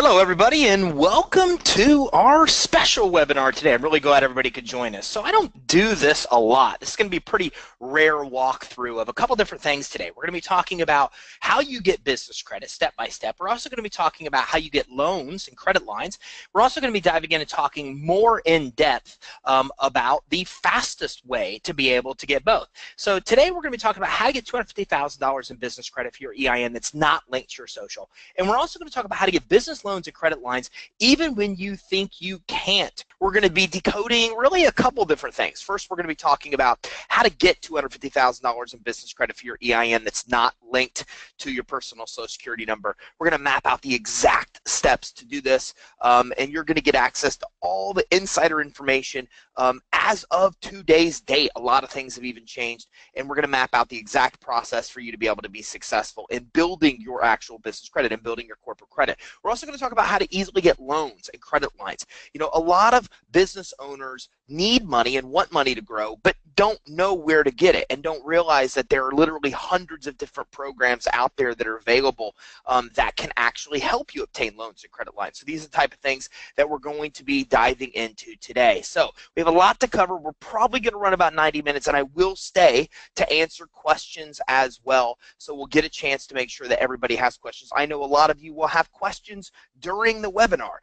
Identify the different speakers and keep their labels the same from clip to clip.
Speaker 1: Hello, everybody, and welcome to our special webinar today. I'm really glad everybody could join us. So I don't do this a lot. This is going to be a pretty rare walkthrough of a couple different things today. We're going to be talking about how you get business credit step by step. We're also going to be talking about how you get loans and credit lines. We're also going to be diving in and talking more in depth about the fastest way to be able to get both. So today we're going to be talking about how to get $250,000 in business credit for your EIN that's not linked to your social. And we're also going to talk about how to get business loans and credit lines even when you think you can't. We're going to be decoding really a couple different things. First, we're going to be talking about how to get $250,000 in business credit for your EIN that's not linked to your personal Social Security number. We're going to map out the exact steps to do this, and you're going to get access to all the insider information as of today's date. A lot of things have even changed, and we're going to map out the exact process for you to be able to be successful in building your actual business credit and building your corporate credit. We're also going to talk about how to easily get loans and credit lines. You know, a lot of business owners need money and want money to grow, but don't know where to get it and don't realize that there are literally hundreds of different programs out there that are available that can actually help you obtain loans and credit lines. So these are the type of things that we're going to be diving into today. So we have a lot to cover. We're probably going to run about 90 minutes, and I will stay to answer questions as well. So we'll get a chance to make sure that everybody has questions. I know a lot of you will have questions during the webinar,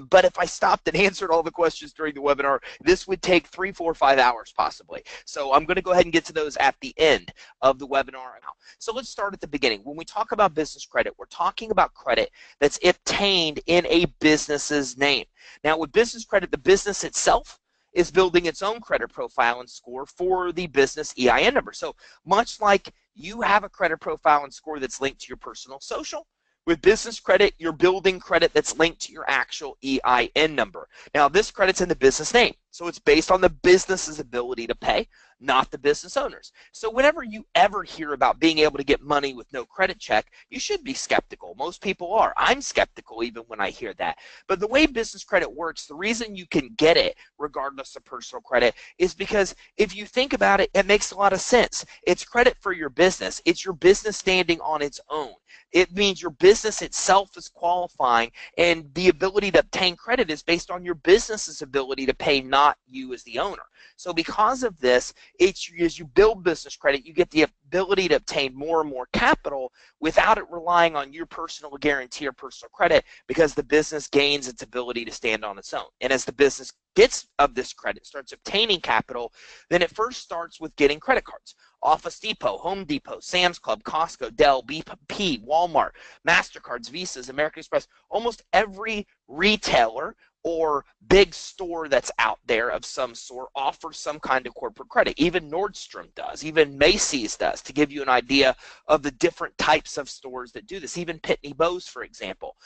Speaker 1: but if I stopped and answered all the questions during the webinar, this would take 3, 4, 5 hours possibly. So I'm going to go ahead and get to those at the end of the webinar now. So let's start at the beginning. When we talk about business credit, we're talking about credit that's obtained in a business's name. Now with business credit, the business itself is building its own credit profile and score for the business EIN number. So much like you have a credit profile and score that's linked to your personal social, with business credit, you're building credit that's linked to your actual EIN number. Now, this credit's in the business name, so it's based on the business's ability to pay, not the business owners. So whenever you ever hear about being able to get money with no credit check, you should be skeptical. Most people are. I'm skeptical even when I hear that. But the way business credit works, the reason you can get it regardless of personal credit is because if you think about it, it makes a lot of sense. It's credit for your business. It's your business standing on its own. It means your business itself is qualifying, and the ability to obtain credit is based on your business's ability to pay, not you as the owner. So because of this, as you build business credit, you get the ability to obtain more and more capital without it relying on your personal guarantee or personal credit, because the business gains its ability to stand on its own. And as the business gets of this credit, starts obtaining capital, then it first starts with getting credit cards. Office Depot, Home Depot, Sam's Club, Costco, Dell, BP, Walmart, MasterCards, Visas, American Express, almost every retailer or big store that's out there of some sort offers some kind of corporate credit. Even Nordstrom does, even Macy's does, to give you an idea of the different types of stores that do this, even Pitney Bowes, for example.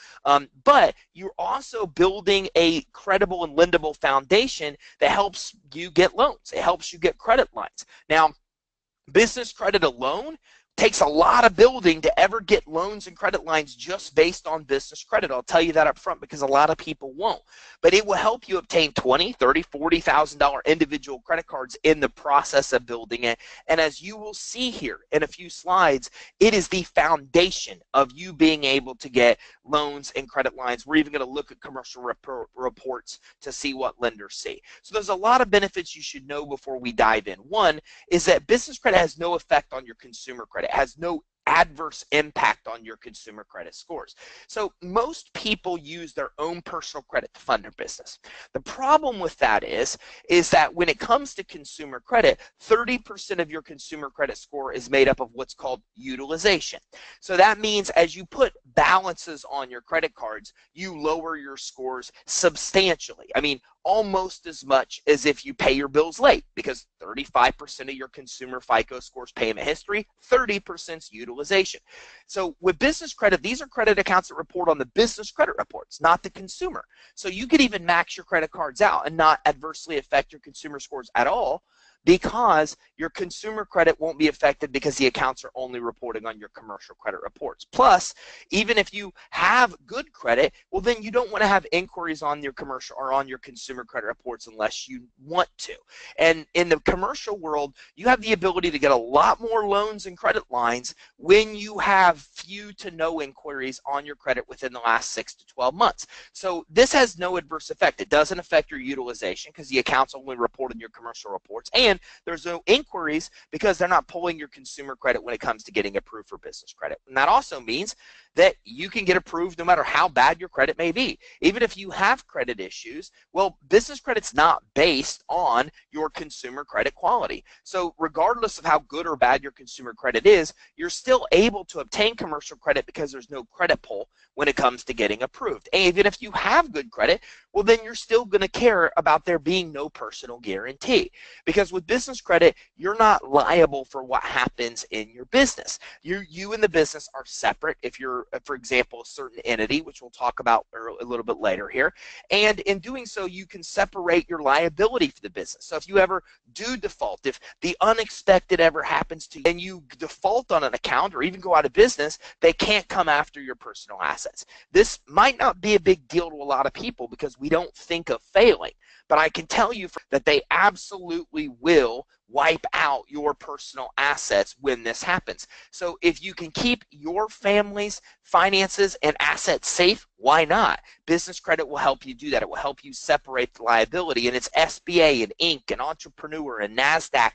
Speaker 1: But you're also building a credible and lendable foundation that helps you get loans. It helps you get credit lines. Now, business credit alone takes a lot of building to ever get loans and credit lines just based on business credit. I'll tell you that up front because a lot of people won't. But it will help you obtain $20,000, $30,000, $40,000 individual credit cards in the process of building it. And as you will see here in a few slides, it is the foundation of you being able to get loans and credit lines. We're even going to look at commercial reports to see what lenders see. So there's a lot of benefits you should know before we dive in. One is that business credit has no effect on your consumer credit. It has no adverse impact on your consumer credit scores. So most people use their own personal credit to fund their business. The problem with that is that when it comes to consumer credit, 30% of your consumer credit score is made up of what's called utilization. So that means as you put balances on your credit cards, you lower your scores substantially. I mean, almost as much as if you pay your bills late, because 35% of your consumer FICO scores payment history, 30% utilization. So with business credit, these are credit accounts that report on the business credit reports, not the consumer. So you could even max your credit cards out and not adversely affect your consumer scores at all, because your consumer credit won't be affected because the accounts are only reporting on your commercial credit reports. Plus, even if you have good credit, well, then you don't want to have inquiries on your commercial or on your consumer credit reports unless you want to. And in the commercial world, you have the ability to get a lot more loans and credit lines when you have few to no inquiries on your credit within the last 6 to 12 months. So this has no adverse effect. It doesn't affect your utilization because the accounts only report in your commercial reports, and there's no inquiries because they're not pulling your consumer credit when it comes to getting approved for business credit. And that also means that you can get approved no matter how bad your credit may be. Even if you have credit issues, well, business credit's not based on your consumer credit quality. So regardless of how good or bad your consumer credit is, you're still able to obtain commercial credit because there's no credit pull when it comes to getting approved. And even if you have good credit, well, then you're still going to care about there being no personal guarantee. Because with business credit, you're not liable for what happens in your business. You and the business are separate if you're, for example, a certain entity, which we'll talk about a little bit later here. And in doing so, you can separate your liability for the business. So if you ever do default, if the unexpected ever happens to you and you default on an account or even go out of business, they can't come after your personal assets. This might not be a big deal to a lot of people because we don't think of failing, but I can tell you that they absolutely will wipe out your personal assets when this happens. So if you can keep your family's finances and assets safe, why not? Business credit will help you do that. It will help you separate the liability, and it's SBA and Inc. and Entrepreneur and NASDAQ.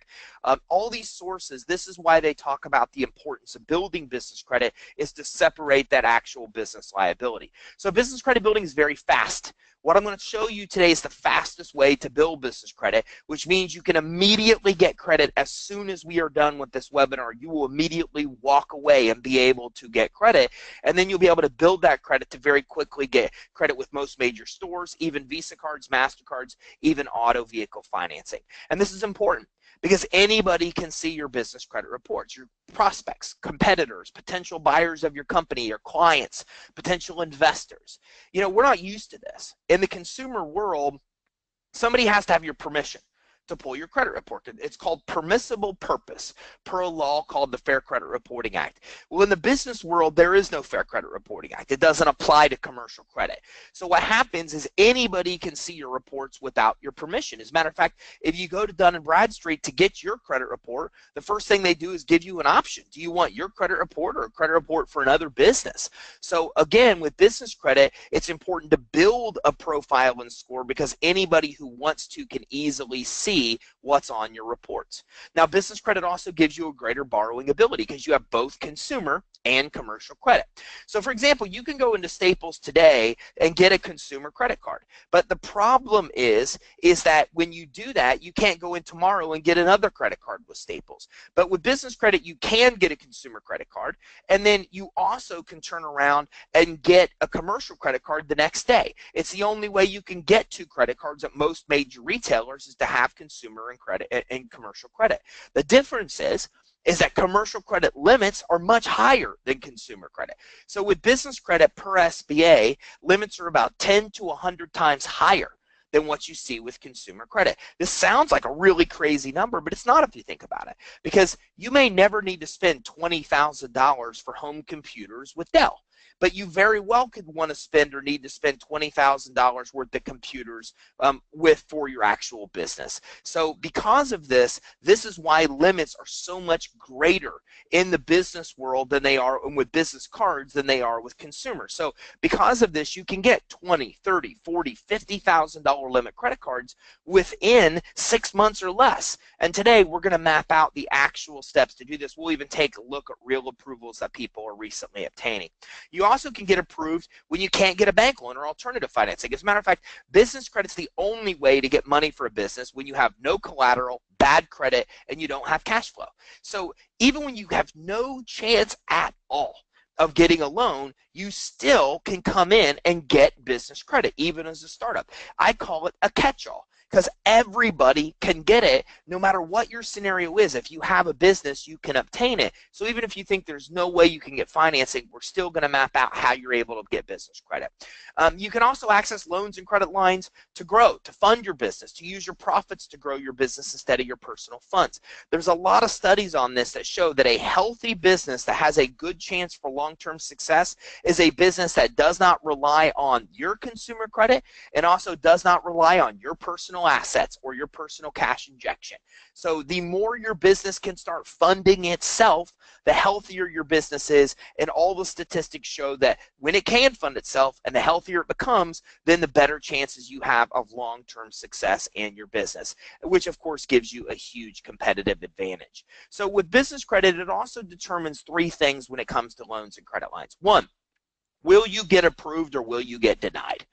Speaker 1: All these sources, this is why they talk about the importance of building business credit, is to separate that actual business liability. So business credit building is very fast. What I'm going to show you today is the fastest way to build business credit, which means you can immediately get credit as soon as we are done with this webinar. You will immediately walk away and be able to get credit, and then you'll be able to build that credit to very quickly get credit with most major stores, even Visa cards, MasterCards, even auto vehicle financing. And this is important because anybody can see your business credit reports, your prospects, competitors, potential buyers of your company, your clients, potential investors. You know, we're not used to this. In the consumer world, somebody has to have your permission to pull your credit report. It's called permissible purpose per a law called the Fair Credit Reporting Act. Well, in the business world, there is no Fair Credit Reporting Act. It doesn't apply to commercial credit. So what happens is anybody can see your reports without your permission. As a matter of fact, if you go to Dun & Bradstreet to get your credit report, the first thing they do is give you an option. Do you want your credit report or a credit report for another business? So again, with business credit, it's important to build a profile and score because anybody who wants to can easily see what's on your reports. Now, business credit also gives you a greater borrowing ability because you have both consumer and commercial credit. So for example, you can go into Staples today and get a consumer credit card. But the problem is that when you do that, you can't go in tomorrow and get another credit card with Staples. But with business credit, you can get a consumer credit card, and then you also can turn around and get a commercial credit card the next day. It's the only way you can get two credit cards at most major retailers is to have consumer and credit and commercial credit. The difference is that commercial credit limits are much higher than consumer credit. So with business credit per SBA, limits are about 10 to 100 times higher than what you see with consumer credit. This sounds like a really crazy number, but it's not if you think about it, because you may never need to spend $20,000 for home computers with Dell. But you very well could want to spend or need to spend $20,000 worth of computers for your actual business. So because of this, this is why limits are so much greater in the business world than they are with business cards than they are with consumers. So because of this, you can get $20, $30, $40, $50,000 limit credit cards within 6 months or less. And today we're going to map out the actual steps to do this. We'll even take a look at real approvals that people are recently obtaining. You also can get approved when you can't get a bank loan or alternative financing. As a matter of fact, business credit's the only way to get money for a business when you have no collateral, bad credit, and you don't have cash flow. So even when you have no chance at all of getting a loan, you still can come in and get business credit, even as a startup. I call it a catch-all. because everybody can get it no matter what your scenario is. If you have a business, you can obtain it. So even if you think there's no way you can get financing, we're still going to map out how you're able to get business credit. You can also access loans and credit lines to grow, to fund your business, to use your profits to grow your business instead of your personal funds. There's a lot of studies on this that show that a healthy business that has a good chance for long-term success is a business that does not rely on your consumer credit and also does not rely on your personal assets or your personal cash injection. So the more your business can start funding itself, the healthier your business is, and all the statistics show that when it can fund itself and the healthier it becomes, then the better chances you have of long-term success in your business, which of course gives you a huge competitive advantage. So with business credit, it also determines three things when it comes to loans and credit lines. One, will you get approved or will you get denied?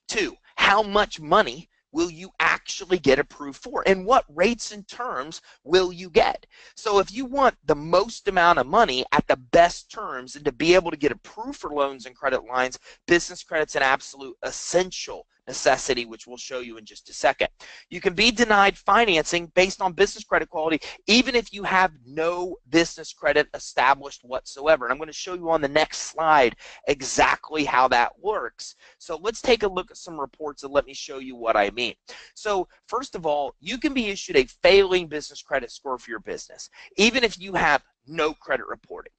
Speaker 1: Two, how much money will you actually get approved for, and what rates and terms will you get? So if you want the most amount of money at the best terms and to be able to get approved for loans and credit lines, business credit's an absolute essential necessity, which we'll show you in just a second. You can be denied financing based on business credit quality even if you have no business credit established whatsoever. And I'm going to show you on the next slide exactly how that works. So let's take a look at some reports and let me show you what I mean. So first of all, you can be issued a failing business credit score for your business, even if you have no credit reporting.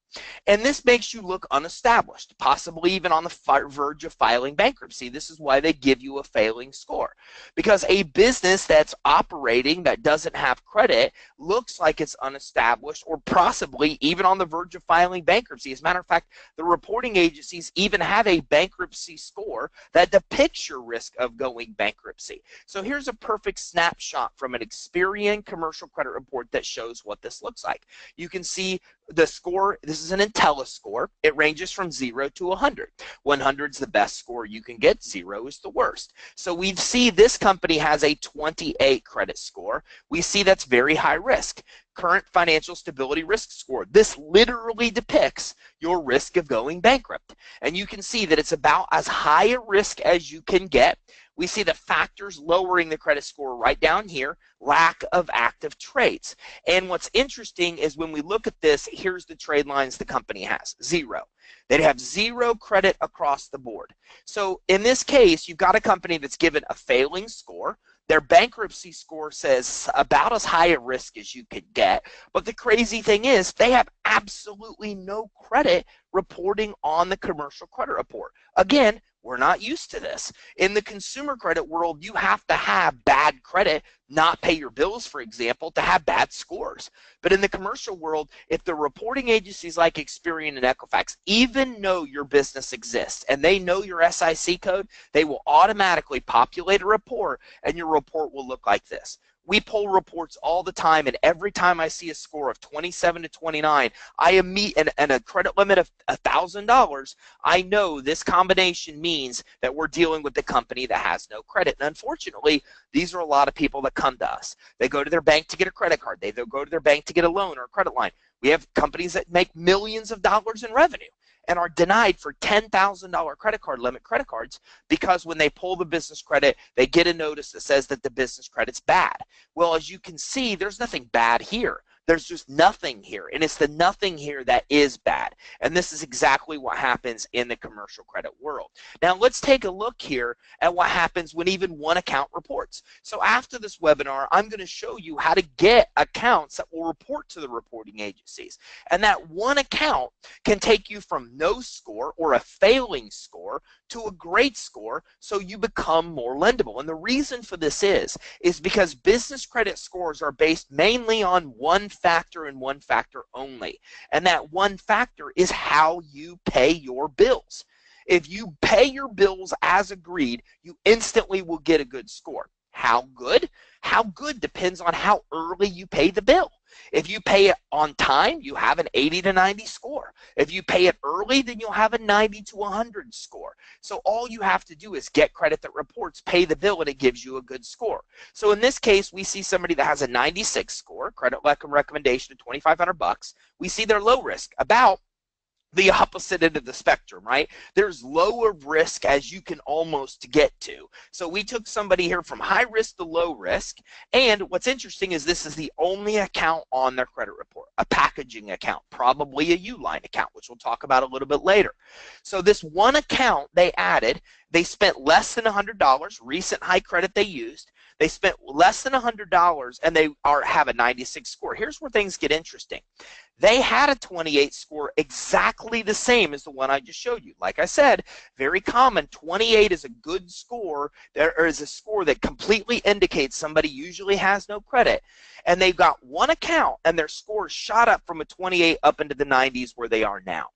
Speaker 1: And this makes you look unestablished, possibly even on the verge of filing bankruptcy. This is why they give you a failing score, because a business that's operating that doesn't have credit looks like it's unestablished or possibly even on the verge of filing bankruptcy. As a matter of fact, the reporting agencies even have a bankruptcy score that depicts your risk of going bankruptcy. So here's a perfect snapshot from an Experian commercial credit report that shows what this looks like. You can see the score. This is an Intella score. It ranges from 0 to 100. 100 is the best score you can get. 0 is the worst. So we see this company has a 28 credit score. We see that's very high risk. Current financial stability risk score. This literally depicts your risk of going bankrupt. And you can see that it's about as high a risk as you can get. We see the factors lowering the credit score right down here, lack of active trades. And what's interesting is when we look at this, here's the trade lines the company has, 0. They have 0 credit across the board. So in this case, you've got a company that's given a failing score. Their bankruptcy score says about as high a risk as you could get. But the crazy thing is they have absolutely no credit reporting on the commercial credit report. Again, we're not used to this. In the consumer credit world, you have to have bad credit, not pay your bills, for example, to have bad scores. But in the commercial world, if the reporting agencies like Experian and Equifax even know your business exists and they know your SIC code, they will automatically populate a report and your report will look like this. We pull reports all the time, and every time I see a score of 27 to 29, and a credit limit of $1,000, I know this combination means that we're dealing with the company that has no credit. And unfortunately, these are a lot of people that come to us. They go to their bank to get a credit card. They'll go to their bank to get a loan or a credit line. We have companies that make millions of dollars in revenue and are denied for $10,000 credit card limit credit cards because when they pull the business credit, they get a notice that says that the business credit's bad. Well, as you can see, there's nothing bad here. There's just nothing here, and it's the nothing here that is bad. And this is exactly what happens in the commercial credit world. Now, let's take a look here at what happens when even one account reports. So after this webinar, I'm going to show you how to get accounts that will report to the reporting agencies. And that one account can take you from no score or a failing score to a great score so you become more lendable. And the reason for this is because business credit scores are based mainly on one factor and one factor only. And that one factor is how you pay your bills. If you pay your bills as agreed, you instantly will get a good score. How good? How good depends on how early you pay the bill. If you pay it on time, you have an 80 to 90 score. If you pay it early, then you'll have a 90 to 100 score. So all you have to do is get credit that reports, pay the bill, and it gives you a good score. So in this case, we see somebody that has a 96 score, credit recommendation of $2,500. We see their low risk, about the opposite end of the spectrum, right? There's lower risk as you can almost get to. So we took somebody here from high risk to low risk. And what's interesting is this is the only account on their credit report, a packaging account, probably a Uline account, which we'll talk about a little bit later. So this one account they added, they spent less than $100, recent high credit they used. They spent less than $100 and they have a 96 score. Here's where things get interesting. They had a 28 score exactly the same as the one I just showed you. Like I said, very common. 28 is a good score. There is a score that completely indicates somebody usually has no credit. And they've got one account and their score shot up from a 28 up into the 90s where they are now.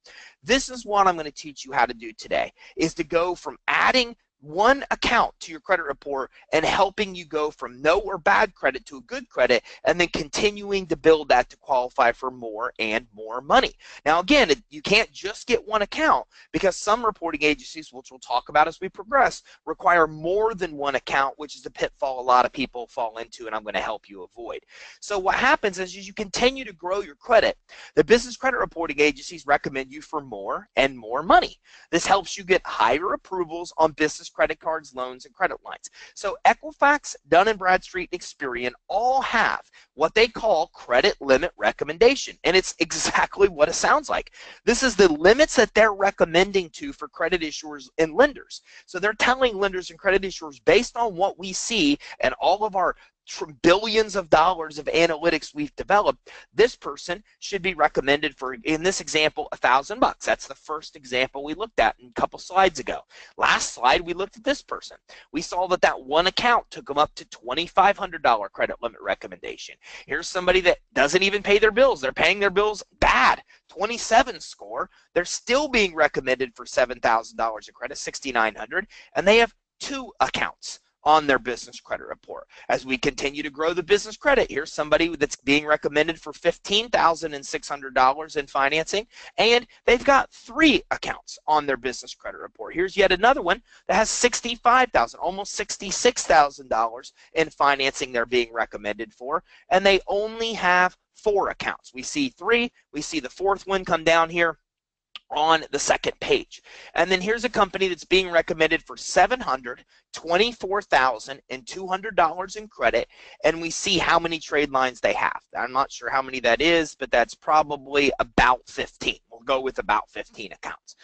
Speaker 1: This is what I'm going to teach you how to do today, is to go from adding one account to your credit report and helping you go from no or bad credit to a good credit, and then continuing to build that to qualify for more and more money. Now again, you can't just get one account, because some reporting agencies, which we'll talk about as we progress, require more than one account, which is a pitfall a lot of people fall into, and I'm going to help you avoid. So what happens is, as you continue to grow your credit, the business credit reporting agencies recommend you for more and more money. This helps you get higher approvals on business credit cards, loans, and credit lines. So Equifax, Dun & Bradstreet, and Experian all have what they call credit limit recommendation, and it's exactly what it sounds like. This is the limits that they're recommending for credit issuers and lenders. So they're telling lenders and credit issuers, based on what we see and all of our billions of dollars of analytics we've developed, this person should be recommended for, in this example, $1,000. That's the first example we looked at a couple slides ago. Last slide, we looked at this person. We saw that that one account took them up to $2,500 credit limit recommendation. Here's somebody that doesn't even pay their bills. They're paying their bills bad. 27 score. They're still being recommended for $7,000 of credit, $6,900, and they have two accounts on their business credit report. As we continue to grow the business credit, here's somebody that's being recommended for $15,600 in financing, and they've got 3 accounts on their business credit report. Here's yet another one that has $65,000, almost $66,000 in financing they're being recommended for, and they only have 4 accounts. We see 3, we see the 4th one come down here on the second page. And then here's a company that's being recommended for $724,200 in credit, and we see how many trade lines they have. I'm not sure how many that is, but that's probably about 15. We'll go with about 15 accounts.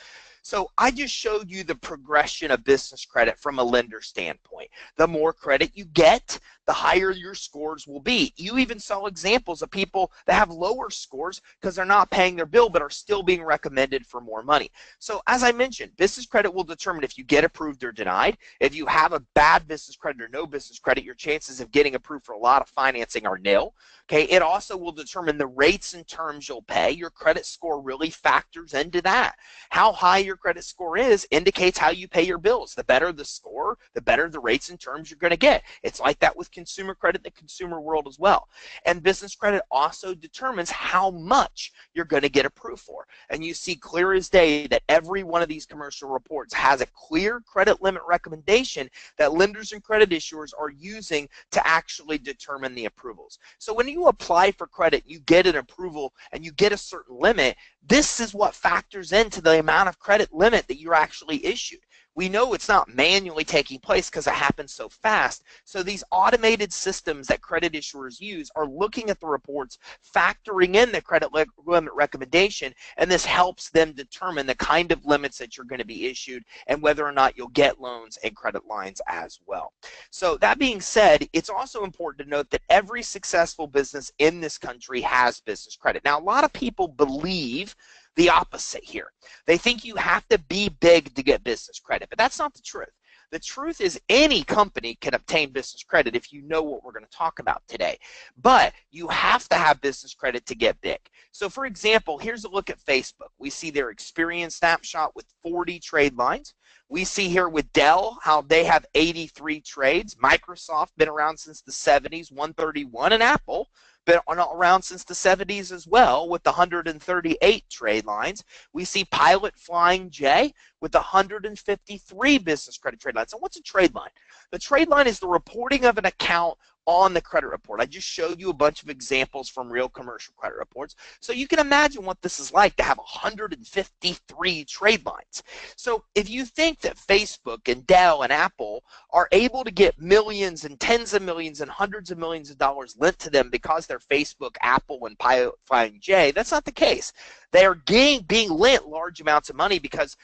Speaker 1: So I just showed you the progression of business credit from a lender standpoint. The more credit you get, the higher your scores will be. You even saw examples of people that have lower scores because they're not paying their bill but are still being recommended for more money. So as I mentioned, business credit will determine if you get approved or denied. If you have a bad business credit or no business credit, your chances of getting approved for a lot of financing are nil. Okay, it also will determine the rates and terms you'll pay. Your credit score really factors into that. How high your credit score is indicates how you pay your bills. The better the score, the better the rates and terms you're going to get. It's like that with consumer credit in the consumer world as well. And business credit also determines how much you're going to get approved for. And you see clear as day that every one of these commercial reports has a clear credit limit recommendation that lenders and credit issuers are using to actually determine the approvals. So when you apply for credit, you get an approval and you get a certain limit, this is what factors into the amount of credit limit that you're actually issued. We know it's not manually taking place because it happens so fast. So these automated systems that credit issuers use are looking at the reports, factoring in the credit limit recommendation, and this helps them determine the kind of limits that you're going to be issued and whether or not you'll get loans and credit lines as well. So that being said, it's also important to note that every successful business in this country has business credit. Now, a lot of people believe the opposite here. They think you have to be big to get business credit, but that's not the truth. The truth is any company can obtain business credit if you know what we're going to talk about today. But you have to have business credit to get big. So for example, here's a look at Facebook. We see their experience snapshot with 40 trade lines. We see here with Dell how they have 83 trades. Microsoft been around since the 70s, 131, and Apple been around since the 70s as well with 138 trade lines. We see Pilot Flying J with 153 business credit trade lines. So what's a trade line? The trade line is the reporting of an account on the credit report. I just showed you a bunch of examples from real commercial credit reports. So you can imagine what this is like to have 153 trade lines. So if you think that Facebook and Dell and Apple are able to get millions and tens of millions and hundreds of millions of dollars lent to them because they're Facebook, Apple, and J, that's not the case. They are being lent large amounts of money because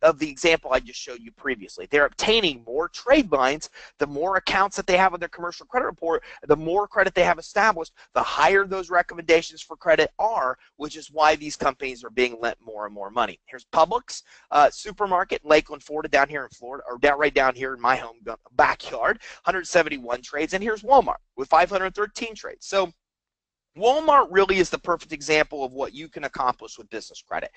Speaker 1: of the example I just showed you previously. They're obtaining more trade lines. The more accounts that they have on their commercial credit report, the more credit they have established, the higher those recommendations for credit are, which is why these companies are being lent more and more money. Here's Publix supermarket in Lakeland, Florida, down here in Florida, or right down here in my home backyard, 171 trades. And here's Walmart with 513 trades. So Walmart really is the perfect example of what you can accomplish with business credit.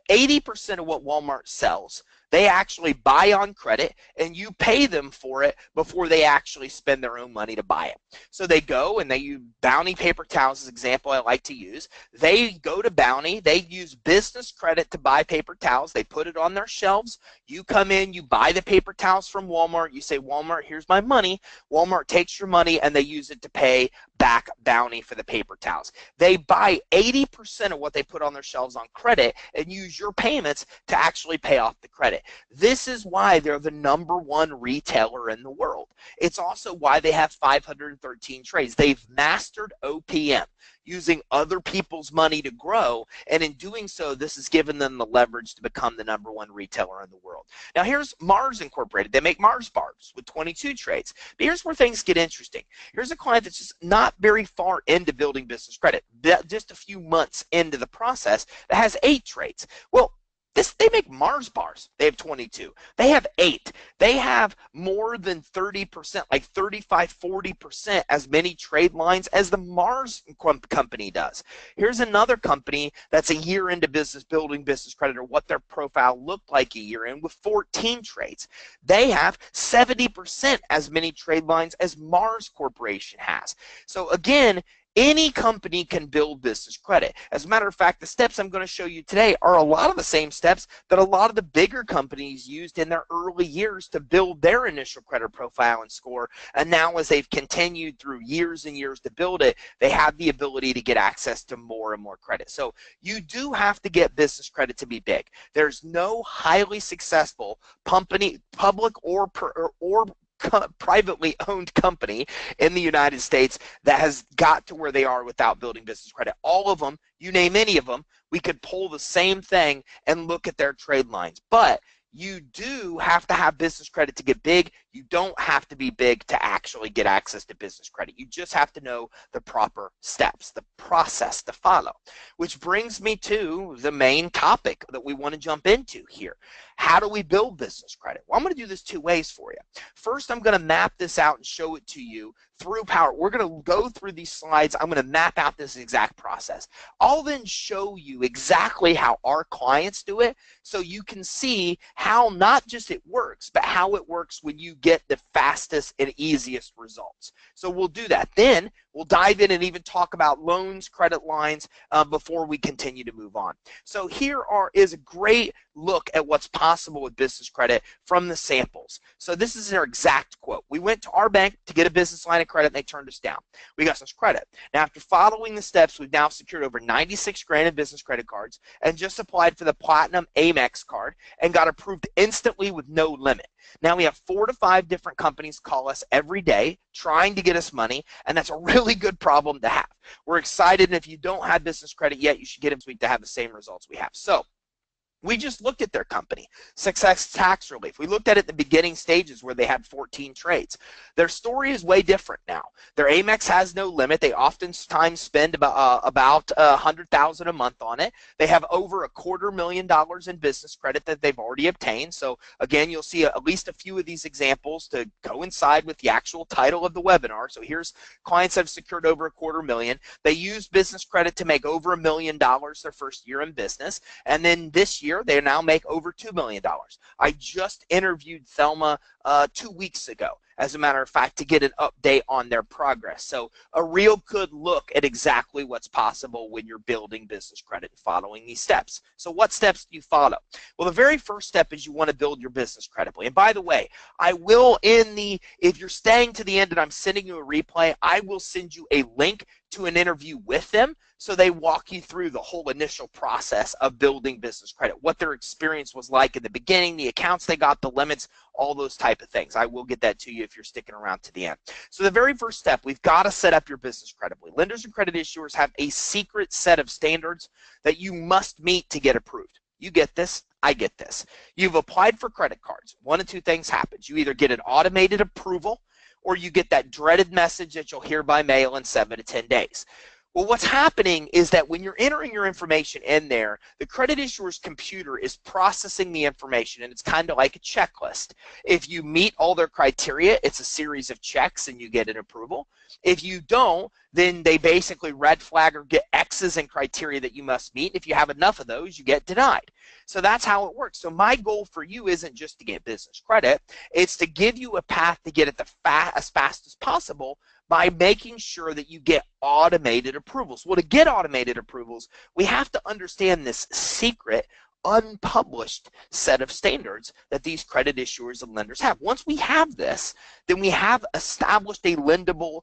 Speaker 1: 80% of what Walmart sells, they actually buy on credit, and you pay them for it before they actually spend their own money to buy it. So they go and they use Bounty paper towels as an example I like to use. They go to Bounty, they use business credit to buy paper towels, they put it on their shelves, you come in, you buy the paper towels from Walmart, you say, Walmart, here's my money. Walmart takes your money and they use it to pay back Bounty for the paper towels. They buy 80% of what they put on their shelves on credit and use your payments to actually pay off the credit. This is why they're the #1 retailer in the world. It's also why they have 513 trades. They've mastered OPM, using other people's money to grow, and in doing so, this has given them the leverage to become the #1 retailer in the world. Now here's Mars Incorporated. They make Mars bars with 22 trades. But here's where things get interesting. Here's a client that's just not very far into building business credit, just a few months into the process, that has 8 trades. Well, they make Mars bars. They have 22. They have 8. They have more than 30%, like 35, 40% as many trade lines as the Mars company does. Here's another company that's a year into business, building business credit, or what their profile looked like a year in, with 14 trades. They have 70% as many trade lines as Mars Corporation has. So again, any company can build business credit. As a matter of fact, the steps I'm going to show you today are a lot of the same steps that a lot of the bigger companies used in their early years to build their initial credit profile and score. And now as they've continued through years and years to build it, they have the ability to get access to more and more credit. So you do have to get business credit to be big. There's no highly successful company, public or privately owned company in the United States that has got to where they are without building business credit. All of them, you name any of them, we could pull the same thing and look at their trade lines. But you do have to have business credit to get big. You don't have to be big to actually get access to business credit. You just have to know the proper steps, the process to follow. Which brings me to the main topic that we want to jump into here. How do we build business credit? Well, I'm going to do this 2 ways for you. First, I'm going to map this out and show it to you through Power. We're going to go through these slides. I'm going to map out this exact process. I'll then show you exactly how our clients do it, so you can see how not just it works, but how it works when you get the fastest and easiest results. So we'll do that. Then we'll dive in and even talk about loans, credit lines, before we continue to move on. So here is a great look at what's possible with business credit from the samples. So this is their exact quote. We went to our bank to get a business line of credit, and they turned us down. We got some credit. Now, after following the steps, we've now secured over 96 grand in business credit cards and just applied for the Platinum Amex card and got approved instantly with no limit. Now we have 4 to 5 different companies call us every day trying to get us money, and that's a really good problem to have. We're excited, and if you don't have business credit yet, you should get them to have the same results we have. So we just looked at their company, Success Tax Relief. We looked at it at the beginning stages where they had 14 trades. Their story is way different now. Their Amex has no limit. They oftentimes spend about $100,000 a month on it. They have over $250,000 in business credit that they've already obtained. So again, you'll see at least a few of these examples to coincide with the actual title of the webinar. So here's clients that have secured over $250,000. They used business credit to make over $1 million their first year in business, and then this year year, they now make over $2 million. I just interviewed Thelma 2 weeks ago, as a matter of fact, to get an update on their progress. So a real good look at exactly what's possible when you're building business credit and following these steps. So what steps do you follow? Well, the very first step is you want to build your business credibly. And by the way, I will if you're staying to the end and I'm sending you a replay, I will send you a link to an interview with them, so they walk you through the whole initial process of building business credit, what their experience was like in the beginning, the accounts they got, the limits, all those type of things. I will get that to you if you're sticking around to the end. So the very first step, we've got to set up your business credibly. Lenders and credit issuers have a secret set of standards that you must meet to get approved. You get this, I get this. You've applied for credit cards. One of two things happens. You either get an automated approval, or you get that dreaded message that you'll hear by mail in 7 to 10 days. Well, what's happening is that when you're entering your information in there, the credit issuer's computer is processing the information, and it's kind of like a checklist. If you meet all their criteria, it's a series of checks and you get an approval. If you don't, then they basically red flag or get X's in criteria that you must meet. If you have enough of those, you get denied. So that's how it works. So my goal for you isn't just to get business credit. It's to give you a path to get it as fast as possible by making sure that you get automated approvals. Well, to get automated approvals, we have to understand this secret, unpublished set of standards that these credit issuers and lenders have. Once we have this, then we have established a lendable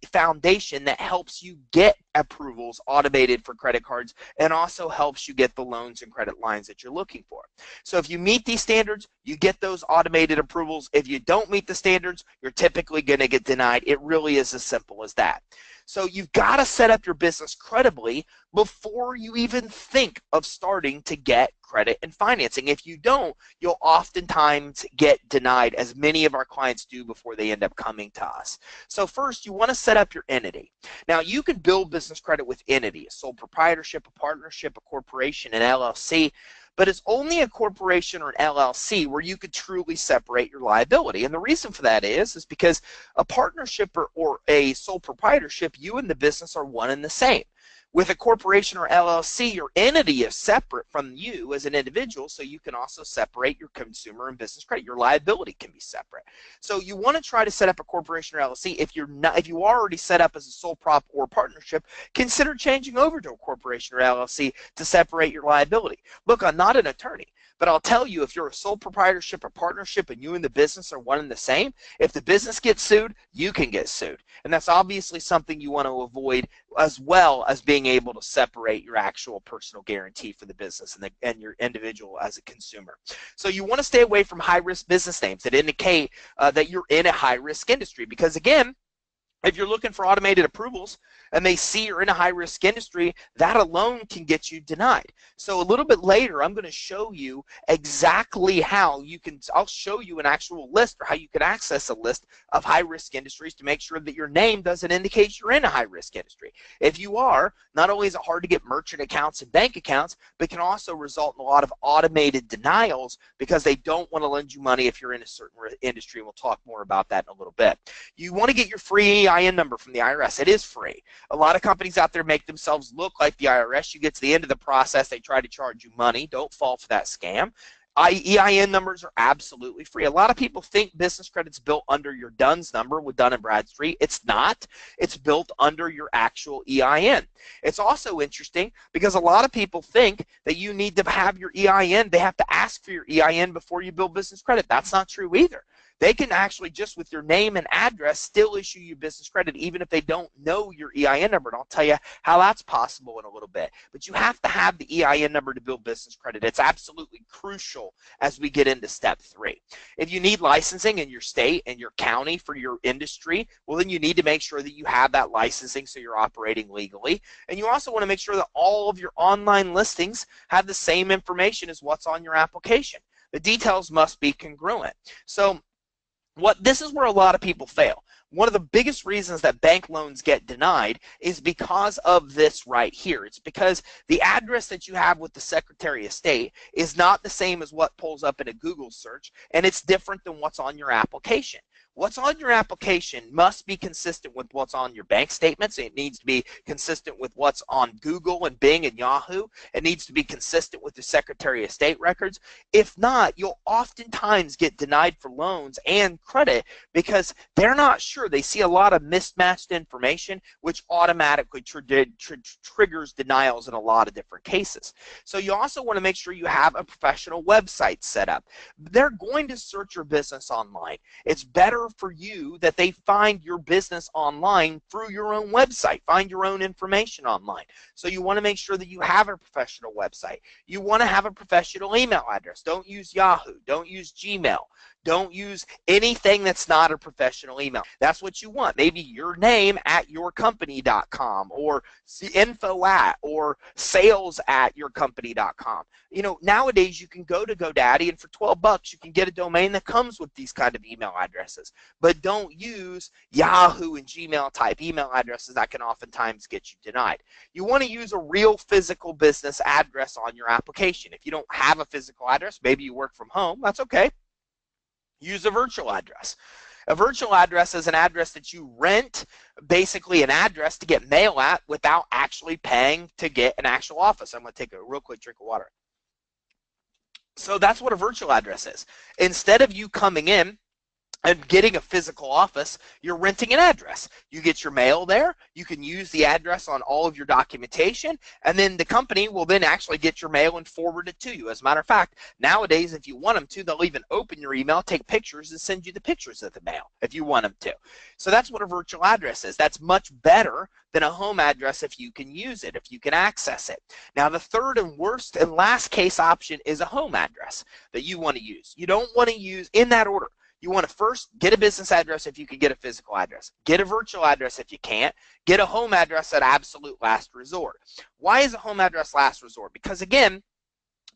Speaker 1: foundation that helps you get approvals automated for credit cards, and also helps you get the loans and credit lines that you're looking for. So if you meet these standards, you get those automated approvals. If you don't meet the standards, you're typically going to get denied. It really is as simple as that. So you've got to set up your business credibly before you even think of starting to get credit and financing. If you don't, you'll oftentimes get denied, as many of our clients do before they end up coming to us. So first, you want to set up your entity. Now, you can build business credit with entity, a sole proprietorship, a partnership, a corporation, an LLC. But it's only a corporation or an LLC where you could truly separate your liability. And the reason for that is because a partnership or a sole proprietorship, you and the business are one and the same. With a corporation or LLC, your entity is separate from you as an individual, so you can also separate your consumer and business credit. Your liability can be separate. So you want to try to set up a corporation or LLC. If you are already set up as a sole prop or partnership, consider changing over to a corporation or LLC to separate your liability. Look, I'm not an attorney, but I'll tell you, if you're a sole proprietorship or partnership and you and the business are one and the same, if the business gets sued, you can get sued. And that's obviously something you want to avoid, as well as being able to separate your actual personal guarantee for the business and your individual as a consumer. So you want to stay away from high-risk business names that indicate that you're in a high-risk industry, because again, if you're looking for automated approvals and they see you're in a high-risk industry, that alone can get you denied. So a little bit later, I'm going to show you exactly how you can, I'll show you an actual list, or how you can access a list of high-risk industries to make sure that your name doesn't indicate you're in a high-risk industry. If you are, not only is it hard to get merchant accounts and bank accounts, but can also result in a lot of automated denials because they don't want to lend you money if you're in a certain industry. We'll talk more about that in a little bit. You want to get your free EIN number from the IRS. It is free. A lot of companies out there make themselves look like the IRS. You get to the end of the process, they try to charge you money. Don't fall for that scam. EIN numbers are absolutely free. A lot of people think business credit's built under your DUNS number with Dun & Bradstreet. It's not. It's built under your actual EIN. It's also interesting because a lot of people think that you need to have your EIN. They have to ask for your EIN before you build business credit. That's not true either. They can actually, just with your name and address, still issue you business credit even if they don't know your EIN number. And I'll tell you how that's possible in a little bit. But you have to have the EIN number to build business credit. It's absolutely crucial as we get into step 3. If you need licensing in your state and your county for your industry, well, then you need to make sure that you have that licensing so you're operating legally. And you also want to make sure that all of your online listings have the same information as what's on your application. The details must be congruent. So this is where a lot of people fail. One of the biggest reasons that bank loans get denied is because of this right here. It's because the address that you have with the Secretary of State is not the same as what pulls up in a Google search, and it's different than what's on your application. What's on your application must be consistent with what's on your bank statements. It needs to be consistent with what's on Google and Bing and Yahoo. It needs to be consistent with the Secretary of State records. If not, you'll oftentimes get denied for loans and credit because they're not sure. They see a lot of mismatched information, which automatically triggers denials in a lot of different cases. So you also want to make sure you have a professional website set up. They're going to search your business online. It's better for you that they find your business online through your own website, find your own information online. So you want to make sure that you have a professional website. You want to have a professional email address. Don't use Yahoo. Don't use Gmail. Don't use anything that's not a professional email. That's what you want. Maybe your name at yourcompany.com or info at or sales at yourcompany.com. You know, nowadays you can go to GoDaddy and for $12 you can get a domain that comes with these kind of email addresses. But don't use Yahoo and Gmail type email addresses that can oftentimes get you denied. You want to use a real physical business address on your application. If you don't have a physical address, maybe you work from home, that's okay. Use a virtual address. A virtual address is an address that you rent, basically an address to get mail at without actually paying to get an actual office. I'm going to take a real quick drink of water. So that's what a virtual address is. Instead of you coming in and getting a physical office, you're renting an address. You get your mail there. You can use the address on all of your documentation, and then the company will then actually get your mail and forward it to you. As a matter of fact, nowadays, if you want them to, they'll even open your email, take pictures, and send you the pictures of the mail if you want them to. So that's what a virtual address is. That's much better than a home address if you can use it, if you can access it. Now, the third and worst and last case option is a home address that you want to use. You don't want to use in that order. You want to first get a business address if you can get a physical address. Get a virtual address if you can't. Get a home address at absolute last resort. Why is a home address last resort? Because again,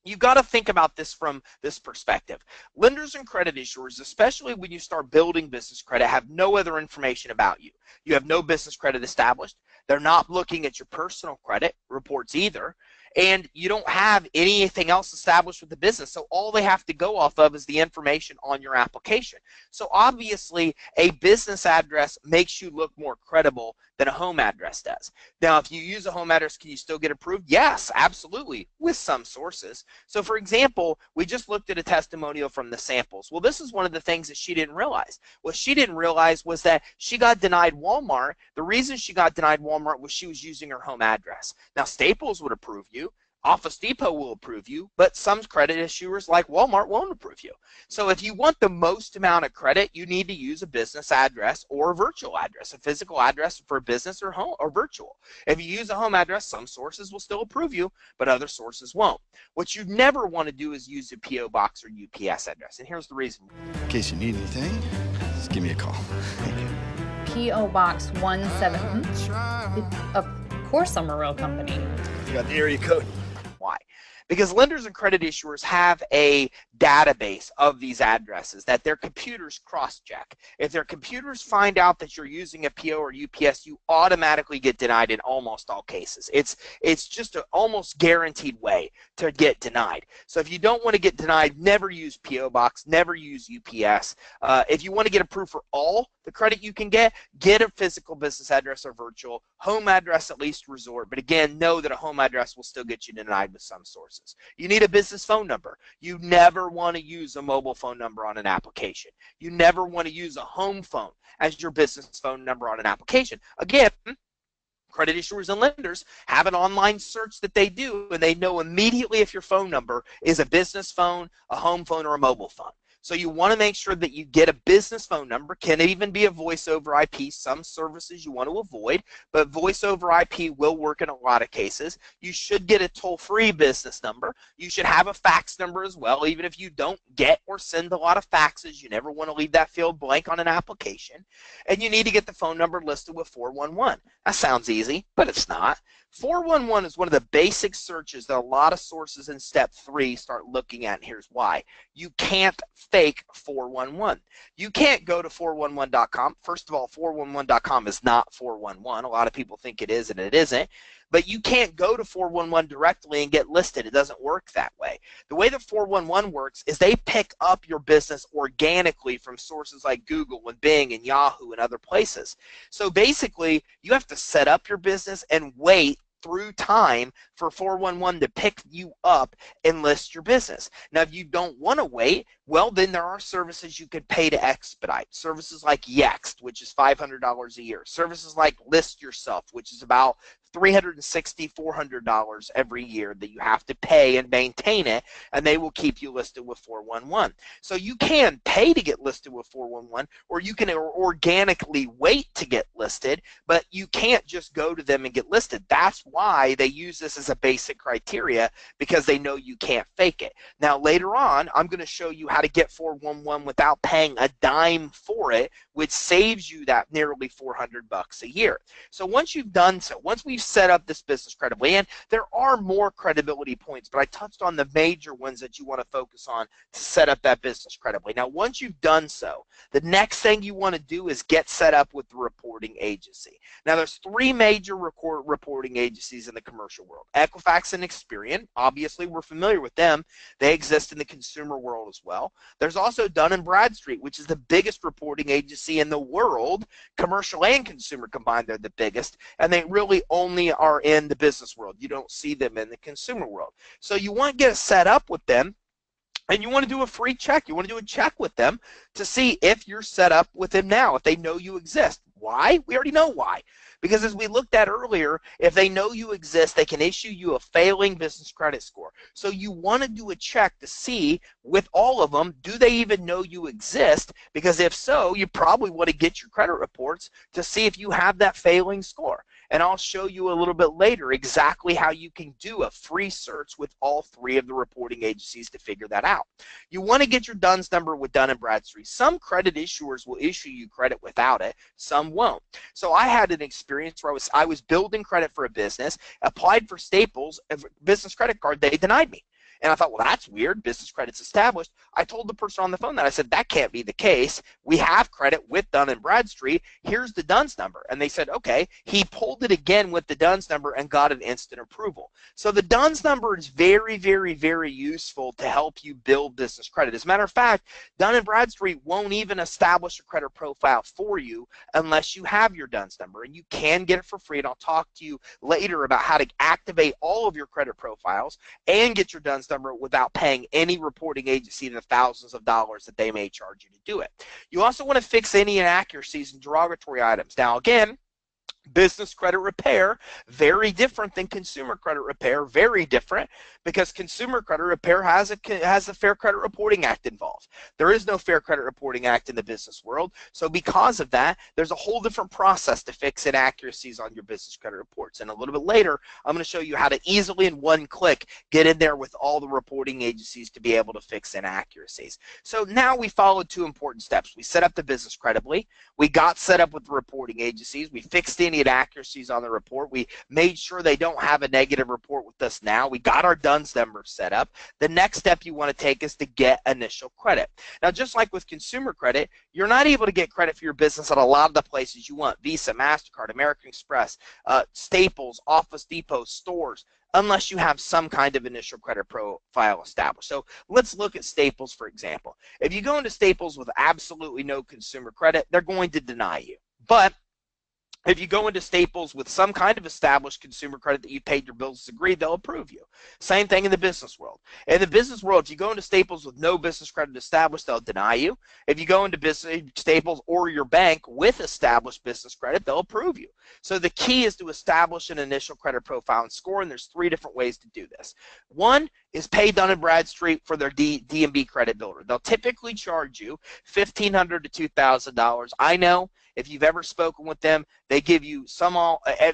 Speaker 1: you've got to think about this from this perspective. Lenders and credit issuers, especially when you start building business credit, have no other information about you. You have no business credit established. They're not looking at your personal credit reports either. And you don't have anything else established with the business. So all they have to go off of is the information on your application. So obviously, a business address makes you look more credible than a home address does. Now, if you use a home address, can you still get approved? Yes, absolutely, with some sources. So for example, we just looked at a testimonial from the samples. Well, this is one of the things that she didn't realize. What she didn't realize was that she got denied Walmart. The reason she got denied Walmart was she was using her home address. Now, Staples would approve you. Office Depot will approve you, but some credit issuers like Walmart won't approve you. So if you want the most amount of credit, you need to use a business address or a virtual address, a physical address for business or home or virtual. If you use a home address, some sources will still approve you, but other sources won't. What you never want to do is use a P.O. box or UPS address, and here's the reason.
Speaker 2: In case you need anything, just give me a call. Thank you.
Speaker 3: P.O. Box 17. Of course I'm a real company.
Speaker 2: You got the area code.
Speaker 1: Why? Because lenders and credit issuers have a database of these addresses that their computers cross-check. If their computers find out that you're using a PO or UPS, you automatically get denied in almost all cases. It's just an almost guaranteed way to get denied. So if you don't want to get denied, never use PO Box, never use UPS. If you want to get approved for all the credit you can get a physical business address or virtual, home address at least resort. But again, know that a home address will still get you denied with some sources. You need a business phone number. You never want to use a mobile phone number on an application. You never want to use a home phone as your business phone number on an application. Again, credit issuers and lenders have an online search that they do, and they know immediately if your phone number is a business phone, a home phone, or a mobile phone. So you want to make sure that you get a business phone number. Can even be a voice over IP. Some services you want to avoid, but voice over IP will work in a lot of cases. You should get a toll-free business number. You should have a fax number as well. Even if you don't get or send a lot of faxes, you never want to leave that field blank on an application. And you need to get the phone number listed with 411. That sounds easy, but it's not. 411 is one of the basic searches that a lot of sources in step 3 start looking at, and here's why. You can't fake 411. You can't go to 411.com. First of all, 411.com is not 411. A lot of people think it is, and it isn't. But you can't go to 411 directly and get listed. It doesn't work that way. The way that 411 works is they pick up your business organically from sources like Google and Bing and Yahoo and other places. So basically, you have to set up your business and wait through time for 411 to pick you up and list your business. Now, if you don't want to wait, well, then there are services you could pay to expedite. Services like Yext, which is $500 a year. Services like List Yourself, which is about $360, $400 every year that you have to pay and maintain it, and they will keep you listed with 411. So you can pay to get listed with 411, or you can organically wait to get listed, but you can't just go to them and get listed. That's why they use this as a basic criteria, because they know you can't fake it. Now, later on, I'm going to show you how to get 411 without paying a dime for it, which saves you that nearly $400 a year. So once you've done so, once we've set up this business credibly, and there are more credibility points, but I touched on the major ones that you want to focus on to set up that business credibly. Now, once you've done so, the next thing you want to do is get set up with the reporting agency. Now, there's three major reporting agencies in the commercial world: Equifax and Experian. Obviously, we're familiar with them. They exist in the consumer world as well. There's also Dun & Bradstreet, which is the biggest reporting agency in the world. Commercial and consumer combined, they're the biggest, and they really only are in the business world. You don't see them in the consumer world. So you want to get set up with them, and you want to do a free check. You want to do a check with them to see if you're set up with them now, if they know you exist. Why? We already know why. Because as we looked at earlier, if they know you exist, they can issue you a failing business credit score. So you want to do a check to see with all of them, do they even know you exist? Because if so, you probably want to get your credit reports to see if you have that failing score. And I'll show you a little bit later exactly how you can do a free search with all three of the reporting agencies to figure that out. You want to get your DUNS number with Dun & Bradstreet. Some credit issuers will issue you credit without it. Some won't. So I had an experience where I was building credit for a business, applied for Staples, a business credit card, they denied me. And I thought, well, that's weird. Business credit's established. I told the person on the phone that. I said, that can't be the case. We have credit with Dun & Bradstreet. Here's the DUNS number. And they said, okay. He pulled it again with the DUNS number and got an instant approval. So the DUNS number is very, very, very useful to help you build business credit. As a matter of fact, Dun & Bradstreet won't even establish a credit profile for you unless you have your DUNS number. And you can get it for free. And I'll talk to you later about how to activate all of your credit profiles and get your DUNS number without paying any reporting agency the thousands of dollars that they may charge you to do it. You also want to fix any inaccuracies and derogatory items. Now, again, business credit repair, very different than consumer credit repair, very different, because consumer credit repair has the Fair Credit Reporting Act involved. There is no Fair Credit Reporting Act in the business world, so because of that, there's a whole different process to fix inaccuracies on your business credit reports. And a little bit later, I'm going to show you how to easily, in one click, get in there with all the reporting agencies to be able to fix inaccuracies. So now we followed two important steps. We set up the business credibly. We got set up with the reporting agencies. We fixed any inaccuracies on the report. We made sure they don't have a negative report with us now. We got our DUNS number set up. The next step you want to take is to get initial credit. Now, just like with consumer credit, you're not able to get credit for your business at a lot of the places you want: Visa, MasterCard, American Express, Staples, Office Depot, stores, unless you have some kind of initial credit profile established. So let's look at Staples, for example. If you go into Staples with absolutely no consumer credit, they're going to deny you. But if you go into Staples with some kind of established consumer credit that you paid your bills as agreed, they'll approve you. Same thing in the business world. In the business world, if you go into Staples with no business credit established, they'll deny you. If you go into Staples or your bank with established business credit, they'll approve you. So the key is to establish an initial credit profile and score, and there's three different ways to do this. One is pay Dun & Bradstreet for their D&B credit builder. They'll typically charge you $1,500 to $2,000. I know. If you've ever spoken with them, they give you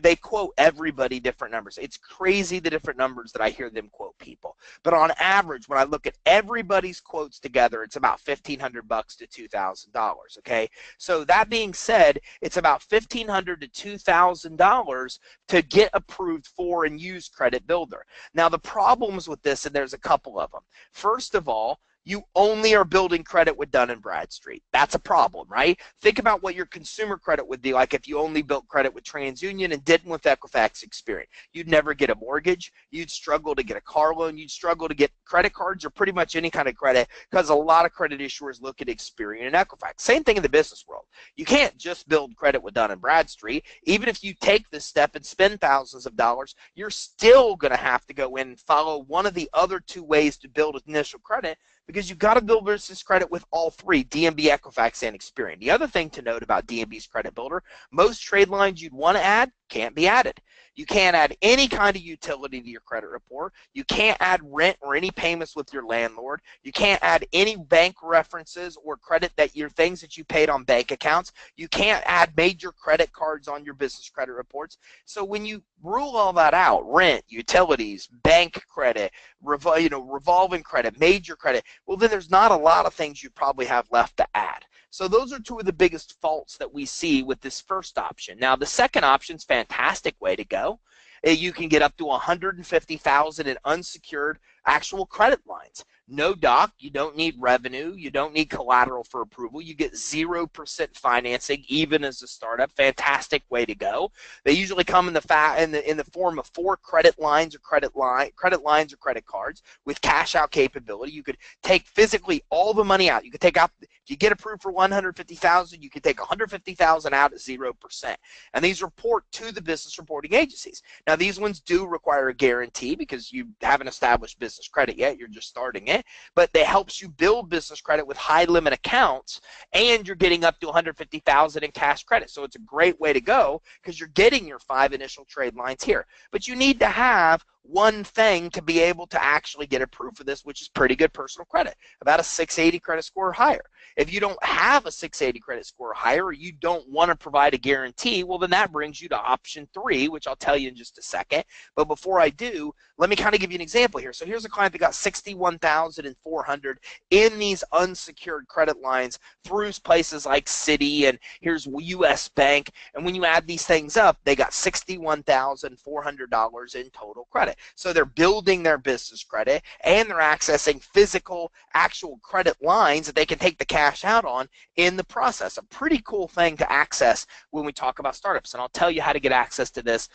Speaker 1: they quote everybody different numbers. It's crazy the different numbers that I hear them quote people. But on average, when I look at everybody's quotes together, it's about $1,500 to $2,000, okay? So that being said, it's about $1,500 to $2,000 to get approved for and use Credit Builder. Now, the problems with this, and there's a couple of them. First of all, you only are building credit with Dun& Bradstreet. That's a problem, right? Think about what your consumer credit would be like if you only built credit with TransUnion and didn't with Equifax Experian. You'd never get a mortgage. You'd struggle to get a car loan. You'd struggle to get credit cards or pretty much any kind of credit because a lot of credit issuers look at Experian and Equifax. Same thing in the business world. You can't just build credit with Dun & Bradstreet. Even if you take this step and spend thousands of dollars, you're still going to have to go in and follow one of the other two ways to build initial credit, because you've got to build business credit with all three, D&B, Equifax, and Experian. The other thing to note about D&B's Credit Builder, most trade lines you'd want to add can't be added. You can't add any kind of utility to your credit report. You can't add rent or any payments with your landlord. You can't add any bank references or credit that your things that you paid on bank accounts. You can't add major credit cards on your business credit reports. So when you rule all that out, rent, utilities, bank credit, revolving credit, major credit, well, then there's not a lot of things you probably have left to add. So those are two of the biggest faults that we see with this first option. Now, the second option is a fantastic way to go. You can get up to $150,000 in unsecured actual credit lines. No doc, you don't need revenue, you don't need collateral for approval. You get 0% financing even as a startup. Fantastic way to go. They usually come in the form of 4 credit lines or credit lines or credit cards with cash out capability. You could take physically all the money out. You could take out, if you get approved for $150,000, you could take $150,000 out at 0%. And these report to the business reporting agencies. Now, these ones do require a guarantee because you haven't established business credit yet. You're just starting it. But it helps you build business credit with high limit accounts, and you're getting up to $150,000 in cash credit. So it's a great way to go because you're getting your 5 initial trade lines here. But you need to have one thing to be able to actually get approved for this, which is pretty good personal credit, about a 680 credit score or higher. If you don't have a 680 credit score or higher, or you don't want to provide a guarantee, well, then that brings you to option 3, which I'll tell you in just a second. But before I do, let me kind of give you an example here. So here's a client that got $61,400 in these unsecured credit lines through places like Citi, and here's US Bank. And when you add these things up, they got $61,400 in total credit. So they're building their business credit, and they're accessing physical, actual credit lines that they can take the cash out on in the process. A pretty cool thing to access when we talk about startups. And I'll tell you how to get access to this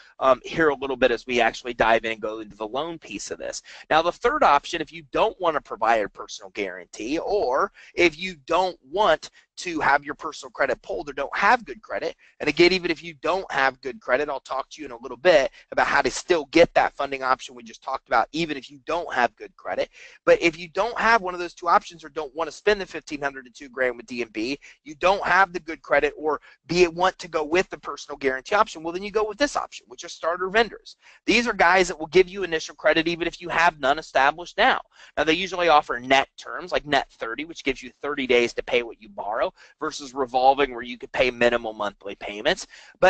Speaker 1: here a little bit as we actually dive in and go into the loan piece of this. Now, the third option, if you don't want to provide a personal guarantee, or if you don't want to have your personal credit pulled or don't have good credit, and again, even if you don't have good credit, I'll talk to you in a little bit about how to still get that funding option we just talked about, even if you don't have good credit. But if you don't have one of those two options or don't want to spend the $1,500 to $2,000 with D&B, you don't have the good credit or want to go with the personal guarantee option, well, then you go with this option, which are starter vendors. These are guys that will give you initial credit even if you have none established now. Now, they usually offer net terms like net 30, which gives you 30 days to pay what you borrow, versus revolving where you could pay minimal monthly payments.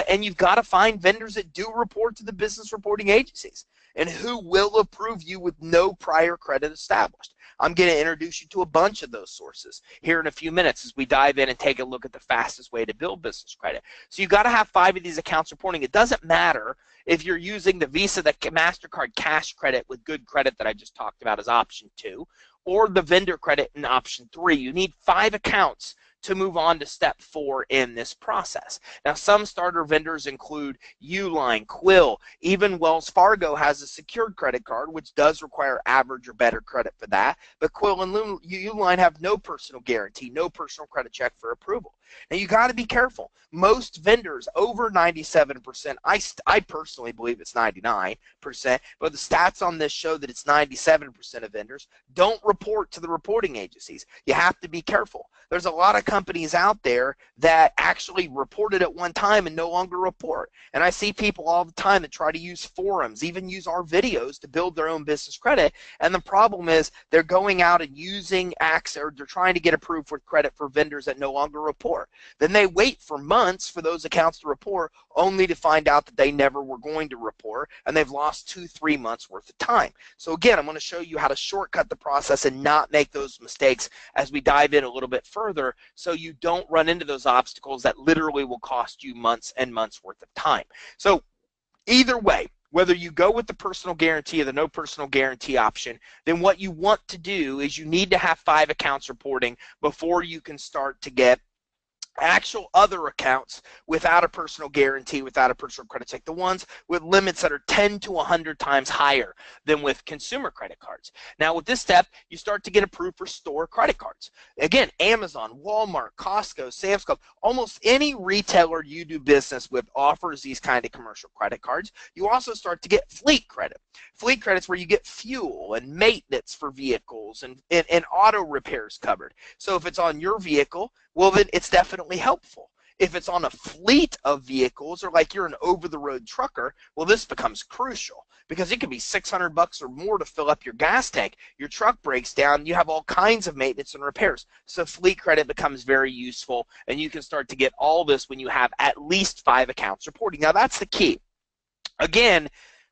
Speaker 1: And you've got to find vendors that do report to the business reporting agencies and who will approve you with no prior credit established. I'm going to introduce you to a bunch of those sources here in a few minutes as we dive in and take a look at the fastest way to build business credit. So you've got to have 5 of these accounts reporting. It doesn't matter if you're using the Visa, the MasterCard cash credit with good credit that I just talked about as option 2, or the vendor credit in option 3. You need 5 accounts to move on to step 4 in this process. Now, some starter vendors include Uline, Quill, even Wells Fargo has a secured credit card, which does require average or better credit for that, but Quill and Uline have no personal guarantee, no personal credit check for approval. Now, you got to be careful. Most vendors, over 97%, I personally believe it's 99%, but the stats on this show that it's 97% of vendors don't report to the reporting agencies. You have to be careful. There's a lot of companies out there that actually reported at one time and no longer report. And I see people all the time that try to use forums, even use our videos to build their own business credit. And the problem is they're going out and using access, or they're trying to get approved for credit for vendors that no longer report. Then they wait for months for those accounts to report, only to find out that they never were going to report, and they've lost 2-3 months worth of time. So again, I'm going to show you how to shortcut the process and not make those mistakes as we dive in a little bit further, so you don't run into those obstacles that literally will cost you months and months worth of time. So either way, Whether you go with the personal guarantee or the no personal guarantee option, then what you want to do is you need to have 5 accounts reporting before you can start to get actual other accounts without a personal guarantee, without a personal credit check, the ones with limits that are 10 to 100 times higher than with consumer credit cards. Now, with this step, you start to get approved for store credit cards. Again, Amazon, Walmart, Costco, Sam's Club, almost any retailer you do business with offers these kind of commercial credit cards. You also start to get fleet credit. Fleet credit's where you get fuel and maintenance for vehicles and auto repairs covered. So if it's on your vehicle, well, then it's definitely helpful. If it's on a fleet of vehicles, or like you're an over-the-road trucker, well, this becomes crucial because it could be $600 or more to fill up your gas tank. Your truck breaks down, you have all kinds of maintenance and repairs. So fleet credit becomes very useful, and you can start to get all this when you have at least 5 accounts reporting. Now, that's the key. Again,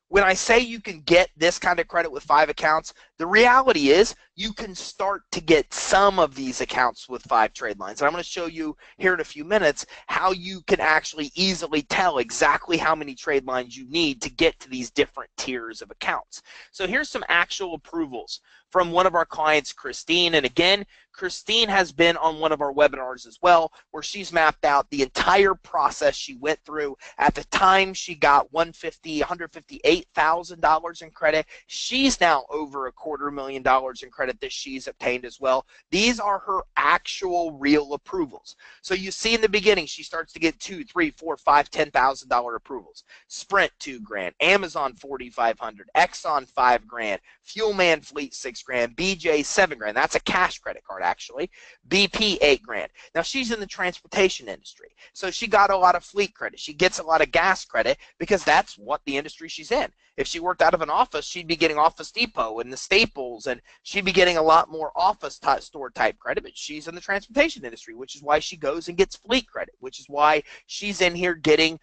Speaker 1: when I say you can get this kind of credit with 5 accounts, the reality is you can start to get some of these accounts with 5 trade lines. And I'm going to show you here in a few minutes how you can actually easily tell exactly how many trade lines you need to get to these different tiers of accounts. So here's some actual approvals from one of our clients, Christine. And again, Christine has been on one of our webinars as well, where she's mapped out the entire process she went through. At the time, she got $158,000 in credit. She's now over $250,000 in credit that she's obtained as well. These are her actual real approvals. So you see in the beginning, she starts to get $2,000, $3,000, $4,000, $5,000, $10,000 approvals. Sprint $2,000, Amazon $4,500, Exxon $5,000, Fuelman Fleet $6,000, BJ $7,000. That's a cash credit card actually. BP $8,000. Now she's in the transportation industry, so she got a lot of fleet credit. She gets a lot of gas credit because that's what the industry she's in. If she worked out of an office, she'd be getting Office Depot and the Staples, and she'd be getting a lot more office store type credit, but she's in the transportation industry, which is why she goes and gets fleet credit, which is why she's in here getting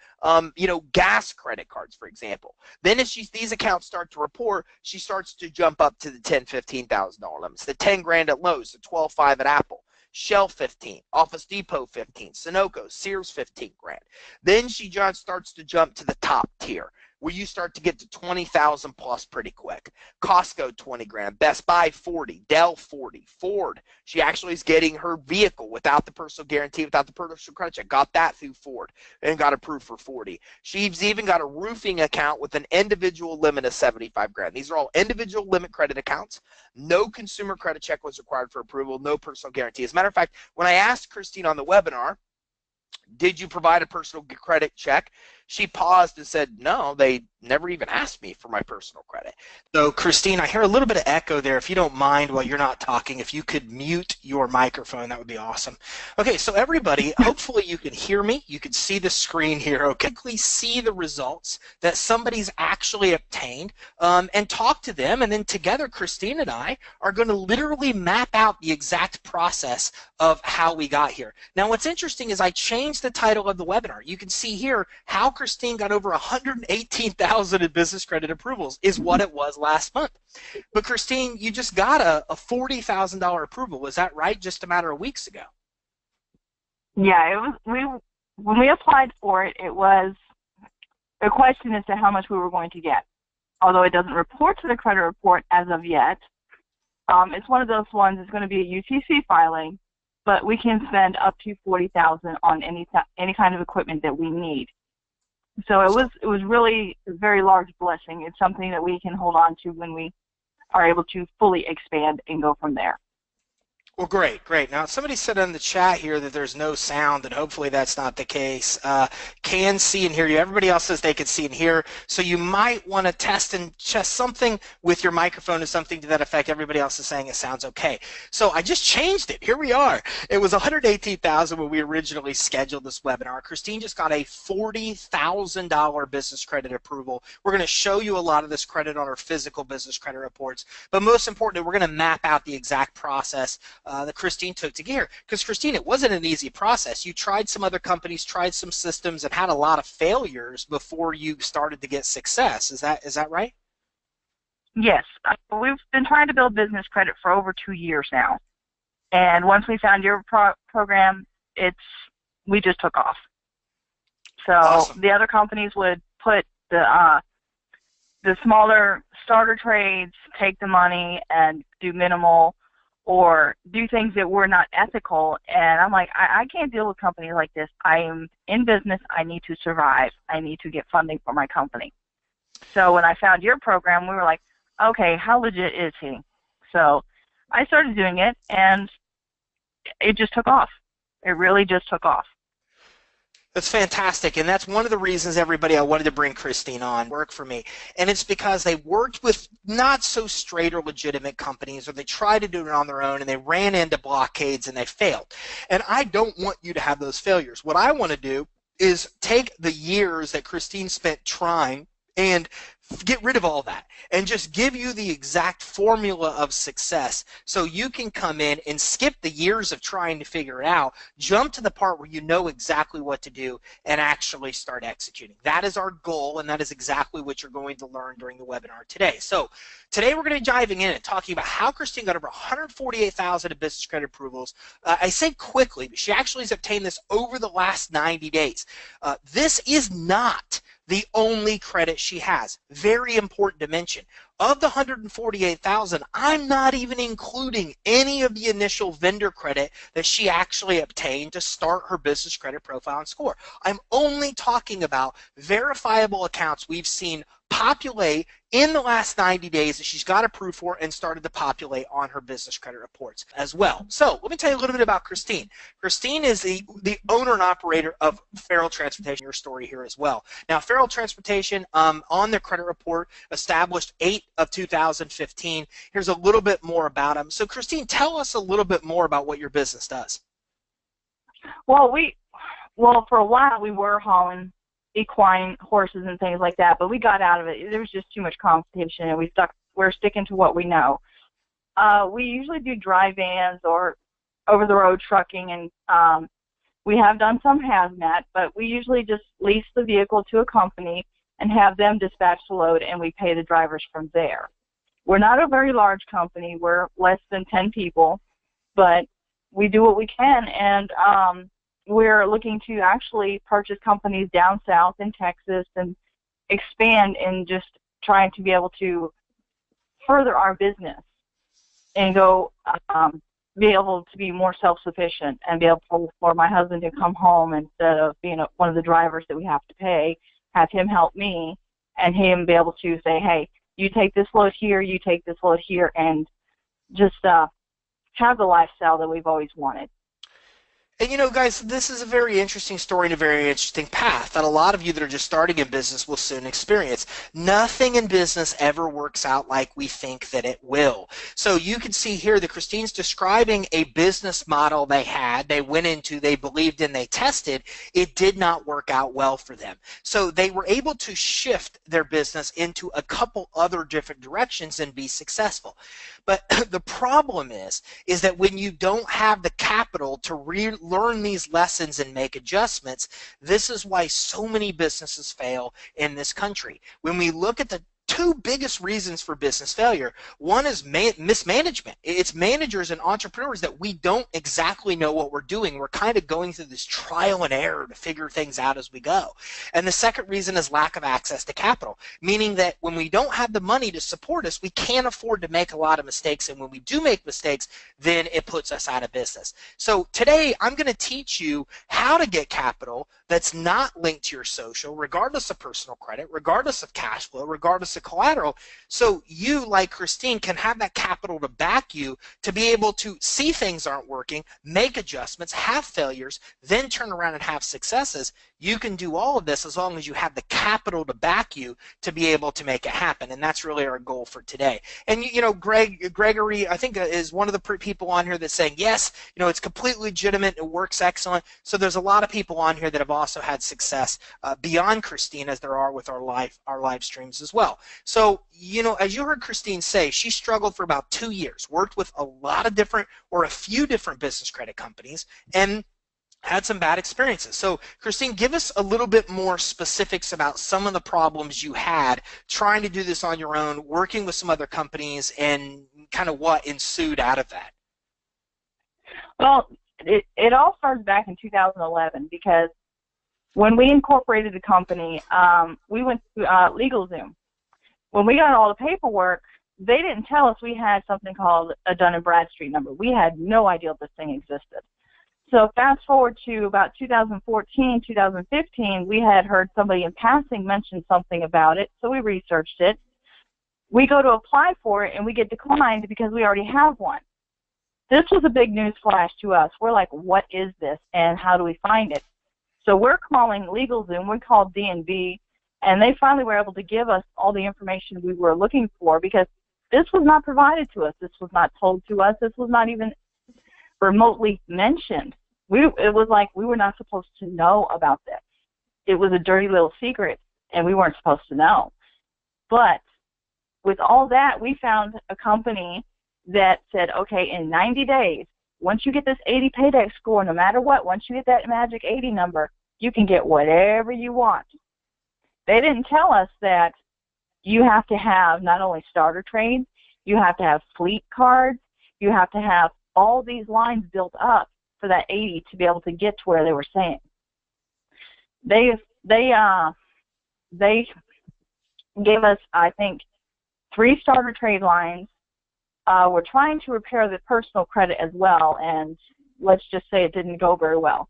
Speaker 1: gas credit cards, for example. Then as these accounts start to report, she starts to jump up to the $10,000, $15,000 limits, the $10,000 at Lowe's, the $12,500 at Apple. Shell 15, Office Depot 15, Sunoco, Sears 15,000. Then she just starts to jump to the top tier, where you start to get to 20,000 plus pretty quick. Costco 20,000, Best Buy 40, Dell 40, Ford. She actually is getting her vehicle without the personal guarantee, without the personal credit check. Got that through Ford and got approved for 40. She's even got a roofing account with an individual limit of 75,000. These are all individual limit credit accounts. No consumer credit check was required for approval. No personal guarantee. As a matter of fact, when I asked Christine on the webinar, did you provide a personal credit check? She paused and said, no, they never even asked me for my personal credit. So, Christine, I hear a little bit of echo there. If you don't mind while you're not talking, if you could mute your microphone, that would be awesome. Okay, so everybody, hopefully you can hear me. You can see the screen here. Okay, see the results that somebody's actually obtained and talk to them. And then together, Christine and I are going to literally map out the exact process of how we got here. Now, what's interesting is I changed the title of the webinar. You can see here how Christine got over 118,000 in business credit approvals is what it was last month. But Christine, you just got a $40,000 approval. Was that right? Just a matter of weeks ago.
Speaker 4: Yeah, it was. When we applied for it, it was a question as to how much we were going to get. Although it doesn't report to the credit report as of yet, it's one of those ones. It's going to be a UTC filing, but we can spend up to $40,000 on any kind of equipment that we need. So it was really a very large blessing. It's something that we can hold on to when we are able to fully expand and go from there.
Speaker 1: Well, great, great. Now, somebody said in the chat here that there's no sound, and hopefully that's not the case. Can see and hear you. Everybody else says they can see and hear, so you might want to test and just something with your microphone or something to that effect. Everybody else is saying it sounds okay. So I just changed it. Here we are. It was 118,000 when we originally scheduled this webinar. Christine just got a $40,000 business credit approval. We're going to show you a lot of this credit on our physical business credit reports, but most importantly, we're going to map out the exact process that Christine took to get here. Because Christine, it wasn't an easy process. You tried some other companies, tried some systems, and had a lot of failures before you started to get success. Is that right?
Speaker 4: Yes. We've been trying to build business credit for over 2 years now. And once we found your program, we just took off. So awesome. The other companies would put the the smaller starter trades take the money and do minimal or do things that were not ethical. And I'm like, I can't deal with companies like this. I am in business. I need to survive. I need to get funding for my company. So when I found your program, we were like, okay, how legit is he? So I started doing it, and it just took off. It really just took off.
Speaker 1: That's fantastic, and that's one of the reasons, everybody, I wanted to bring Christine on, work for me. And it's because they worked with not so straight or legitimate companies, or they tried to do it on their own, and they ran into blockades and they failed. And I don't want you to have those failures. What I want to do is take the years that Christine spent trying and get rid of all that and just give you the exact formula of success so you can come in and skip the years of trying to figure it out, jump to the part where you know exactly what to do and actually start executing. That is our goal, and that is exactly what you're going to learn during the webinar today. So today we're going to be diving in and talking about how Christine got over 148,000 of business credit approvals. I say quickly, but she actually has obtained this over the last 90 days. This is not the only credit she has. Very important to mention. Of the 148,000, I'm not even including any of the initial vendor credit that she actually obtained to start her business credit profile and score. I'm only talking about verifiable accounts we've seen populate in the last 90 days that she's got approved for and started to populate on her business credit reports as well. So let me tell you a little bit about Christine. Christine is the owner and operator of Feral Transportation, your story here as well. Now, Feral Transportation, on their credit report, established 8 of 2015. Here's a little bit more about them. So Christine, tell us a little bit more about what your business does.
Speaker 4: Well, for a while we were hauling equine horses and things like that, but we got out of it. There was just too much competition, and we're sticking to what we know. We usually do dry vans or over-the-road trucking, and we have done some hazmat, but we usually just lease the vehicle to a company and have them dispatch the load, and we pay the drivers from there. We're not a very large company. We're less than 10 people, but we do what we can, and we're looking to actually purchase companies down south in Texas and expand and just trying to be able to further our business and go be able to be more self-sufficient and be able for my husband to come home instead of being one of the drivers that we have to pay, have him help me, and him be able to say, hey, you take this load here, you take this load here, and just have the lifestyle that we've always wanted.
Speaker 1: And you know, guys, this is a very interesting story and a very interesting path that a lot of you that are just starting in business will soon experience. Nothing in business ever works out like we think that it will. So you can see here that Christine's describing a business model they went into, they believed in, they tested. It did not work out well for them. So they were able to shift their business into a couple other different directions and be successful. But the problem is that when you don't have the capital to learn these lessons and make adjustments, this is why so many businesses fail in this country. When we look at the two biggest reasons for business failure, one is mismanagement. It's managers and entrepreneurs that we don't exactly know what we're doing. We're kind of going through this trial and error to figure things out as we go. And the second reason is lack of access to capital, meaning that when we don't have the money to support us, we can't afford to make a lot of mistakes. And when we do make mistakes, then it puts us out of business. So today I'm going to teach you how to get capital that's not linked to your social, regardless of personal credit, regardless of cash flow, regardless of collateral, so you, like Christine, can have that capital to back you to be able to see things aren't working, make adjustments, have failures, then turn around and have successes. You can do all of this as long as you have the capital to back you to be able to make it happen, and that's really our goal for today. And you know, Gregory, I think is one of the people on here that's saying, yes, you know, it's completely legitimate, it works excellent. So there's a lot of people on here that have also had success beyond Christine, as there are with our live streams as well. So, you know, as you heard Christine say, she struggled for about 2 years, worked with a lot of different or a few different business credit companies, and had some bad experiences. So, Christine, give us a little bit more specifics about some of the problems you had trying to do this on your own, working with some other companies, and kind of what ensued out of that.
Speaker 4: Well, it all started back in 2011 because when we incorporated the company, we went to LegalZoom. When we got all the paperwork, they didn't tell us we had something called a Dun & Bradstreet number. We had no idea this thing existed. So fast forward to about 2014, 2015, we had heard somebody in passing mention something about it, so we researched it. We go to apply for it, and we get declined because we already have one. This was a big news flash to us. We're like, what is this, and how do we find it? So we're calling LegalZoom. We called D&B, and they finally were able to give us all the information we were looking for because this was not provided to us. This was not told to us. This was not even remotely mentioned. It was like we were not supposed to know about this. It was a dirty little secret, and we weren't supposed to know. But with all that, we found a company that said, okay, in 90 days, once you get this 80 paydex score, no matter what, once you get that magic 80 number, you can get whatever you want. They didn't tell us that you have to have not only starter trades, you have to have fleet cards, you have to have all these lines built up for that 80 to be able to get to where they were saying. They gave us, I think, 3 starter trade lines. We're trying to repair the personal credit as well, and let's just say it didn't go very well.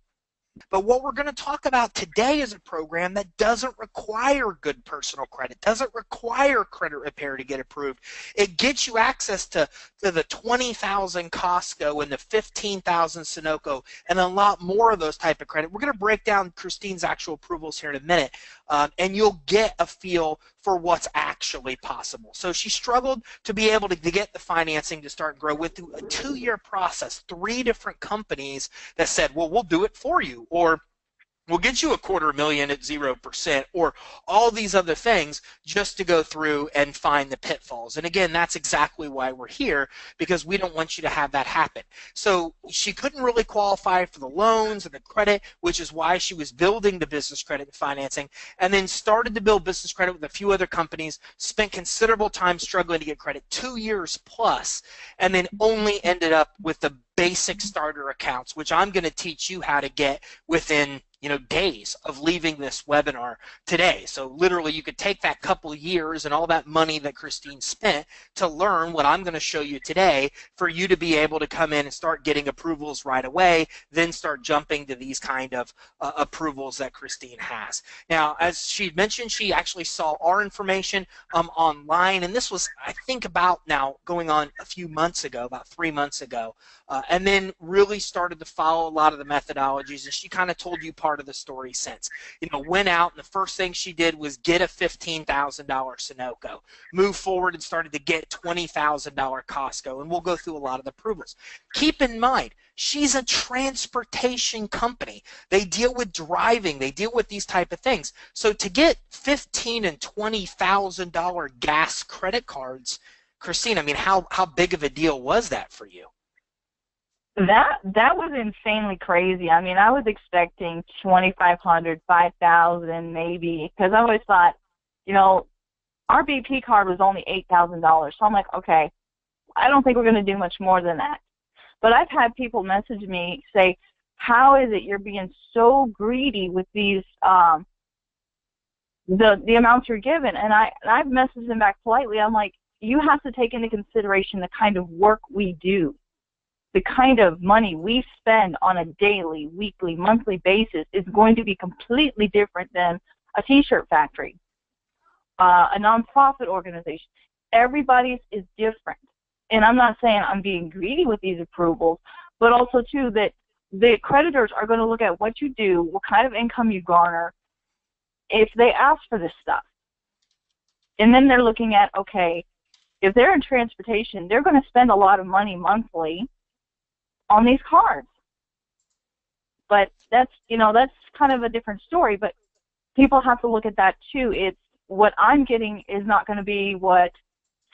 Speaker 1: But what we're going to talk about today is a program that doesn't require good personal credit, doesn't require credit repair to get approved. It gets you access to the 20,000 Costco and the 15,000 Sunoco and a lot more of those type of credit. We're going to break down Christine's actual approvals here in a minute, and you'll get a feel for what's actually possible. So she struggled to be able to get the financing to start and grow with a 2-year process, 3 different companies that said, well, we'll do it for you, or we'll get you $250,000 at 0%, or all these other things just to go through and find the pitfalls. And again, that's exactly why we're here, because we don't want you to have that happen. So she couldn't really qualify for the loans and the credit, which is why she was building the business credit and financing, and then started to build business credit with a few other companies, spent considerable time struggling to get credit, 2 years plus, and then only ended up with the basic starter accounts, which I'm going to teach you how to get within days of leaving this webinar today. So literally you could take that couple years and all that money that Christine spent to learn what I'm going to show you today for you to be able to come in and start getting approvals right away, then start jumping to these kind of approvals that Christine has. Now, as she mentioned, she actually saw our information online, and this was, I think, about now going on a few months ago, about 3 months ago, and then really started to follow a lot of the methodologies, and she kind of told you part of the story since. Went out, and the first thing she did was get a $15,000 Sunoco, move forward and started to get $20,000 Costco, and we'll go through a lot of the approvals. Keep in mind, she's a transportation company. They deal with driving, they deal with these type of things. So to get $15,000 and $20,000 gas credit cards, Christine, I mean, how big of a deal was that for you?
Speaker 4: That was insanely crazy. I mean, I was expecting 2,500, 5,000 maybe, because I always thought, our BP card was only $8,000. So I'm like, okay, I don't think we're going to do much more than that. But I've had people message me say, how is it you're being so greedy with these the amounts you're given? And I've messaged them back politely. I'm like, you have to take into consideration the kind of work we do. The kind of money we spend on a daily, weekly, monthly basis is going to be completely different than a T-shirt factory, a nonprofit organization. Everybody's is different. And I'm not saying I'm being greedy with these approvals, but also, too, that the creditors are going to look at what you do, what kind of income you garner, if they ask for this stuff. And then they're looking at, okay, if they're in transportation, they're going to spend a lot of money monthly on these cards. But that's kind of a different story, but people have to look at that too. It's what I'm getting is not going to be what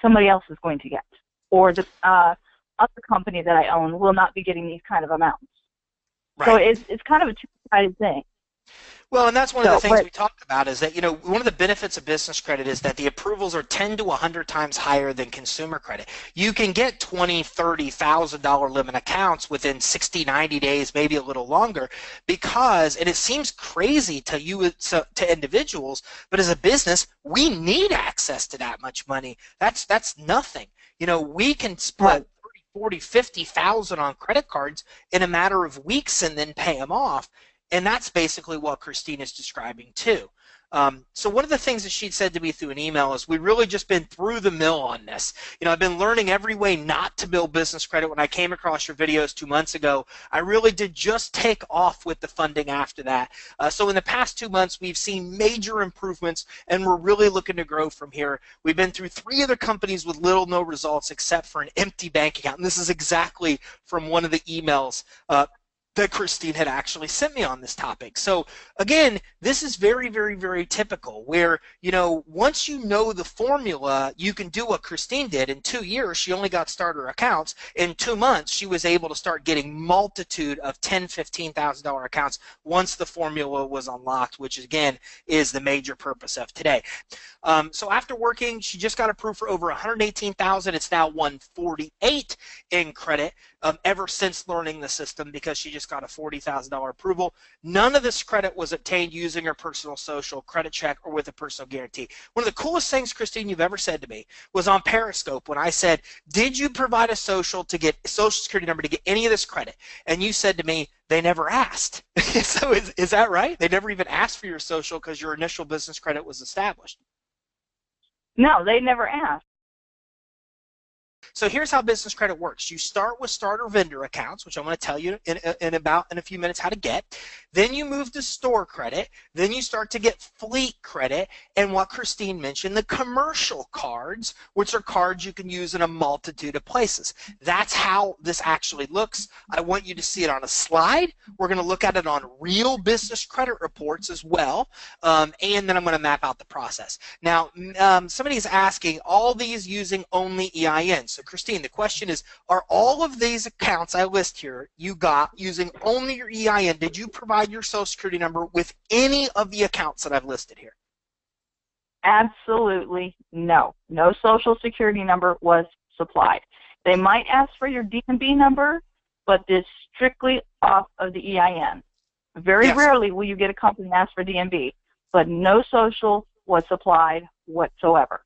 Speaker 4: somebody else is going to get, or the other company that I own will not be getting these kind of amounts. Right. So it's kind of a two-sided thing.
Speaker 1: Well, and that's one of the
Speaker 4: So,
Speaker 1: things
Speaker 4: but
Speaker 1: we talked about is that, one of the benefits of business credit is that the approvals are 10 to 100 times higher than consumer credit. You can get $20,000, $30,000 limit accounts within 60, 90 days, maybe a little longer, because, and it seems crazy to you, to individuals, but as a business, we need access to that much money. That's nothing. We can
Speaker 4: right.
Speaker 1: split 30, 40, 50,000 on credit cards in a matter of weeks and then pay them off. And that's basically what Christine is describing too. So one of the things that she'd said to me through an email is we've really just been through the mill on this. I've been learning every way not to build business credit. When I came across your videos 2 months ago, I really did just take off with the funding after that. So in the past 2 months, we've seen major improvements, and we're really looking to grow from here. We've been through 3 other companies with little no results except for an empty bank account. And this is exactly from one of the emails that Christine had actually sent me on this topic. So again, this is very, very, very typical where, once you know the formula, you can do what Christine did. In 2 years, she only got starter accounts. In 2 months, she was able to start getting multitude of $10,000, $15,000 accounts once the formula was unlocked, which again is the major purpose of today. So after working, she just got approved for over $118,000. It's now $148,000 in credit ever since learning the system, because she just got a $40,000 approval. None of this credit was obtained using her personal social, credit check, or with a personal guarantee. One of the coolest things, Christine, you've ever said to me was on Periscope when I said, did you provide a social security number to get any of this credit? And you said to me, they never asked. So is that right? They never even asked for your social because your initial business credit was established.
Speaker 4: No, they never asked.
Speaker 1: So here's how business credit works. You start with starter vendor accounts, which I'm going to tell you in a few minutes how to get. Then you move to store credit. Then you start to get fleet credit, and what Christine mentioned, the commercial cards, which are cards you can use in a multitude of places. That's how this actually looks. I want you to see it on a slide. We're going to look at it on real business credit reports as well, and then I'm going to map out the process. Now, somebody is asking, all these using only EIN. So Christine, the question is, are all of these accounts I list here you got using only your EIN? Did you provide your social security number with any of the accounts that I've listed here?
Speaker 4: Absolutely no. No social security number was supplied. They might ask for your DMB number, but it's strictly off of the EIN. Very rarely will you get a company ask for DMB, but no social was supplied whatsoever.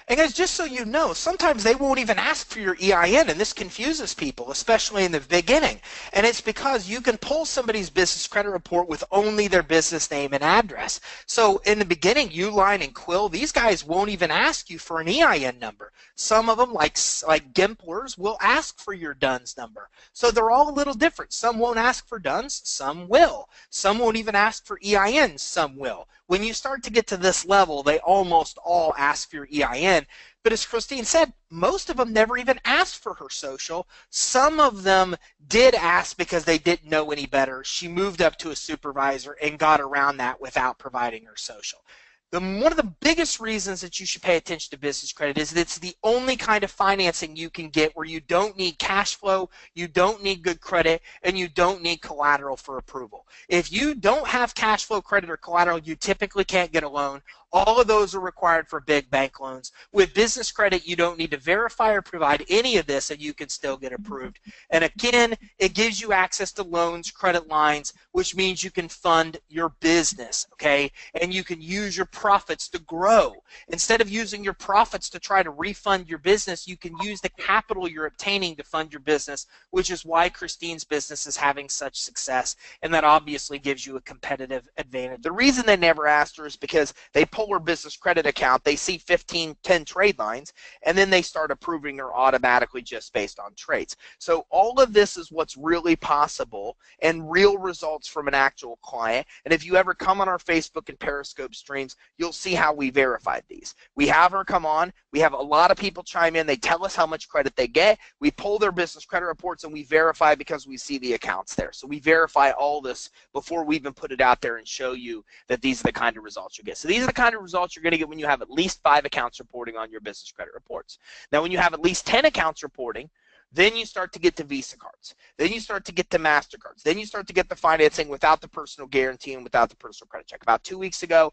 Speaker 1: And guys, just so you know, sometimes they won't even ask for your EIN, and this confuses people, especially in the beginning. And it's because you can pull somebody's business credit report with only their business name and address. So in the beginning, Uline and Quill, these guys won't even ask you for an EIN number. Some of them, like Gimplers, will ask for your DUNS number. So they're all a little different. Some won't ask for DUNS, some will. Some won't even ask for EIN, some will. When you start to get to this level, they almost all ask for your EIN. But as Christine said, most of them never even asked for her social. Some of them did ask because they didn't know any better. She moved up to a supervisor and got around that without providing her social. One of the biggest reasons that you should pay attention to business credit is that it's the only kind of financing you can get where you don't need cash flow, you don't need good credit, and you don't need collateral for approval. If you don't have cash flow, credit, or collateral, you typically can't get a loan. All of those are required for big bank loans. With business credit, you don't need to verify or provide any of this, and you can still get approved. And again, it gives you access to loans, credit lines, which means you can fund your business, okay? And you can use your profits to grow. Instead of using your profits to try to refund your business, you can use the capital you're obtaining to fund your business, which is why Christine's business is having such success, and that obviously gives you a competitive advantage. The reason they never asked her is because they pull her business credit account, they see 10 trade lines, and then they start approving her automatically just based on trades. So all of this is what's really possible and real results from an actual client. And if you ever come on our Facebook and Periscope streams, you'll see how we verified these. We have her come on. We have a lot of people chime in. They tell us how much credit they get. We pull their business credit reports, and we verify because we see the accounts there. So we verify all this before we even put it out there and show you that these are the kind of results you get. So these are the kind of results you're going to get when you have at least 5 accounts reporting on your business credit reports. Now, when you have at least 10 accounts reporting, Then you start to get to Visa cards. Then you start to get to MasterCards. Then you start to get the financing without the personal guarantee and without the personal credit check. About 2 weeks ago,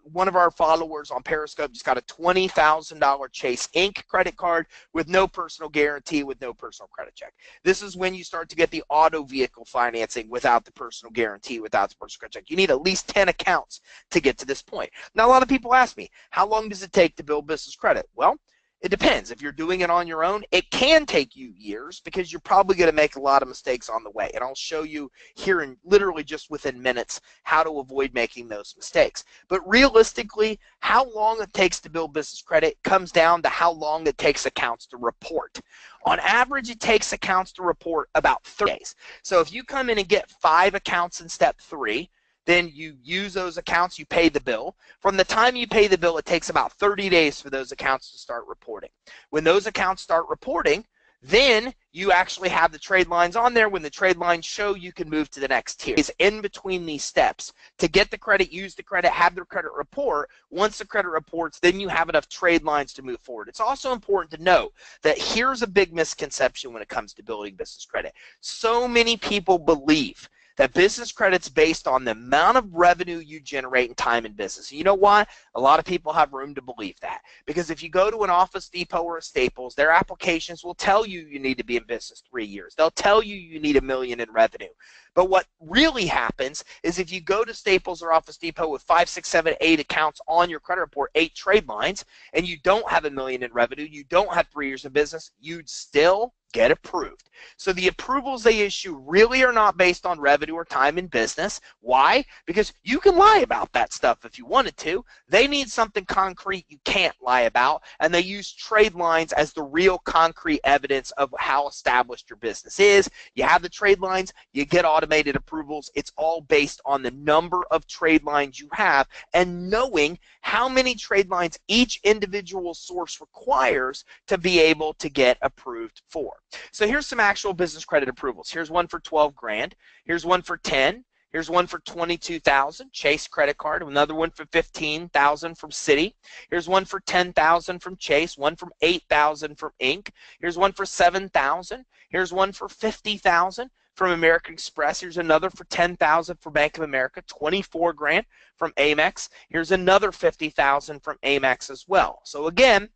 Speaker 1: one of our followers on Periscope just got a $20,000 Chase Inc. credit card with no personal guarantee, with no personal credit check. This is when you start to get the auto vehicle financing without the personal guarantee, without the personal credit check. You need at least 10 accounts to get to this point. Now, a lot of people ask me, how long does it take to build business credit? Well, it depends. If you're doing it on your own, it can take you years because you're probably going to make a lot of mistakes on the way. And I'll show you here in literally just within minutes how to avoid making those mistakes. But realistically, how long it takes to build business credit comes down to how long it takes accounts to report. On average, it takes accounts to report about 30 days. So if you come in and get 5 accounts in step 3, then you use those accounts, you pay the bill. From the time you pay the bill, it takes about 30 days for those accounts to start reporting. When those accounts start reporting, then you actually have the trade lines on there. When the trade lines show, you can move to the next tier. It's in between these steps. To get the credit, use the credit, have the credit report. Once the credit reports, then you have enough trade lines to move forward. It's also important to note that here's a big misconception when it comes to building business credit. So many people believe that business credit's based on the amount of revenue you generate in time in business. You know why? A lot of people have room to believe that. Because if you go to an Office Depot or a Staples, their applications will tell you you need to be in business 3 years. They'll tell you you need $1 million in revenue. But what really happens is if you go to Staples or Office Depot with 5, 6, 7, 8 accounts on your credit report, 8 trade lines, and you don't have $1 million in revenue, you don't have 3 years in business, you'd still get approved. So the approvals they issue really are not based on revenue or time in business. Why? Because you can lie about that stuff if you wanted to. They need something concrete you can't lie about, and they use trade lines as the real concrete evidence of how established your business is. You have the trade lines, you get automated approvals. It's all based on the number of trade lines you have and knowing how many trade lines each individual source requires to be able to get approved for. So here's some actual business credit approvals. Here's one for 12 grand. Here's one for 10. Here's one for 22,000, Chase credit card. Another one for 15,000 from Citi. Here's one for 10,000 from Chase. One from 8,000 from Inc. Here's one for 7,000. Here's one for 50,000 from American Express. Here's another for 10,000 for Bank of America. 24 grand from Amex. Here's another 50,000 from Amex as well. So again,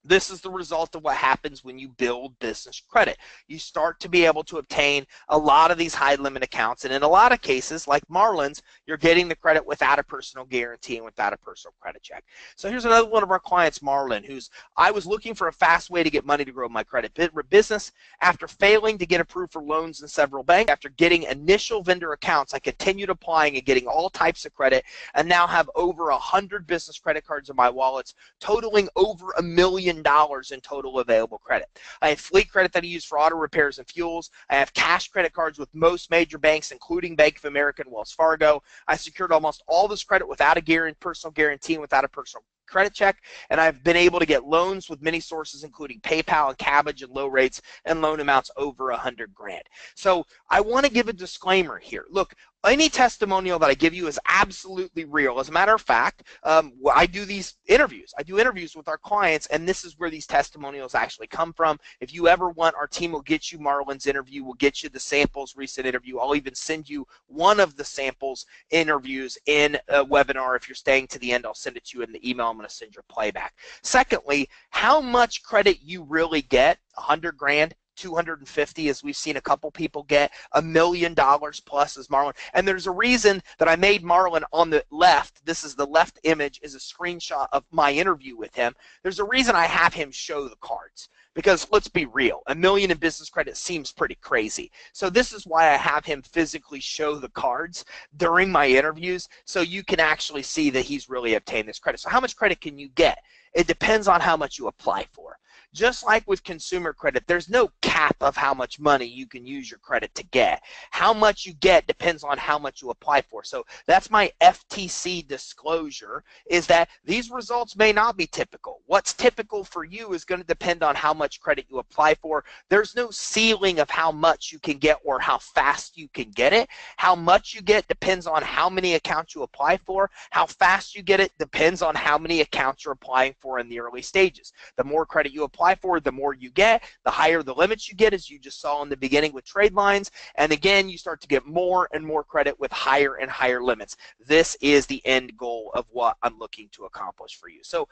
Speaker 1: this is the result of what happens when you build business credit. You start to be able to obtain a lot of these high limit accounts, and in a lot of cases, like Marlon's, you're getting the credit without a personal guarantee and without a personal credit check. So here's another one of our clients, Marlon, I was looking for a fast way to get money to grow my credit business. After failing to get approved for loans in several banks, after getting initial vendor accounts, I continued applying and getting all types of credit, and now have over 100 business credit cards in my wallets, totaling over $1 million in total available credit. I have fleet credit that I use for auto repairs and fuels. I have cash credit cards with most major banks, including Bank of America and Wells Fargo. I secured almost all this credit without a personal guarantee and without a personal credit check, and I've been able to get loans with many sources, including PayPal and Cabbage, and low rates and loan amounts over 100 grand. So I want to give a disclaimer here. Look, any testimonial that I give you is absolutely real. As a matter of fact, I do these interviews. I do interviews with our clients, and this is where these testimonials actually come from. If you ever want, our team will get you Marlon's interview. We'll get you the samples, recent interview. I'll even send you one of the samples interviews in a webinar. If you're staying to the end, I'll send it to you in the email. I'm going to send your playback. Secondly, how much credit you really get, 100 grand, 250, as we've seen a couple people get, $1 million plus as Marlon. And there's a reason that I made Marlon on the left. This is the left image, is a screenshot of my interview with him. There's a reason I have him show the cards. Because let's be real, $1 million in business credit seems pretty crazy. So this is why I have him physically show the cards during my interviews, so you can actually see that he's really obtained this credit. So how much credit can you get? It depends on how much you apply for. Just like with consumer credit, there's no cap of how much money you can use your credit to get. How much you get depends on how much you apply for. So that's my FTC disclosure, is that these results may not be typical. What's typical for you is going to depend on how much credit you apply for. There's no ceiling of how much you can get or how fast you can get it. How much you get depends on how many accounts you apply for. How fast you get it depends on how many accounts you're applying for in the early stages. The more credit you apply for, the more you get, the higher the limits you get, as you just saw in the beginning with trade lines. And again, you start to get more and more credit with higher and higher limits. This is the end goal of what I'm looking to accomplish for you. So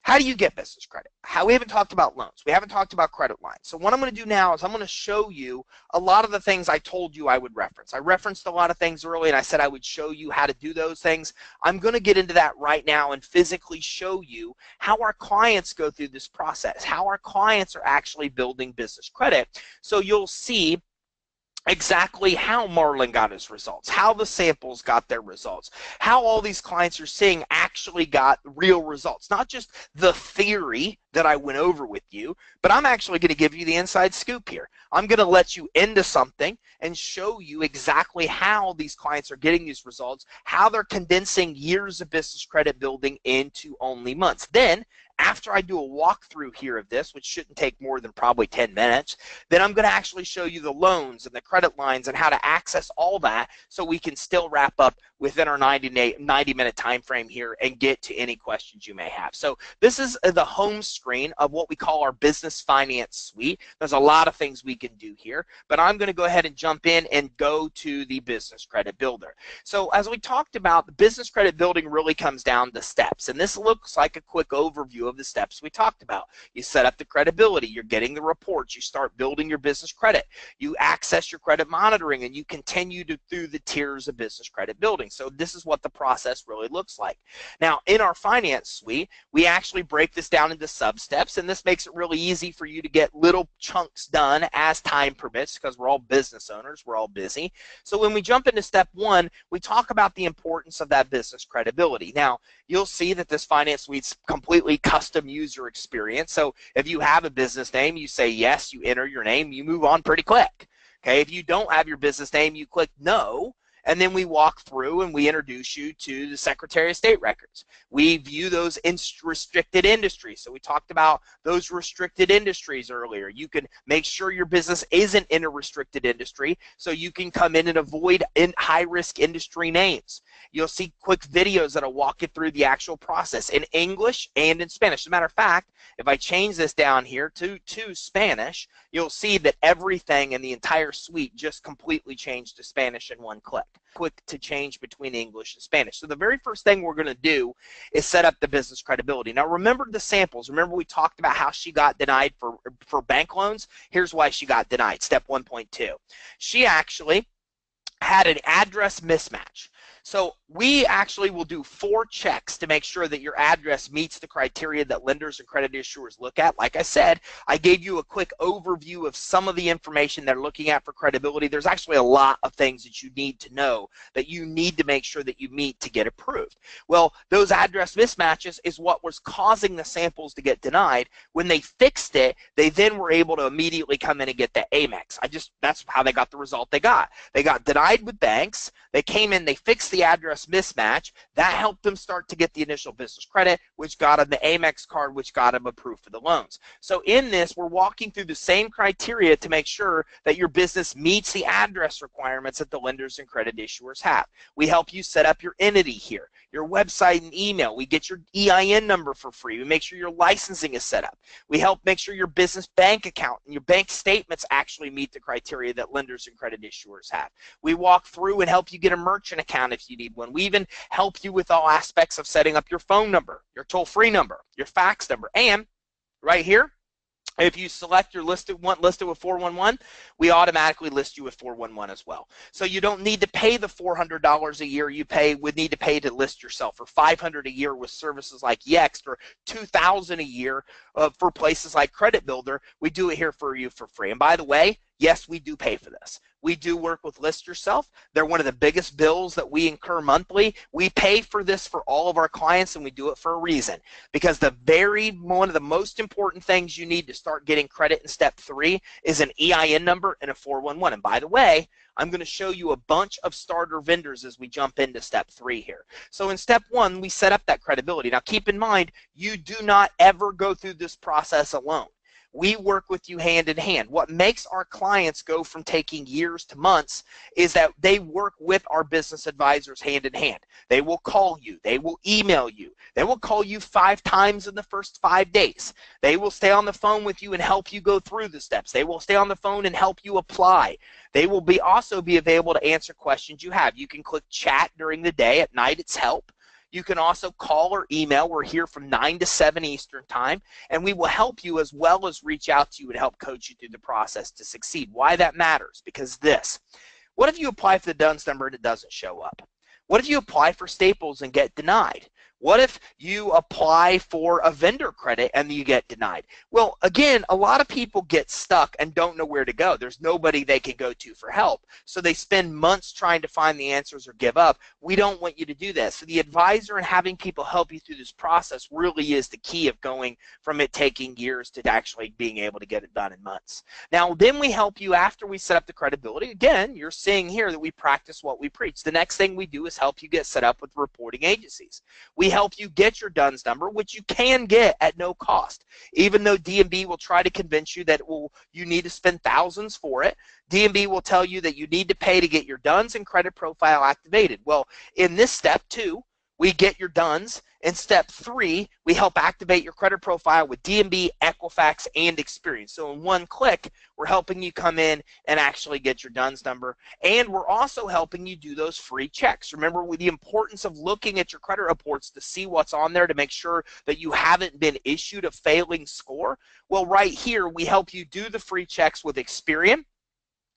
Speaker 1: how do you get business credit? We haven't talked about loans. We haven't talked about credit lines. So what I'm going to do now is I'm going to show you a lot of the things I told you I would reference. I referenced a lot of things early, and I said I would show you how to do those things. I'm going to get into that right now and physically show you how our clients go through this process, how our clients are actually building business credit. So you'll see exactly how Marlon got his results, how the samples got their results, how all these clients you're seeing actually got real results, not just the theory that I went over with you, but I'm actually going to give you the inside scoop here. I'm going to let you into something and show you exactly how these clients are getting these results, how they're condensing years of business credit building into only months. Then, after I do a walkthrough here of this, which shouldn't take more than probably 10 minutes, then I'm going to actually show you the loans and the credit lines and how to access all that so we can still wrap up within our 90-minute time frame here and get to any questions you may have. So this is the home screen of what we call our business finance suite. There's a lot of things we can do here, but I'm going to go ahead and jump in and go to the business credit builder. So as we talked about, the business credit building really comes down to steps, and this looks like a quick overview of the steps we talked about. You set up the credibility, you're getting the reports, you start building your business credit, you access your credit monitoring, and you continue through the tiers of business credit building. So this is what the process really looks like. Now, in our finance suite, we actually break this down into sub-steps, and this makes it really easy for you to get little chunks done as time permits, because we're all business owners, we're all busy. So when we jump into step one, we talk about the importance of that business credibility. Now, you'll see that this finance suite's completely custom user experience. So if you have a business name, you say yes, you enter your name, you move on pretty quick. Okay, if you don't have your business name, you click no, and then we walk through and we introduce you to the Secretary of State records. We view those restricted industries. So we talked about those restricted industries earlier. You can make sure your business isn't in a restricted industry so you can come in and avoid high-risk industry names. You'll see quick videos that'll walk you through the actual process in English and in Spanish. As a matter of fact, if I change this down here to Spanish, you'll see that everything in the entire suite just completely changed to Spanish in one click. Quick to change between English and Spanish. So the very first thing we're going to do is set up the business credibility. Now remember the samples. Remember we talked about how she got denied for bank loans? Here's why she got denied. Step 1.2. She actually had an address mismatch. So we actually will do 4 checks to make sure that your address meets the criteria that lenders and credit issuers look at. Like I said, I gave you a quick overview of some of the information they're looking at for credibility. There's actually a lot of things that you need to know that you need to make sure that you meet to get approved. Well, those address mismatches is what was causing the samples to get denied. When they fixed it, they then were able to immediately come in and get the Amex. That's how they got the result they got. They got denied with banks. They came in, they fixed the address mismatch. That helped them start to get the initial business credit, which got them the Amex card, which got them approved for the loans. So in this, we're walking through the same criteria to make sure that your business meets the address requirements that the lenders and credit issuers have. We help you set up your entity here, your website and email. We get your EIN number for free. We make sure your licensing is set up. We help make sure your business bank account and your bank statements actually meet the criteria that lenders and credit issuers have. We walk through and help you get a merchant account if you need one. We even help you with all aspects of setting up your phone number, your toll-free number, your fax number, and right here, if you select your listed with 411, we automatically list you with 411 as well. So you don't need to pay the $400 a year you would need to pay to list yourself, or $500 a year with services like Yext, or $2,000 a year for places like Credit Builder. We do it here for you for free. And by the way, yes, we do pay for this. We do work with List Yourself. They're one of the biggest bills that we incur monthly. We pay for this for all of our clients, and we do it for a reason. Because one of the most important things you need to start getting credit in step 3 is an EIN number and a 411. And by the way, I'm going to show you a bunch of starter vendors as we jump into step 3 here. So in step 1, we set up that credibility. Now keep in mind, you do not ever go through this process alone. We work with you hand in hand. What makes our clients go from taking years to months is that they work with our business advisors hand in hand. They will call you. They will email you. They will call you 5 times in the first 5 days. They will stay on the phone with you and help you go through the steps. They will stay on the phone and help you apply. They will also be available to answer questions you have. You can click chat during the day. At night, it's help. You can also call or email. We're here from 9 to 7 Eastern time, and we will help you as well as reach out to you and help coach you through the process to succeed. Why that matters? Because what if you apply for the DUNS number and it doesn't show up? What if you apply for Staples and get denied? What if you apply for a vendor credit and you get denied? Well, again, a lot of people get stuck and don't know where to go. There's nobody they can go to for help. So they spend months trying to find the answers or give up. We don't want you to do that. So the advisor and having people help you through this process really is the key of going from it taking years to actually being able to get it done in months. Now, then we help you after we set up the credibility. Again, you're seeing here that we practice what we preach. The next thing we do is help you get set up with reporting agencies. We help you get your DUNS number, which you can get at no cost. Even though DMB will try to convince you that you need to spend thousands for it, DMB will tell you that you need to pay to get your DUNS and credit profile activated. Well, in this step 2, we get your DUNS. In step 3, we help activate your credit profile with DMB, Equifax, and Experience. So in one click, we're helping you come in and actually get your DUNS number. And we're also helping you do those free checks. Remember with the importance of looking at your credit reports to see what's on there to make sure that you haven't been issued a failing score. Well, right here, we help you do the free checks with Experian,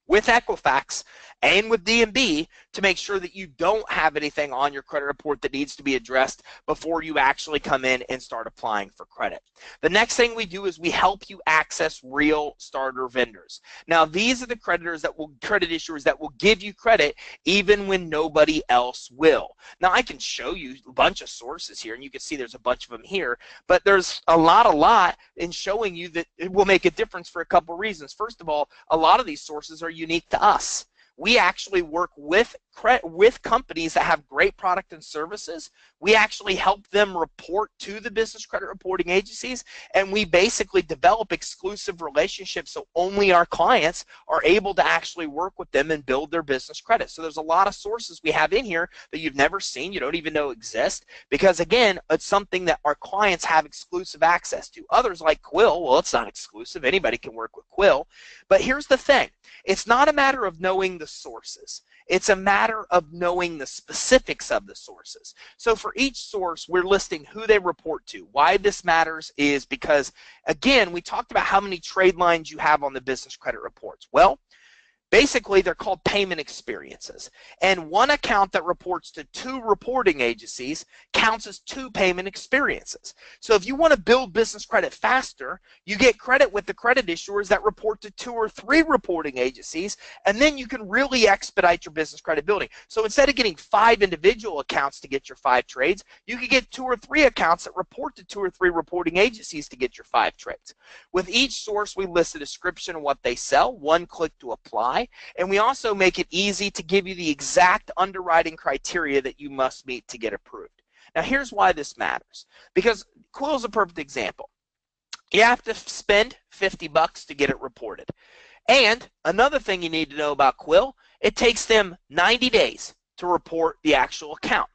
Speaker 1: with Equifax, and with DMB to make sure that you don't have anything on your credit report that needs to be addressed before you actually come in and start applying for credit. The next thing we do is we help you access real starter vendors. Now, these are the credit issuers that will give you credit even when nobody else will. Now, I can show you a bunch of sources here, and you can see there's a bunch of them here, but there's a lot in showing you that it will make a difference for a couple reasons. First of all, a lot of these sources are unique to us. We actually work with companies that have great product and services. We actually help them report to the business credit reporting agencies, and we basically develop exclusive relationships so only our clients are able to actually work with them and build their business credit. So there's a lot of sources we have in here that you've never seen, you don't even know exist, because again, it's something that our clients have exclusive access to. Others like Quill, well, it's not exclusive. Anybody can work with Quill. But here's the thing. It's not a matter of knowing the sources. It's a matter of knowing the specifics of the sources. So for each source, we're listing who they report to. Why this matters is because, again, we talked about how many trade lines you have on the business credit reports. Well, basically, they're called payment experiences. And one account that reports to 2 reporting agencies counts as 2 payment experiences. So if you want to build business credit faster, you get credit with the credit issuers that report to 2 or 3 reporting agencies, and then you can really expedite your business credit building. So instead of getting 5 individual accounts to get your 5 trades, you could get 2 or 3 accounts that report to 2 or 3 reporting agencies to get your 5 trades. With each source, we list a description of what they sell, one click to apply. And we also make it easy to give you the exact underwriting criteria that you must meet to get approved. Now, here's why this matters. Because Quill is a perfect example. You have to spend $50 to get it reported. And another thing you need to know about Quill, it takes them 90 days to report the actual account.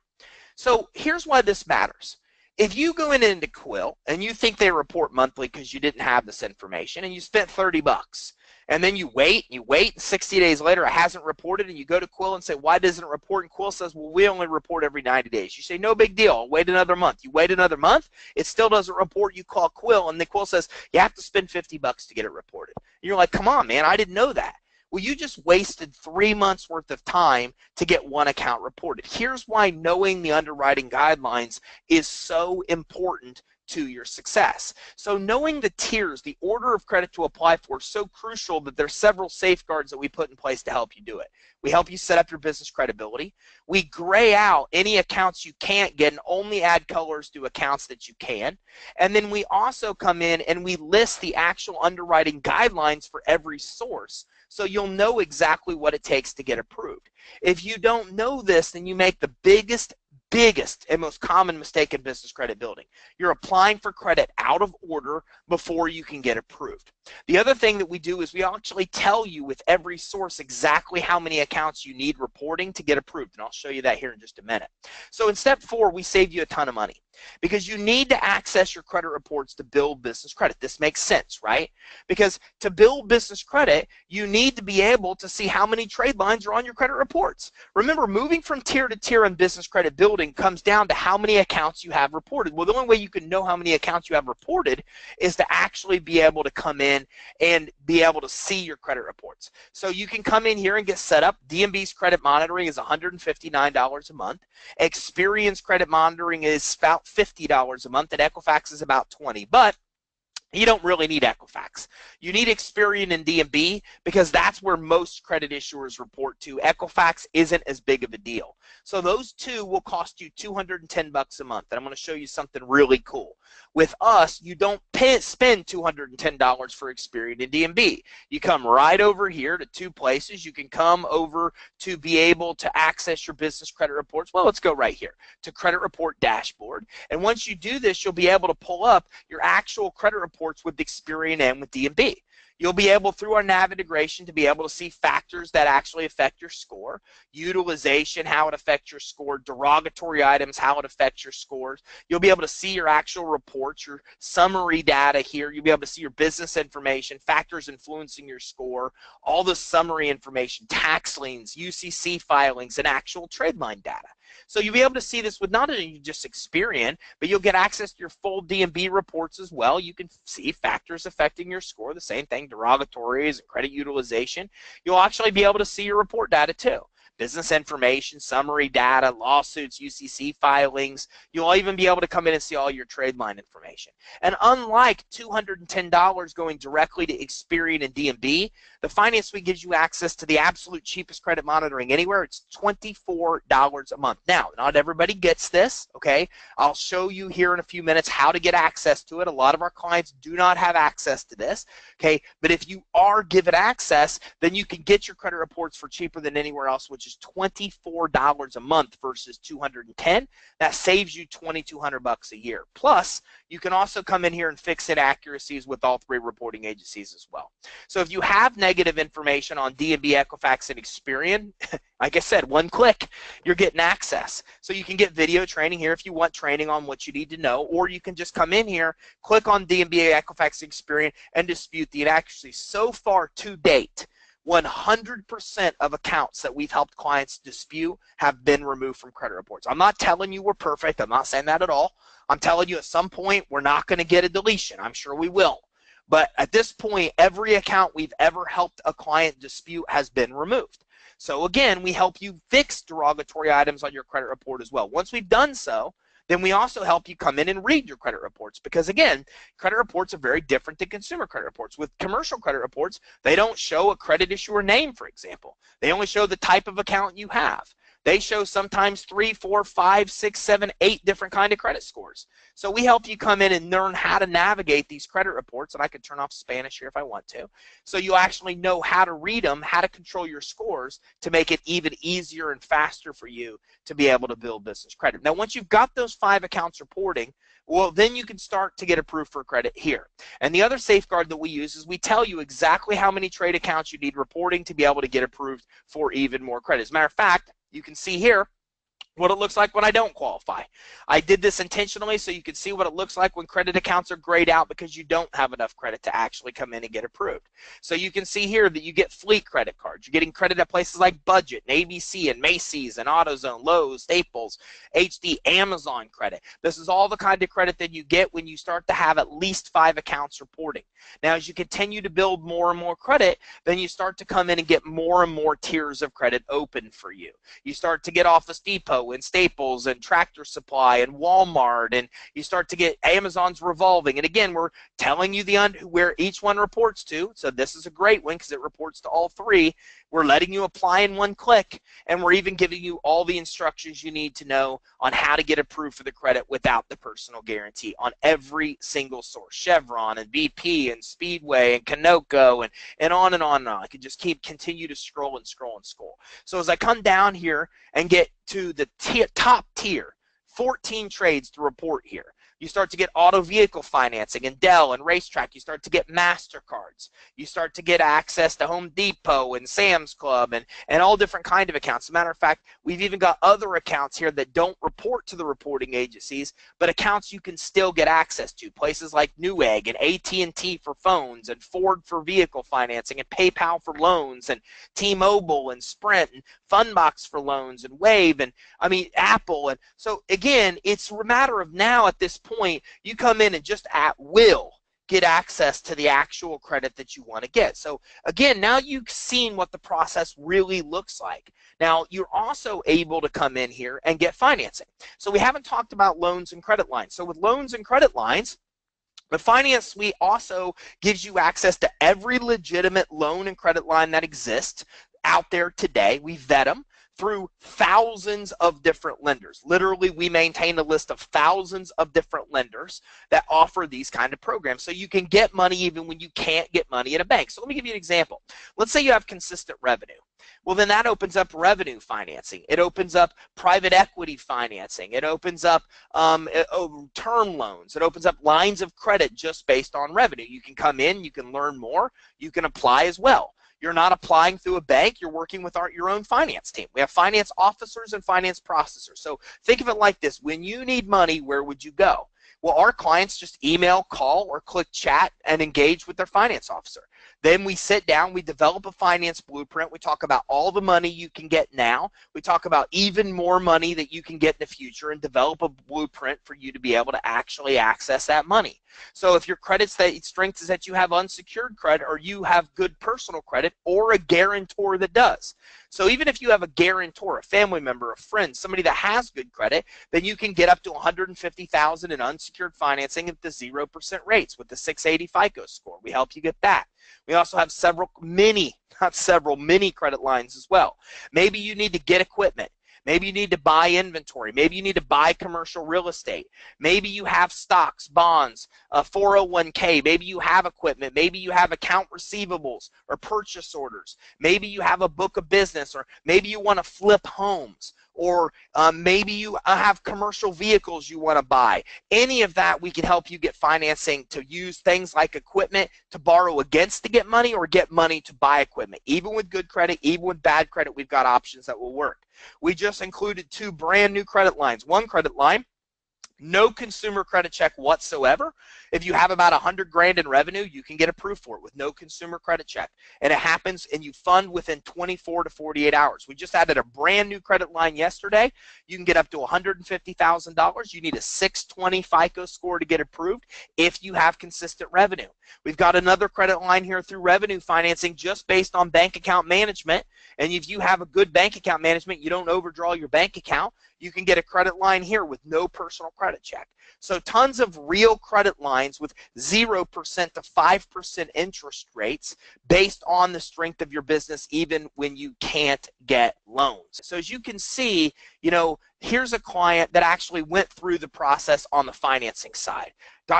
Speaker 1: So here's why this matters. If you go into Quill and you think they report monthly because you didn't have this information and you spent $30, and then you wait, and 60 days later it hasn't reported, and you go to Quill and say, why doesn't it report? And Quill says, well, we only report every 90 days. You say, no big deal, I'll wait another month. You wait another month, it still doesn't report. You call Quill, and the Quill says, you have to spend $50 to get it reported. And you're like, come on, man, I didn't know that. Well, you just wasted 3 months worth of time to get one account reported. Here's why knowing the underwriting guidelines is so important to your success. So knowing the tiers, the order of credit to apply for, is so crucial that there's several safeguards that we put in place to help you do it. We help you set up your business credibility. We gray out any accounts you can't get and only add colors to accounts that you can. And then we also come in and we list the actual underwriting guidelines for every source, so you'll know exactly what it takes to get approved. If you don't know this, then you make the biggest biggest and most common mistake in business credit building. You're applying for credit out of order before you can get approved. The other thing that we do is we actually tell you with every source exactly how many accounts you need reporting to get approved, and I'll show you that here in just a minute. So in step 4, we save you a ton of money because you need to access your credit reports to build business credit. This makes sense, right? Because to build business credit, you need to be able to see how many trade lines are on your credit reports. Remember, moving from tier to tier in business credit building comes down to how many accounts you have reported. Well, the only way you can know how many accounts you have reported is to actually be able to come in and be able to see your credit reports. So you can come in here and get set up. DMB's credit monitoring is $159 a month. Experience credit monitoring is about $50 a month, and Equifax is about $20. But you don't really need Equifax. You need Experian and DMB because that's where most credit issuers report to. Equifax isn't as big of a deal. So those two will cost you $210 a month. And I'm going to show you something really cool. With us, you don't spend $210 for Experian and DMB. You come right over here to two places. You can come over to be able to access your business credit reports. Well, let's go right here to Credit Report Dashboard. And once you do this, you'll be able to pull up your actual credit reports with Experian and with DMB. You'll be able, through our nav integration, to be able to see factors that actually affect your score, utilization, how it affects your score, derogatory items, how it affects your scores. You'll be able to see your actual reports, your summary data here. You'll be able to see your business information, factors influencing your score, all the summary information, tax liens, UCC filings, and actual trade line data. So you'll be able to see this with not only just Experian, but you'll get access to your full DMB reports as well. You can see factors affecting your score, the same thing, derogatories and credit utilization. You'll actually be able to see your report data too. Business information, summary data, lawsuits, UCC filings. You'll even be able to come in and see all your trade line information. And unlike $210 going directly to Experian and DMB, the Finance Suite gives you access to the absolute cheapest credit monitoring anywhere. It's $24 a month. Now, not everybody gets this, okay? I'll show you here in a few minutes how to get access to it. A lot of our clients do not have access to this, okay? But if you are given access, then you can get your credit reports for cheaper than anywhere else, which is $24 a month versus $210. That saves you $2,200 a year. Plus, you can also come in here and fix inaccuracies with all three reporting agencies as well. So if you have negative information on DMB, Equifax, and Experian, like I said, one click, you're getting access. So you can get video training here if you want training on what you need to know, or you can just come in here, click on DMB, Equifax, Experian, and dispute the inaccuracies. So far to date, 100% of accounts that we've helped clients dispute have been removed from credit reports. I'm not telling you we're perfect. I'm not saying that at all. I'm telling you at some point we're not going to get a deletion. I'm sure we will. But at this point, every account we've ever helped a client dispute has been removed. So again, we help you fix derogatory items on your credit report as well. Once we've done so, then we also help you come in and read your credit reports because, again, credit reports are very different than consumer credit reports. With commercial credit reports, they don't show a credit issuer name, for example. They only show the type of account you have. They show sometimes 3, 4, 5, 6, 7, 8 different kind of credit scores. So we help you come in and learn how to navigate these credit reports, and I can turn off Spanish here if I want to. So you actually know how to read them, how to control your scores to make it even easier and faster for you to be able to build business credit. Now, once you've got those 5 accounts reporting, well, then you can start to get approved for credit here. And the other safeguard that we use is we tell you exactly how many trade accounts you need reporting to be able to get approved for even more credit. As a matter of fact, you can see here what it looks like when I don't qualify. I did this intentionally so you can see what it looks like when credit accounts are grayed out because you don't have enough credit to actually come in and get approved. So you can see here that you get fleet credit cards. You're getting credit at places like Budget and ABC and Macy's and AutoZone, Lowe's, Staples, HD, Amazon credit. This is all the kind of credit that you get when you start to have at least 5 accounts reporting. Now, as you continue to build more and more credit, then you start to come in and get more and more tiers of credit open for you. You start to get Office Depot and Staples and Tractor Supply and Walmart, and you start to get Amazon's revolving. And again, we're telling you where each one reports to. So this is a great one because it reports to all 3. We're letting you apply in one click, and we're even giving you all the instructions you need to know on how to get approved for the credit without the personal guarantee on every single source. Chevron and BP and Speedway and Conoco and on and on and on. I could just continue to scroll and scroll and scroll. So as I come down here and get to the top tier, 14 trades to report here. You start to get auto vehicle financing and Dell and Racetrack. You start to get MasterCards. You start to get access to Home Depot and Sam's Club and all different kind of accounts. As a matter of fact, we've even got other accounts here that don't report to the reporting agencies, but accounts you can still get access to. Places like Newegg and AT&T for phones and Ford for vehicle financing and PayPal for loans and T-Mobile and Sprint and Fundbox for loans and Wave and, Apple. And so, again, it's a matter of now at this point, you come in and just at will get access to the actual credit that you want to get. So again, now you've seen what the process really looks like. Now you're also able to come in here and get financing. So we haven't talked about loans and credit lines. So with loans and credit lines, the Finance Suite also gives you access to every legitimate loan and credit line that exists out there today. We vet them through thousands of different lenders. Literally, we maintain a list of thousands of different lenders that offer these kind of programs. So you can get money even when you can't get money at a bank. So let me give you an example. Let's say you have consistent revenue. Well, then that opens up revenue financing. It opens up private equity financing. It opens up term loans. It opens up lines of credit just based on revenue. You can come in, you can learn more, you can apply as well. You're not applying through a bank. You're working with your own finance team. We have finance officers and finance processors. So think of it like this. When you need money, where would you go? Well, our clients just email, call, or click chat and engage with their finance officer. Then we sit down, we develop a finance blueprint. We talk about all the money you can get now. We talk about even more money that you can get in the future and develop a blueprint for you to be able to actually access that money. So if your credit strength is that you have unsecured credit or you have good personal credit or a guarantor that does. So even if you have a guarantor, a family member, a friend, somebody that has good credit, then you can get up to $150,000 in unsecured financing at the 0% rates with the 680 FICO score. We help you get that. We also have many credit lines as well. Maybe you need to get equipment. Maybe you need to buy inventory. Maybe you need to buy commercial real estate. Maybe you have stocks, bonds, a 401k. Maybe you have equipment. Maybe you have account receivables or purchase orders. Maybe you have a book of business, or maybe you want to flip homes, or maybe you have commercial vehicles you want to buy. Any of that, we can help you get financing to use things like equipment to borrow against to get money, or get money to buy equipment. Even with good credit, even with bad credit, we've got options that will work. We just included 2 brand new credit lines. One credit line, no consumer credit check whatsoever. If you have about $100,000 in revenue, you can get approved for it with no consumer credit check. And it happens, and you fund within 24 to 48 hours. We just added a brand new credit line yesterday. You can get up to $150,000. You need a 620 FICO score to get approved if you have consistent revenue. We've got another credit line here through revenue financing just based on bank account management. And if you have a good bank account management, you don't overdraw your bank account, you can get a credit line here with no personal credit check. So tons of real credit lines with 0% to 5% interest rates based on the strength of your business, even when you can't get loans. So as you can see, here's a client that actually went through the process on the financing side.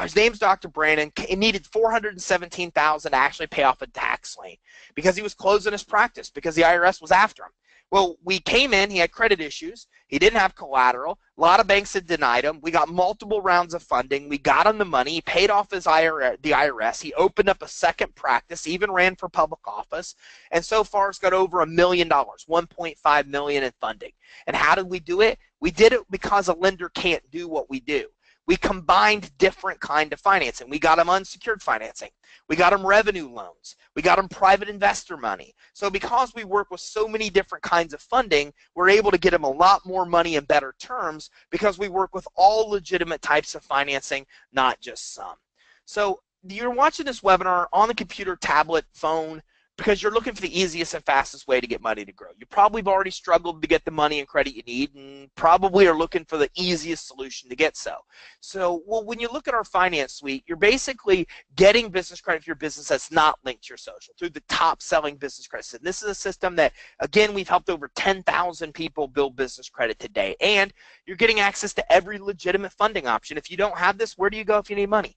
Speaker 1: His name's Dr. Brandon. He needed $417,000 to actually pay off a tax lien because he was closing his practice because the IRS was after him. Well, we came in, he had credit issues, he didn't have collateral, a lot of banks had denied him, we got multiple rounds of funding, we got him the money, he paid off the IRS, he opened up a second practice, even ran for public office, and so far has got over $1 million, $1.5 million in funding. And how did we do it? We did it because a lender can't do what we do. We combined different kind of financing. We got them unsecured financing. We got them revenue loans. We got them private investor money. So because we work with so many different kinds of funding, we're able to get them a lot more money in better terms because we work with all legitimate types of financing, not just some. So you're watching this webinar on the computer, tablet, phone, because you're looking for the easiest and fastest way to get money to grow. You probably have already struggled to get the money and credit you need, and probably are looking for the easiest solution to get so. So, when you look at our finance suite, you're basically getting business credit for your business that's not linked to your social through the top-selling business credit system. This is a system that, again, we've helped over 10,000 people build business credit today, and you're getting access to every legitimate funding option. If you don't have this, where do you go if you need money?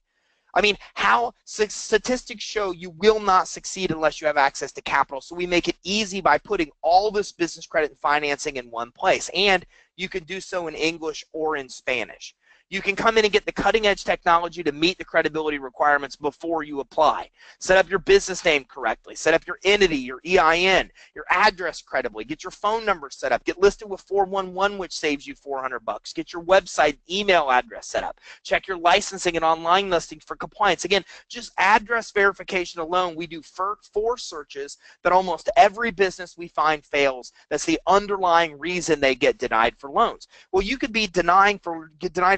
Speaker 1: I mean, how statistics show you will not succeed unless you have access to capital. So we make it easy by putting all this business credit and financing in one place. And you can do so in English or in Spanish. You can come in and get the cutting edge technology to meet the credibility requirements before you apply. Set up your business name correctly. Set up your entity, your EIN, your address credibly. Get your phone number set up. Get listed with 411, which saves you $400. Get your website email address set up. Check your licensing and online listing for compliance. Again, just address verification alone, we do 4 searches that almost every business we find fails. That's the underlying reason they get denied for loans. Well, you could be get denied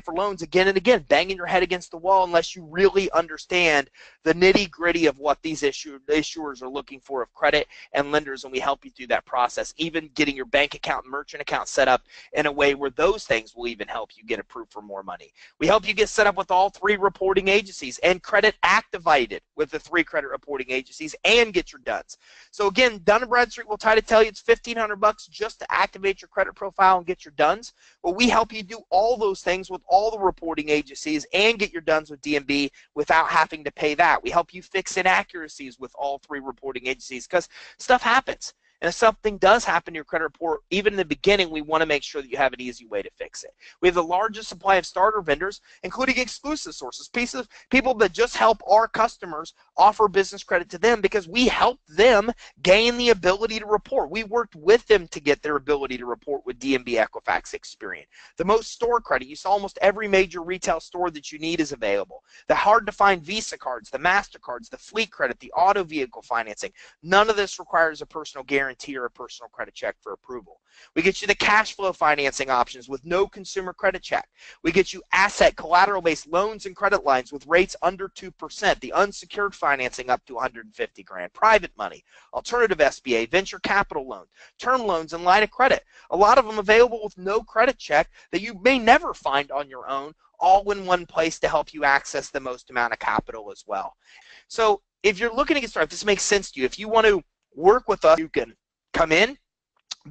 Speaker 1: for loans again and again, banging your head against the wall unless you really understand the nitty-gritty of what these issuers are looking for of credit and lenders, and we help you through that process, even getting your bank account and merchant account set up in a way where those things will even help you get approved for more money. We help you get set up with all 3 reporting agencies and credit activated with the 3 credit reporting agencies and get your DUNS. So again, Dun & Bradstreet will try to tell you it's $1,500 just to activate your credit profile and get your DUNS. Well, we help you do all those things with all the reporting agencies and get your DUNS with DMB without having to pay that. We help you fix inaccuracies with all 3 reporting agencies because stuff happens. And if something does happen to your credit report, even in the beginning, we want to make sure that you have an easy way to fix it. We have the largest supply of starter vendors, including exclusive sources, people that just help our customers offer business credit to them because we help them gain the ability to report. We worked with them to get their ability to report with DMB Equifax Experian. The most store credit, you saw almost every major retail store that you need is available. The hard-to-find Visa cards, the MasterCards, the fleet credit, the auto vehicle financing. None of this requires a personal guarantee or a personal credit check for approval. We get you the cash flow financing options with no consumer credit check. We get you asset collateral-based loans and credit lines with rates under 2%, the unsecured financing up to $150,000, private money, alternative SBA, venture capital loans, term loans, and line of credit. A lot of them available with no credit check that you may never find on your own, all in one place to help you access the most amount of capital as well. So if you're looking to get started, if this makes sense to you, if you want to work with us, you can come in,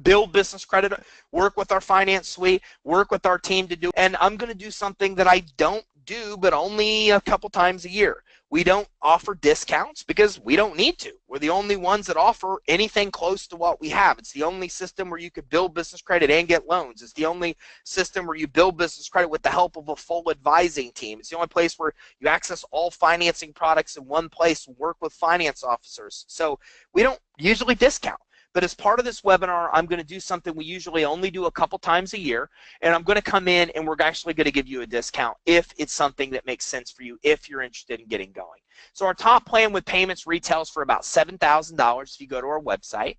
Speaker 1: build business credit, work with our finance suite, work with our team to do, and I'm going to do something that I don't do but only a couple times a year. We don't offer discounts because we don't need to. We're the only ones that offer anything close to what we have. It's the only system where you could build business credit and get loans. It's the only system where you build business credit with the help of a full advising team. It's the only place where you access all financing products in one place and work with finance officers. So we don't usually discount. But as part of this webinar, I'm going to do something we usually only do a couple times a year, and I'm going to come in and we're actually going to give you a discount if it's something that makes sense for you, if you're interested in getting going. So our top plan with payments retails for about $7,000 if you go to our website.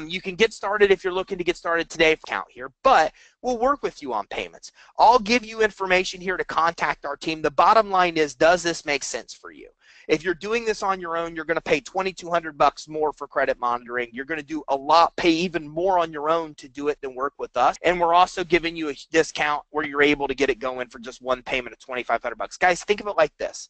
Speaker 1: You can get started if you're looking to get started today, account here, but we'll work with you on payments. I'll give you information here to contact our team. The bottom line is, does this make sense for you? If you're doing this on your own, you're going to pay $2,200 more for credit monitoring. You're going to do a lot, pay even more on your own to do it than work with us. And we're also giving you a discount where you're able to get it going for just one payment of $2,500. Guys, think of it like this.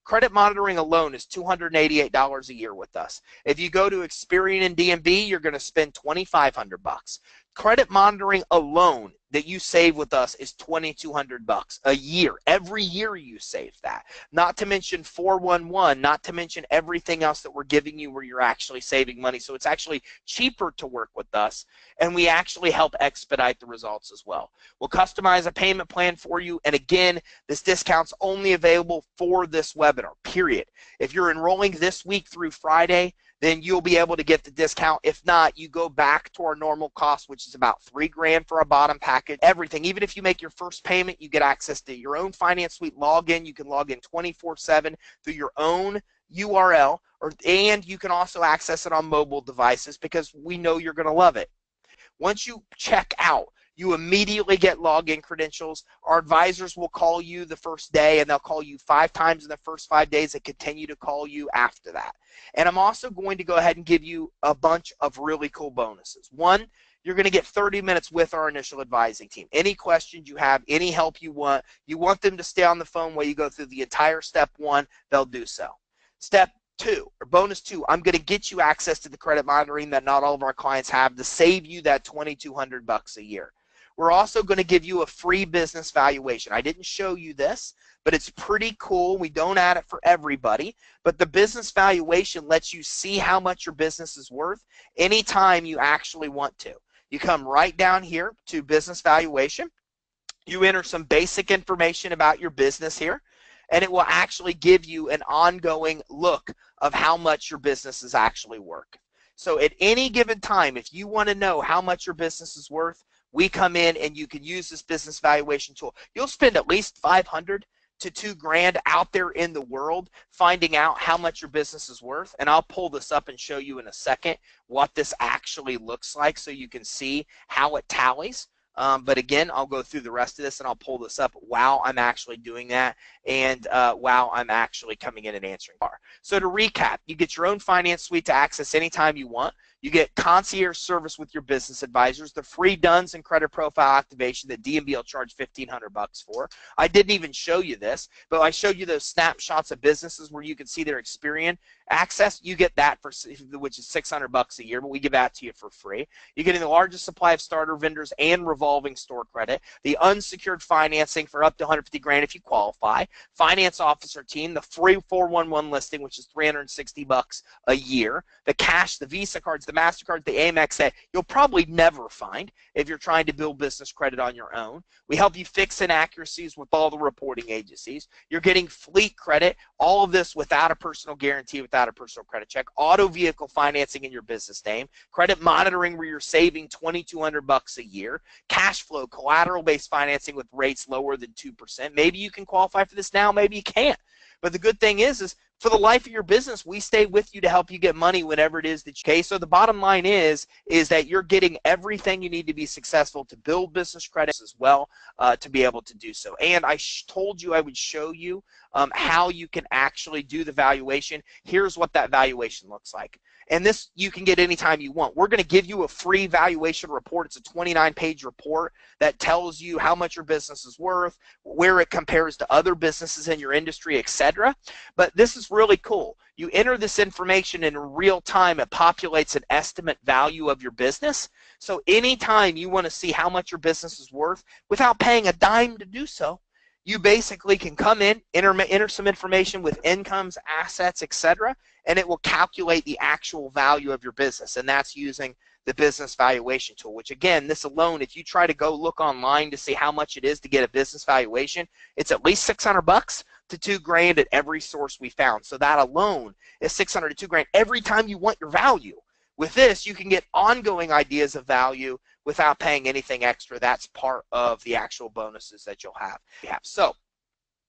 Speaker 1: Credit monitoring alone is $288 a year with us. If you go to Experian and DMB, you're going to spend $2,500. Credit monitoring alone that you save with us is $2,200 a year. Every year you save that. Not to mention 411, not to mention everything else that we're giving you where you're actually saving money. So it's actually cheaper to work with us, and we actually help expedite the results as well. We'll customize a payment plan for you, and again, this discount's only available for this webinar, period. If you're enrolling this week through Friday, then you'll be able to get the discount. If not, you go back to our normal cost, which is about $3,000 for a bottom package. Everything, even if you make your first payment, you get access to your own finance suite login. You can log in 24/7 through your own URL, and you can also access it on mobile devices because we know you're going to love it. Once you check out, you immediately get login credentials. Our advisors will call you the first day, and they'll call you 5 times in the first 5 days and continue to call you after that. And I'm also going to go ahead and give you a bunch of really cool bonuses. One, you're going to get 30 minutes with our initial advising team. Any questions you have, any help you want them to stay on the phone while you go through the entire step 1, they'll do so. Step 2, or bonus 2, I'm going to get you access to the credit monitoring that not all of our clients have to save you that $2,200 a year. we're also going to give you a free business valuation. I didn't show you this, but it's pretty cool. We don't add it for everybody, but the business valuation lets you see how much your business is worth anytime you actually want to. You come right down here to business valuation. You enter some basic information about your business here, and it will actually give you an ongoing look of how much your business is actually worth. So at any given time, if you want to know how much your business is worth, we come in and you can use this business valuation tool. You'll spend at least $500 to $2,000 out there in the world finding out how much your business is worth. And I'll pull this up and show you in a second what this actually looks like so you can see how it tallies. But again, I'll go through the rest of this and I'll pull this up while I'm actually doing that and while I'm actually coming in and answering. So to recap, you get your own finance suite to access anytime you want. You get concierge service with your business advisors, the free DUNS and credit profile activation that D&B will charge $1,500 for. I didn't even show you this, but I showed you those snapshots of businesses where you can see their Experian access. You get that for, which is $600 a year, but we give that to you for free. You're getting the largest supply of starter vendors and revolving store credit, the unsecured financing for up to $150,000 if you qualify, finance officer team, the free 411 listing, which is $360 a year, the cash, the Visa cards, the MasterCard, the Amex that you'll probably never find if you're trying to build business credit on your own. We help you fix inaccuracies with all the reporting agencies. You're getting fleet credit, all of this without a personal guarantee, without a personal credit check, auto vehicle financing in your business name, credit monitoring where you're saving $2,200 a year, cash flow, collateral-based financing with rates lower than 2%. Maybe you can qualify for this now, maybe you can't. But the good thing is for the life of your business, we stay with you to help you get money whenever it is that you. Okay, so the bottom line is that you're getting everything you need to be successful to build business credits as well to be able to do so. And I told you I would show you how you can actually do the valuation. Here's what that valuation looks like. And this you can get anytime you want. We're going to give you a free valuation report. It's a 29-page report that tells you how much your business is worth, where it compares to other businesses in your industry, etc. But this is really cool. You enter this information in real time. It populates an estimate value of your business. So anytime you want to see how much your business is worth without paying a dime to do so, you basically can come in, enter some information with incomes, assets, etc., and it will calculate the actual value of your business. And that's using the business valuation tool, which again, this alone, if you try to go look online to see how much it is to get a business valuation, it's at least $600 to $2,000 at every source we found. So that alone is $600 to $2,000 every time you want your value. With this, you can get ongoing ideas of value without paying anything extra. That's part of the actual bonuses that you'll have. So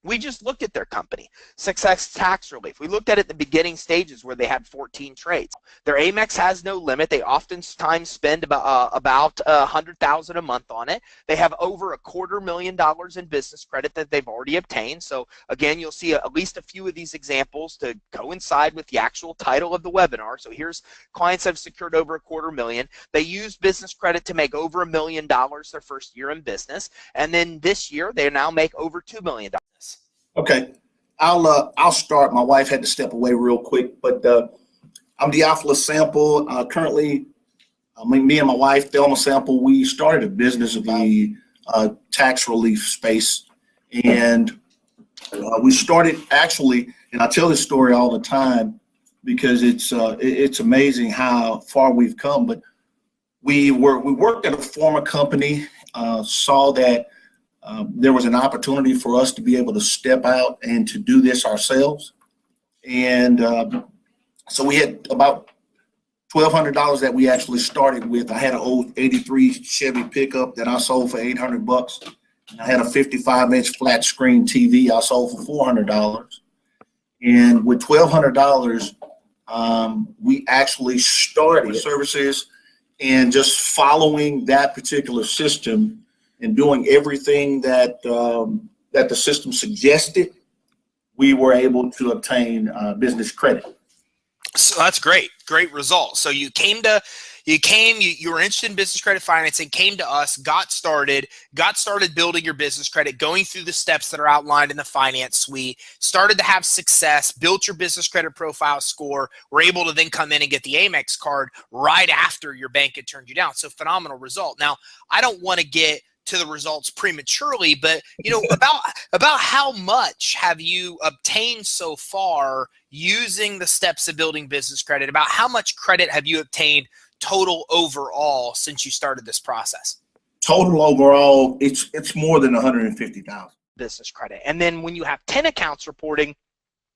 Speaker 1: we just looked at their company, Success Tax Relief. We looked at it at the beginning stages where they had 14 trades. Their Amex has no limit. They oftentimes spend about $100,000 a month on it. They have over $250,000 in business credit that they've already obtained. So again, you'll see at least a few of these examples to coincide with the actual title of the webinar. So here's clients that have secured over $250,000. They use business credit to make over $1 million their first year in business, and then this year they now make over $2 million.
Speaker 5: Okay, I'll start. My wife had to step away real quick, but I'm Theophilus Sample. Currently, me and my wife, Thelma Sample, we started a business in the tax relief space, and we started actually, and I tell this story all the time because it's amazing how far we've come. But we worked at a former company, saw that there was an opportunity for us to be able to step out and to do this ourselves. And so we had about $1,200 that we actually started with. I had an old 83 Chevy pickup that I sold for $800. And I had a 55-inch flat screen TV I sold for $400. And with $1,200, we actually started services and just following that particular system and doing everything that that the system suggested, we were able to obtain business credit.
Speaker 1: So that's great result. So you were interested in business credit financing, came to us, got started building your business credit, going through the steps that are outlined in the finance suite, started to have success, built your business credit profile score, were able to then come in and get the Amex card right after your bank had turned you down. So phenomenal result. Now, I don't want to get to the results prematurely, but about how much have you obtained so far using the steps of building business credit? About how much credit have you obtained total overall since you started this process?
Speaker 5: Total overall, it's more than 150,000.
Speaker 1: Business credit. And then when you have 10 accounts reporting,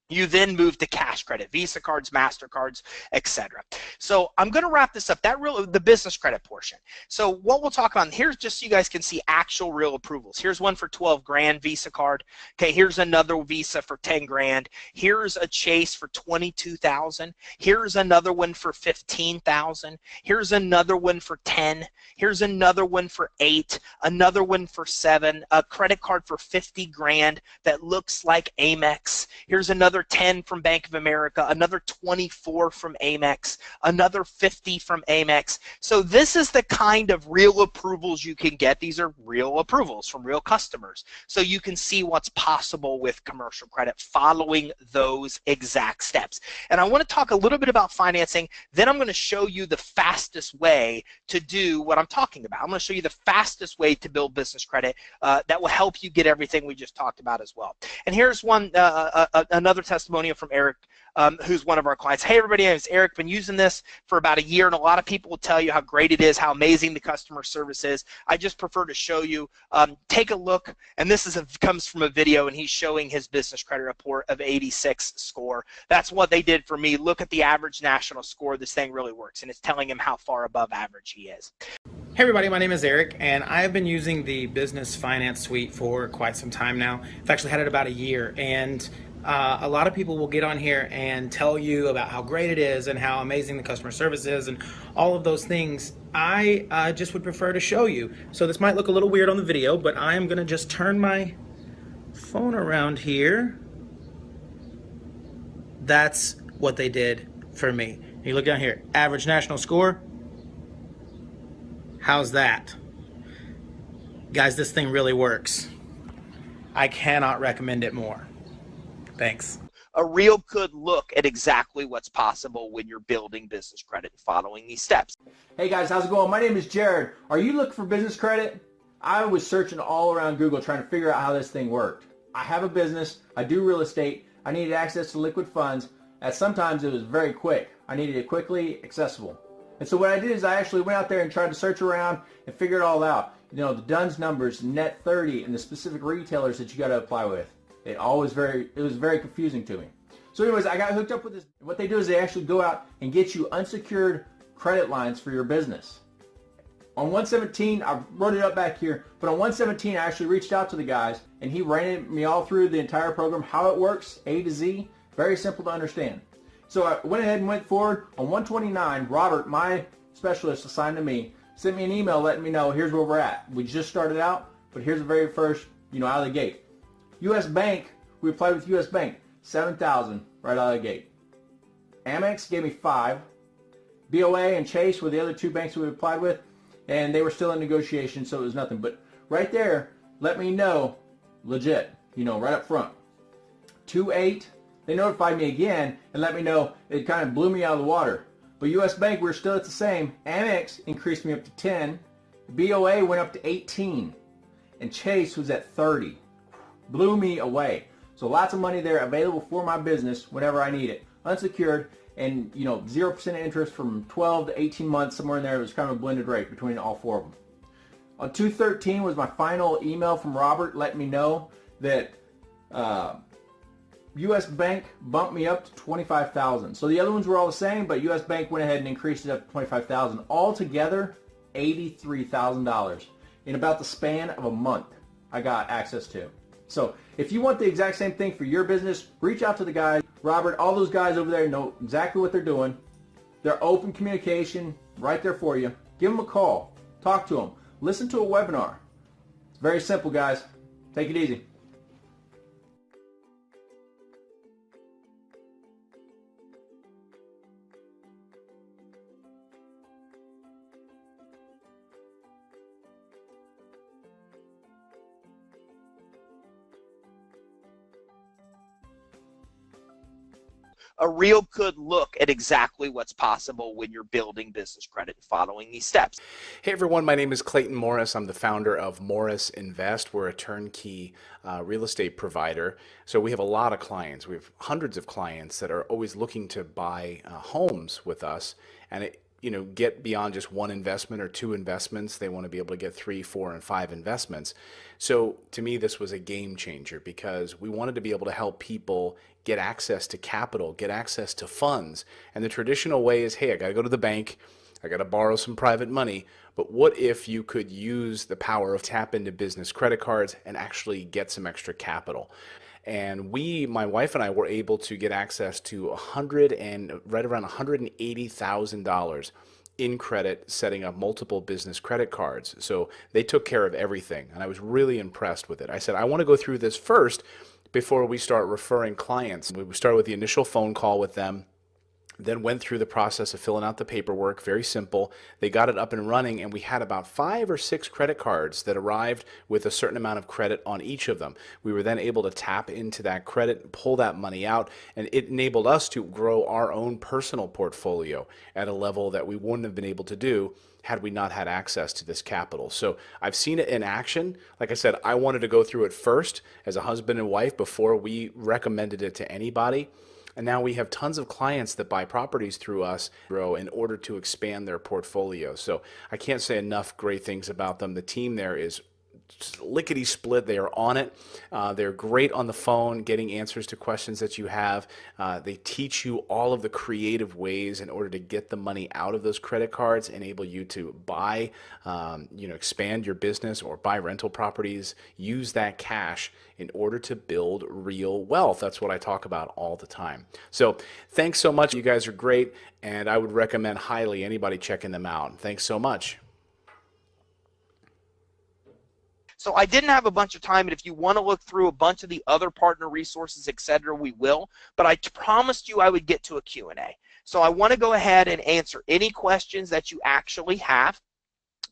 Speaker 1: you then move to cash credit, Visa cards, MasterCards, etc. So I'm going to wrap this up. The business credit portion. So what we'll talk about here's just so you guys can see actual real approvals. Here's one for 12 grand Visa card. Okay, here's another Visa for 10 grand. Here's a Chase for 22,000. Here's another one for 15,000. Here's another one for 10. Here's another one for 8. Another one for 7. A credit card for 50 grand that looks like Amex. Here's another 10 from Bank of America, another 24 from Amex, another 50 from Amex. So this is the kind of real approvals you can get. These are real approvals from real customers. So you can see what's possible with commercial credit following those exact steps. And I want to talk a little bit about financing. Then I'm going to show you the fastest way to do what I'm talking about. I'm going to show you the fastest way to build business credit that will help you get everything we just talked about as well. And here's another testimonial from Eric, who's one of our clients. Hey, everybody, my name is Eric. Been using this for about a year, and a lot of people will tell you how great it is, how amazing the customer service is. I just prefer to show you. Take a look, and this comes from a video, and he's showing his business credit report of 86 score. That's what they did for me. Look at the average national score. This thing really works, and it's telling him how far above average he is.
Speaker 6: Hey everybody, my name is Eric, and I've been using the Business Finance Suite for quite some time now. I've actually had it about a year, and a lot of people will get on here and tell you about how great it is and how amazing the customer service is and all of those things. I just would prefer to show you. So this might look a little weird on the video, but I am going to just turn my phone around here. That's what they did for me. You look down here, average national score. How's that? Guys, this thing really works. I cannot recommend it more. Thanks.
Speaker 1: A real good look at exactly what's possible when you're building business credit and following these steps.
Speaker 7: Hey guys, how's it going? My name is Jared. Are you looking for business credit? I was searching all around Google trying to figure out how this thing worked. I have a business, I do real estate, I needed access to liquid funds, and sometimes it was very quick. I needed it quickly accessible. And so what I did is I actually went out there and tried to search around and figure it all out. You know, the DUNS numbers, net 30, and the specific retailers that you got to apply with. It was very confusing to me. So anyways, I got hooked up with this. What they do is they actually go out and get you unsecured credit lines for your business. On 117, I wrote it up back here, but on 117 I actually reached out to the guys and he ran me all through the entire program, how it works, A to Z, very simple to understand. So I went ahead and went forward. On 129, Robert, my specialist assigned to me, sent me an email letting me know here's where we're at. We just started out, but here's the very first, out of the gate. U.S. Bank, we applied with U.S. Bank, $7,000 right out of the gate. Amex gave me $5,000. BOA and Chase were the other two banks we applied with, and they were still in negotiation, so it was nothing. But right there, let me know, legit, right up front. 2.8, they notified me again and let me know it kind of blew me out of the water. But U.S. Bank, we're still at the same. Amex increased me up to 10. BOA went up to 18. And Chase was at 30. Blew me away. So lots of money there available for my business whenever I need it. Unsecured and 0% interest from 12 to 18 months, somewhere in there. It was kind of a blended rate between all four of them. On 213 was my final email from Robert letting me know that U.S. Bank bumped me up to $25,000. So the other ones were all the same, but U.S. Bank went ahead and increased it up to $25,000. Altogether, $83,000 in about the span of a month I got access to. So if you want the exact same thing for your business, reach out to the guys. Robert, all those guys over there know exactly what they're doing. They're open communication right there for you. Give them a call. Talk to them. Listen to a webinar. It's very simple, guys. Take it easy.
Speaker 1: a real good look at exactly what's possible when you're building business credit and following these steps.
Speaker 8: Hey everyone, my name is Clayton Morris. I'm the founder of Morris Invest. We're a turnkey real estate provider. So we have a lot of clients. We have hundreds of clients that are always looking to buy homes with us, and get beyond just one investment or two investments. They want to be able to get 3, 4, and 5 investments. So to me, this was a game changer because we wanted to be able to help people get access to capital, get access to funds. And the traditional way is, hey, I got to go to the bank, I got to borrow some private money. But what if you could use the power of tap into business credit cards and actually get some extra capital? And my wife and I were able to get access to right around $180,000 in credit, setting up multiple business credit cards. So they took care of everything, and I was really impressed with it. I said, I want to go through this first before we start referring clients. We started with the initial phone call with them, then went through the process of filling out the paperwork. Very simple. They got it up and running, and we had about 5 or 6 credit cards that arrived with a certain amount of credit on each of them. We were then able to tap into that credit, pull that money out, and it enabled us to grow our own personal portfolio at a level that we wouldn't have been able to do had we not had access to this capital. So I've seen it in action. Like I said, I wanted to go through it first as a husband and wife before we recommended it to anybody. And now we have tons of clients that buy properties through us in order to expand their portfolio. So I can't say enough great things about them. The team there is lickety split. They are on it. They're great on the phone, getting answers to questions that you have. They teach you all of the creative ways in order to get the money out of those credit cards, enable you to buy, expand your business or buy rental properties, use that cash in order to build real wealth. That's what I talk about all the time. So thanks so much. You guys are great, and I would recommend highly anybody checking them out. Thanks so much.
Speaker 1: So I didn't have a bunch of time, and if you want to look through a bunch of the other partner resources, etc., we will. But I promised you I would get to a Q&A. So I want to go ahead and answer any questions that you actually have.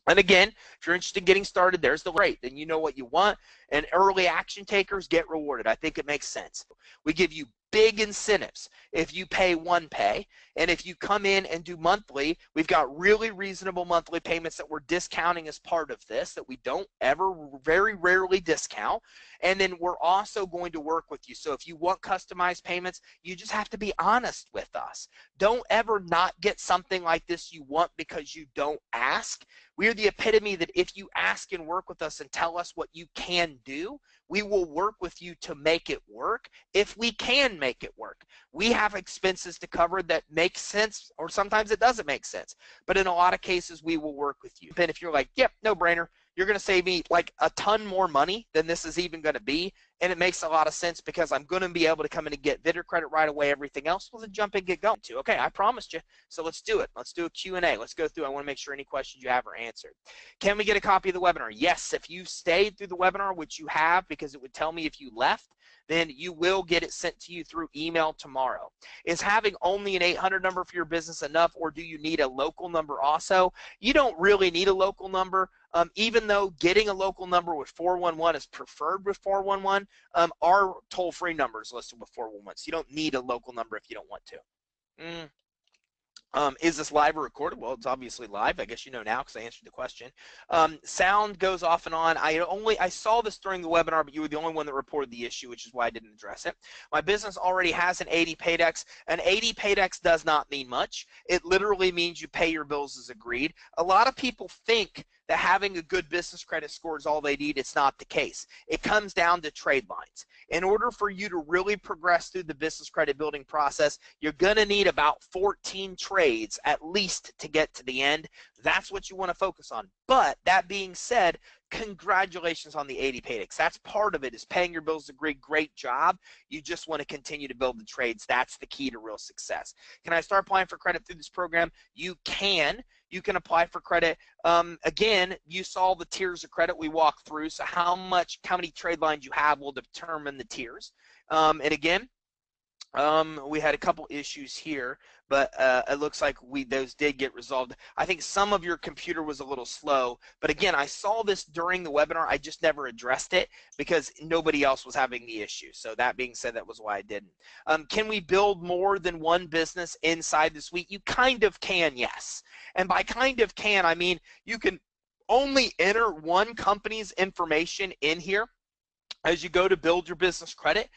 Speaker 1: And again, if you're interested in getting started, there's the rate. Then you know what you want. And early action takers get rewarded. I think it makes sense. We give you big incentives if you pay one pay. And if you come in and do monthly, we've got really reasonable monthly payments that we're discounting as part of this, that we don't ever, very rarely discount. And then we're also going to work with you. So if you want customized payments, you just have to be honest with us. Don't ever not get something like this you want because you don't ask. We're the epitome that if you ask and work with us and tell us what you can do, we will work with you to make it work if we can make it work. We have expenses to cover that make sense, or sometimes it doesn't make sense. But in a lot of cases, we will work with you. And if you're like, yep, no brainer, you're going to save me like a ton more money than this is even going to be. And it makes a lot of sense because I'm going to be able to come in and get bidder credit right away, everything else, well, then jump and get going to. Okay, I promised you. So let's do it. Let's do a Q&A. Let's go through. I want to make sure any questions you have are answered. Can we get a copy of the webinar? Yes, if you stayed through the webinar, which you have because it would tell me if you left, then you will get it sent to you through email tomorrow. Is having only an 800 number for your business enough, or do you need a local number also? You don't really need a local number. Even though getting a local number with 411 is preferred with 411, our toll-free number is listed with 411, so you don't need a local number if you don't want to. Is this live or recorded? Well, it's obviously live. I guess you know now because I answered the question. Sound goes off and on. I saw this during the webinar, but you were the only one that reported the issue, which is why I didn't address it. My business already has an 80 paydex. An 80 paydex does not mean much. It literally means you pay your bills as agreed. A lot of people think that having a good business credit score is all they need. It's not the case. It comes down to trade lines. In order for you to really progress through the business credit building process, you're going to need about 14 trades at least to get to the end. That's what you want to focus on. But that being said, congratulations on the 80 paydex. That's part of it, is paying your bills agreed. Great job. You just want to continue to build the trades. That's the key to real success. Can I start applying for credit through this program? You can. You can apply for credit. Again, you saw the tiers of credit we walked through. So how many trade lines you have will determine the tiers. And again, We had a couple issues here, but it looks like those did get resolved. I think some of your computer was a little slow, but again, I saw this during the webinar. I just never addressed it because nobody else was having the issue. So that being said, that was why I didn't. Can we build more than one business inside the suite? You kind of can, yes. And by kind of can, I mean you can only enter one company's information in here as you go to build your business credit.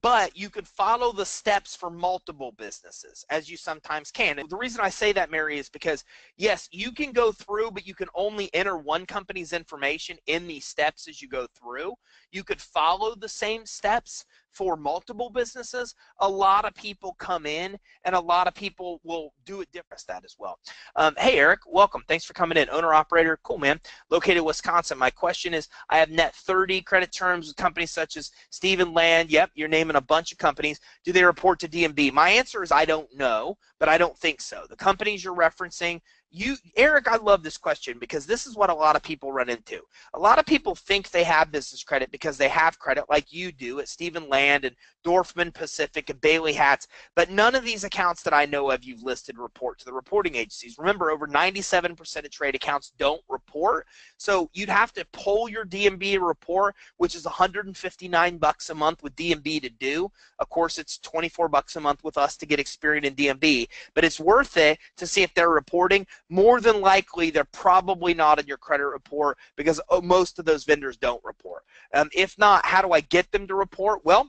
Speaker 1: But you could follow the steps for multiple businesses, as you sometimes can. And the reason I say that, Mary, is because, yes, you can go through, but you can only enter one company's information in these steps as you go through. You could follow the same steps for multiple businesses. A lot of people come in, and a lot of people will do it different that as well. Hey, Eric, welcome. Thanks for coming in. Owner-operator, cool, man. Located in Wisconsin. My question is, I have net 30 credit terms with companies such as Stephen Land. Yep, you're naming a bunch of companies. Do they report to DMB? My answer is I don't know, but I don't think so. The companies you're referencing, Eric, I love this question because this is what a lot of people run into. A lot of people think they have business credit because they have credit like you do at Stephen Land and Dorfman Pacific and Bailey Hats, but none of these accounts that I know of you've listed report to the reporting agencies. Remember, over 97% of trade accounts don't report, so you'd have to pull your DMB report, which is $159 a month with DMB to do. Of course, it's $24 a month with us to get experience in DMB, but it's worth it to see if they're reporting. More than likely, they're probably not in your credit report because most of those vendors don't report. If not, how do I get them to report? Well,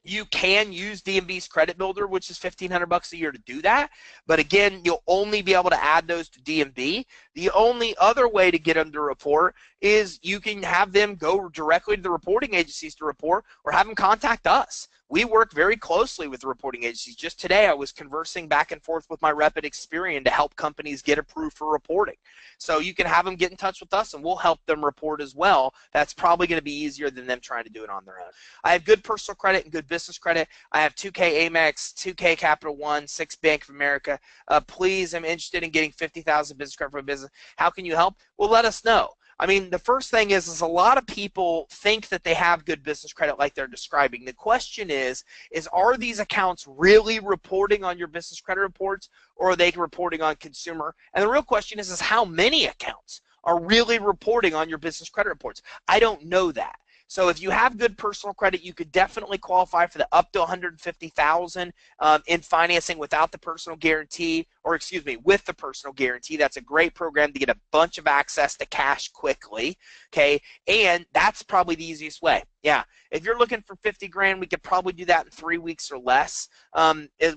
Speaker 1: you can use DMB's Credit Builder, which is $1,500 a year to do that. But again, you'll only be able to add those to DMB. The only other way to get them to report is you can have them go directly to the reporting agencies to report or have them contact us. We work very closely with the reporting agencies. Just today, I was conversing back and forth with my rep at Experian to help companies get approved for reporting. So you can have them get in touch with us, and we'll help them report as well. That's probably going to be easier than them trying to do it on their own. I have good personal credit and good business credit. I have 2K Amex, 2K Capital One, 6 Bank of America. Please, I'm interested in getting 50,000 business credit for a business. How can you help? Well, let us know. I mean, the first thing is a lot of people think that they have good business credit like they're describing. The question is are these accounts really reporting on your business credit reports, or are they reporting on consumer? And the real question is how many accounts are really reporting on your business credit reports? I don't know that. So if you have good personal credit, you could definitely qualify for the up to $150,000 in financing without the personal guarantee, or excuse me, with the personal guarantee. That's a great program to get a bunch of access to cash quickly, okay? And that's probably the easiest way. Yeah, if you're looking for 50 grand, we could probably do that in 3 weeks or less.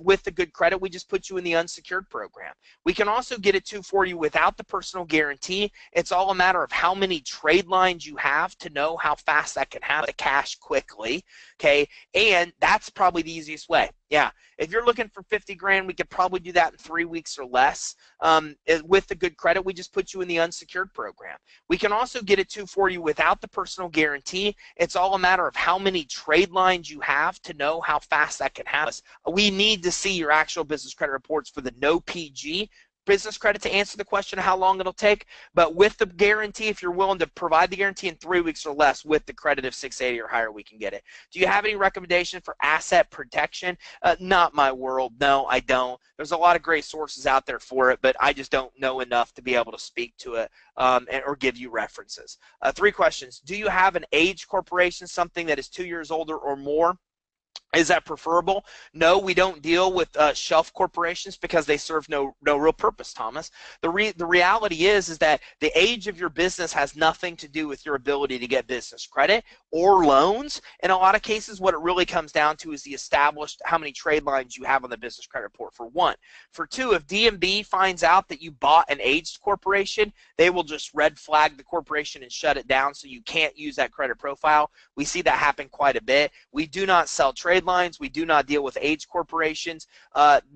Speaker 1: With the good credit, we just put you in the unsecured program. We can also get it for you without the personal guarantee. It's all a matter of how many trade lines you have to know how fast that can have the cash quickly, okay? And that's probably the easiest way. Yeah, if you're looking for 50 grand, we could probably do that in 3 weeks or less. With the good credit, we just put you in the unsecured program. We can also get it for you without the personal guarantee. It's all a matter of how many trade lines you have to know how fast that can happen. We need to see your actual business credit reports for the no PG business credit to answer the question of how long it'll take. But with the guarantee, if you're willing to provide the guarantee in 3 weeks or less with the credit of 680 or higher, we can get it. Do you have any recommendation for asset protection? Not my world. No, I don't. There's a lot of great sources out there for it, but I just don't know enough to be able to speak to it or give you references. 3 questions. Do you have an age corporation, something that is 2 years older or more? Is that preferable? No, we don't deal with shelf corporations because they serve no real purpose, Thomas. The reality is that the age of your business has nothing to do with your ability to get business credit or loans. In a lot of cases, what it really comes down to is the established how many trade lines you have on the business credit report, for one. For two, if DMB finds out that you bought an aged corporation, they will just red flag the corporation and shut it down, so you can't use that credit profile. We see that happen quite a bit. We do not sell trade lines. We do not deal with age corporations.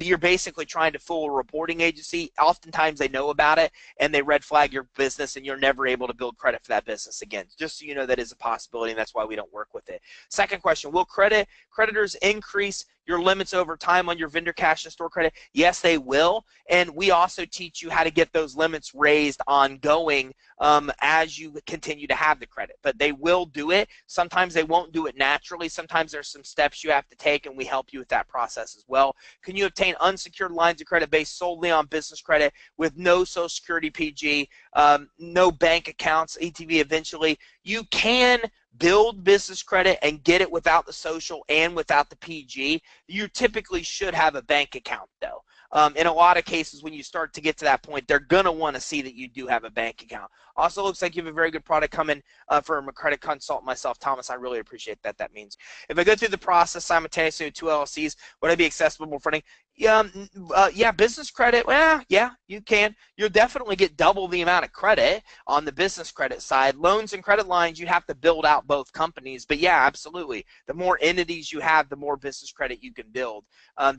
Speaker 1: You're basically trying to fool a reporting agency. Oftentimes they know about it and they red flag your business, and you're never able to build credit for that business again. Just so you know, that is a possibility, and that's why we don't work with it. Second question, will creditors increase your limits over time on your vendor cash and store credit? Yes, they will. And we also teach you how to get those limits raised ongoing as you continue to have the credit. But they will do it. Sometimes they won't do it naturally. Sometimes there's some steps you have to take, and we help you with that process as well. Can you obtain unsecured lines of credit based solely on business credit with no Social Security PG, no bank accounts, ETV eventually? You can build business credit and get it without the social and without the PG. You typically should have a bank account, though. In a lot of cases, when you start to get to that point, they're going to want to see that you do have a bank account. Also, looks like you have a very good product coming from a credit consultant myself, Thomas. I really appreciate that. That means if I go through the process simultaneously with 2 LLCs, would I be accessible for funding? Yeah, business credit, well, yeah, you can. You'll definitely get double the amount of credit on the business credit side. Loans and credit lines, you have to build out both companies. But yeah, absolutely. The more entities you have, the more business credit you can build.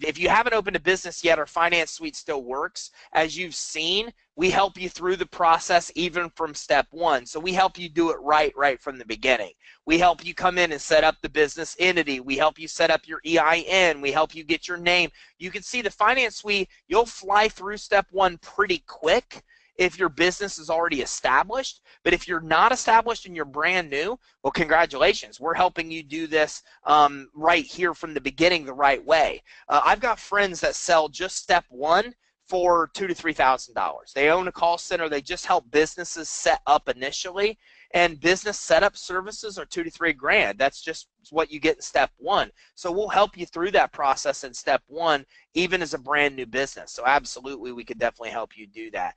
Speaker 1: If you haven't opened a business yet, our finance suite still works. As you've seen, we help you through the process even from step one. So we help you do it right from the beginning. We help you come in and set up the business entity. We help you set up your EIN. We help you get your name. You can see the finance suite, you'll fly through step one pretty quick if your business is already established. But if you're not established and you're brand new, well, congratulations. We're helping you do this right here from the beginning the right way. I've got friends that sell just step one for $2,000 to $3,000. They own a call center. They just help businesses set up initially, and business setup services are $2,000 to $3,000. That's just what you get in step one. So we'll help you through that process in step one, even as a brand new business. So absolutely, we could definitely help you do that.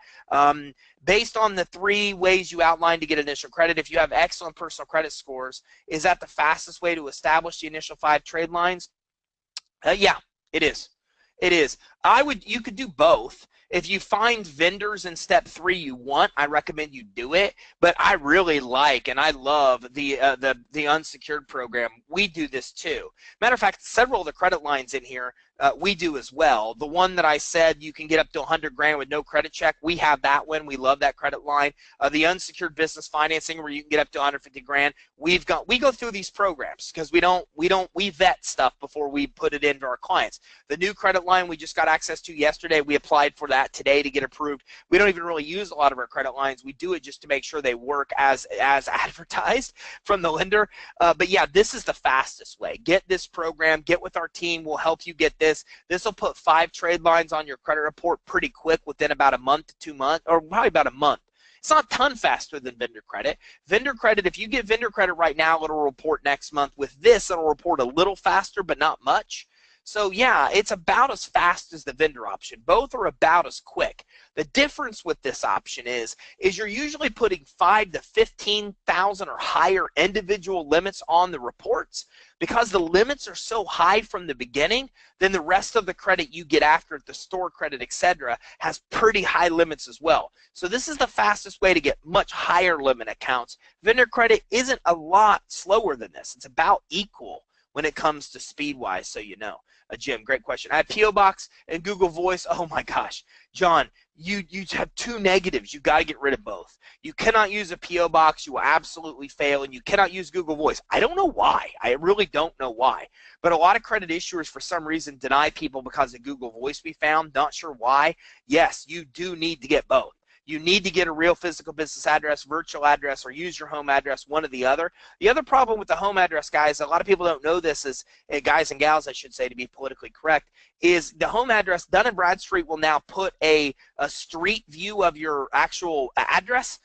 Speaker 1: Based on the 3 ways you outlined to get initial credit, if you have excellent personal credit scores, is that the fastest way to establish the initial 5 trade lines? Yeah, it is. It is. You could do both. If you find vendors in step 3 you want, I recommend you do it. But I really like and I love the unsecured program. We do this too. Matter of fact, several of the credit lines in here we do as well. The one that I said you can get up to $100,000 with no credit check, we have that one. We love that credit line. The unsecured business financing where you can get up to $150,000. We go through these programs because we vet stuff before we put it into our clients. The new credit line we just got access to yesterday, we applied for that today to get approved. We don't even really use a lot of our credit lines. We do it just to make sure they work as advertised from the lender. But yeah, this is the fastest way. Get this program, get with our team. We'll help you get this. This will put 5 trade lines on your credit report pretty quick within about a month to 2 months, or probably about a month. It's not a ton faster than vendor credit. Vendor credit, if you get vendor credit right now, it'll report next month. With this, it'll report a little faster, but not much. So yeah, it's about as fast as the vendor option. Both are about as quick. The difference with this option is you're usually putting 5,000 to 15,000 or higher individual limits on the reports. Because the limits are so high from the beginning, then the rest of the credit you get after it, the store credit, etc., has pretty high limits as well. So this is the fastest way to get much higher limit accounts. Vendor credit isn't a lot slower than this. It's about equal when it comes to speed-wise, so you know. Jim, great question. I have P.O. Box and Google Voice. Oh my gosh. John, you have 2 negatives. You got to get rid of both. You cannot use a P.O. Box. You will absolutely fail. And you cannot use Google Voice. I don't know why. I really don't know why. But a lot of credit issuers, for some reason, deny people because of Google Voice we found. Not sure why. Yes, you do need to get both. You need to get a real physical business address, virtual address, or use your home address, one or the other. The other problem with the home address, guys, a lot of people don't know this, is guys and gals, I should say, to be politically correct, is the home address. Dun & Bradstreet will now put a street view of your actual address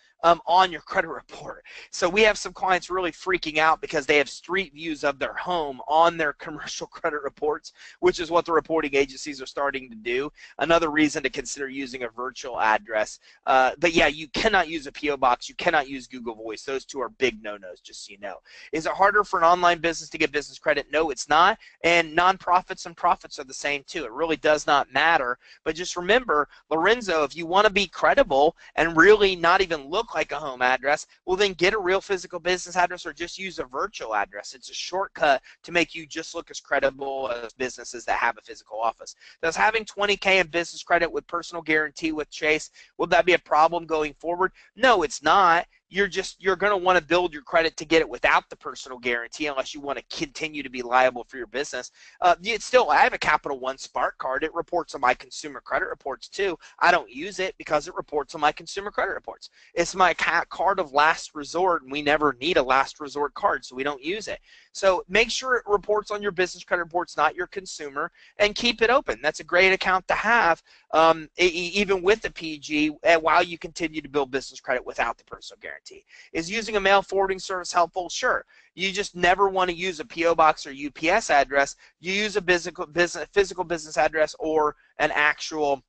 Speaker 1: on your credit report. So we have some clients really freaking out because they have street views of their home on their commercial credit reports, which is what the reporting agencies are starting to do. Another reason to consider using a virtual address. But yeah, you cannot use a P.O. Box. You cannot use Google Voice. Those 2 are big no-nos, just so you know. Is it harder for an online business to get business credit? No, it's not. And nonprofits and profits are the same too. It really does not matter. But just remember, Lorenzo, if you want to be credible and really not even look like a home address, well then get a real physical business address or just use a virtual address. It's a shortcut to make you just look as credible as businesses that have a physical office. Does having $20,000 in business credit with personal guarantee with Chase, will that be a problem going forward? No, it's not. you're going to want to build your credit to get it without the personal guarantee unless you want to continue to be liable for your business. It's still, I have a Capital One Spark card. It reports on my consumer credit reports too. I don't use it because it reports on my consumer credit reports. It's my card of last resort, and we never need a last resort card, so we don't use it. So make sure it reports on your business credit reports, not your consumer, and keep it open. That's a great account to have, even with the PG, while you continue to build business credit without the personal guarantee. Is using a mail forwarding service helpful? Sure. You just never want to use a PO box or UPS address. You use a physical business address or an actual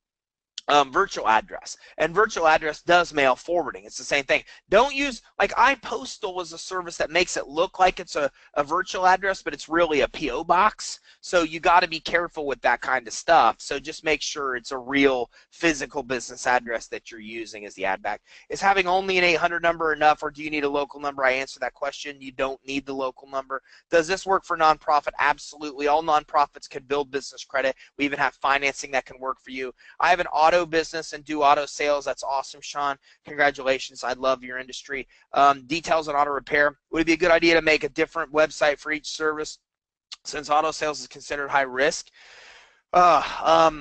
Speaker 1: virtual address, and virtual address does mail forwarding. It's the same thing. Don't use, like, iPostal is a service that makes it look like it's a virtual address, but it's really a PO box. So you got to be careful with that kind of stuff. So just make sure it's a real physical business address that you're using as the add back. Is having only an 800 number enough, or do you need a local number? I answer that question. You don't need the local number. Does this work for nonprofit? Absolutely. All nonprofits can build business credit. We even have financing that can work for you. I have an auto business and do auto sales. That's awesome, Sean. Congratulations. I love your industry. Details on auto repair. Would it be a good idea to make a different website for each service since auto sales is considered high risk? Well,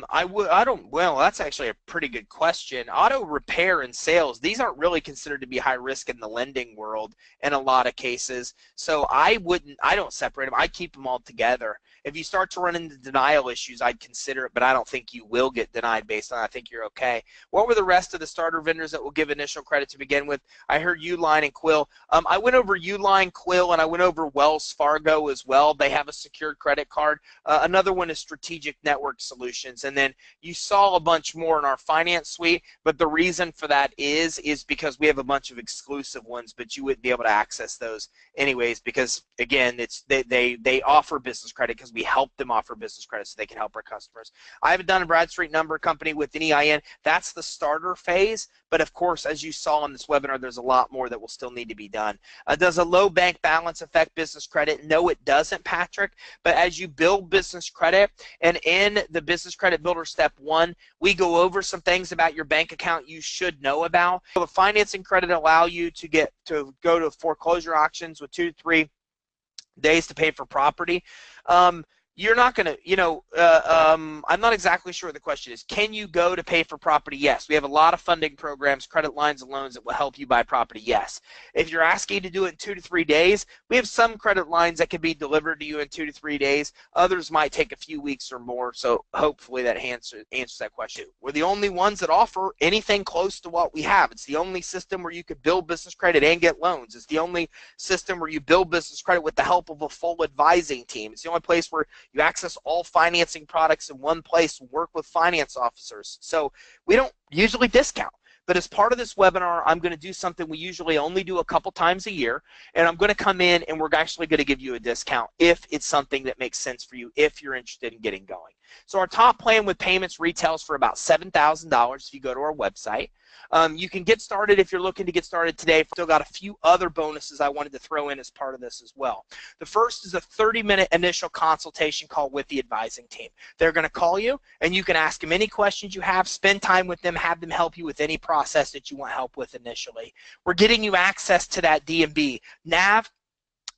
Speaker 1: that's actually a pretty good question. Auto repair and sales, these aren't really considered to be high risk in the lending world in a lot of cases. So I don't separate them. I keep them all together. If you start to run into denial issues, I'd consider it, but I don't think you will get denied based on it. I think you're okay. What were the rest of the starter vendors that will give initial credit to begin with? I heard Uline and Quill. I went over Uline, Quill, and I went over Wells Fargo as well. They have a secured credit card. Another one is Strategic Network Solutions. And then you saw a bunch more in our finance suite, but the reason for that is because we have a bunch of exclusive ones, but you wouldn't be able to access those anyways because, again, they offer business credit because we help them offer business credit so they can help our customers. I have a Dun & Bradstreet number company with an EIN. That's the starter phase, but of course, as you saw in this webinar, there's a lot more that will still need to be done. Does a low bank balance affect business credit? No, it doesn't, Patrick, but as you build business credit, and in the Business Credit Builder Step 1, we go over some things about your bank account you should know about. So the financing credit allow you to go to foreclosure auctions with 2 to 3 days to pay for property. You're not going to, I'm not exactly sure what the question is. Can you go to pay for property? Yes. We have a lot of funding programs, credit lines and loans that will help you buy property. Yes. If you're asking to do it in 2 to 3 days, we have some credit lines that can be delivered to you in 2 to 3 days. Others might take a few weeks or more. So hopefully that answers that question. We're the only ones that offer anything close to what we have. It's the only system where you could build business credit and get loans. It's the only system where you build business credit with the help of a full advising team. It's the only place where you access all financing products in one place, work with finance officers. So we don't usually discount. But as part of this webinar, I'm going to do something we usually only do a couple times a year, and I'm going to come in and we're actually going to give you a discount if it's something that makes sense for you, if you're interested in getting going. So our top plan with payments retails for about $7,000 if you go to our website. You can get started if you're looking to get started today. I've still got a few other bonuses I wanted to throw in as part of this as well. The first is a 30-minute initial consultation call with the advising team. They're going to call you, and you can ask them any questions you have, spend time with them, have them help you with any process that you want help with initially. We're getting you access to that D&B. NAV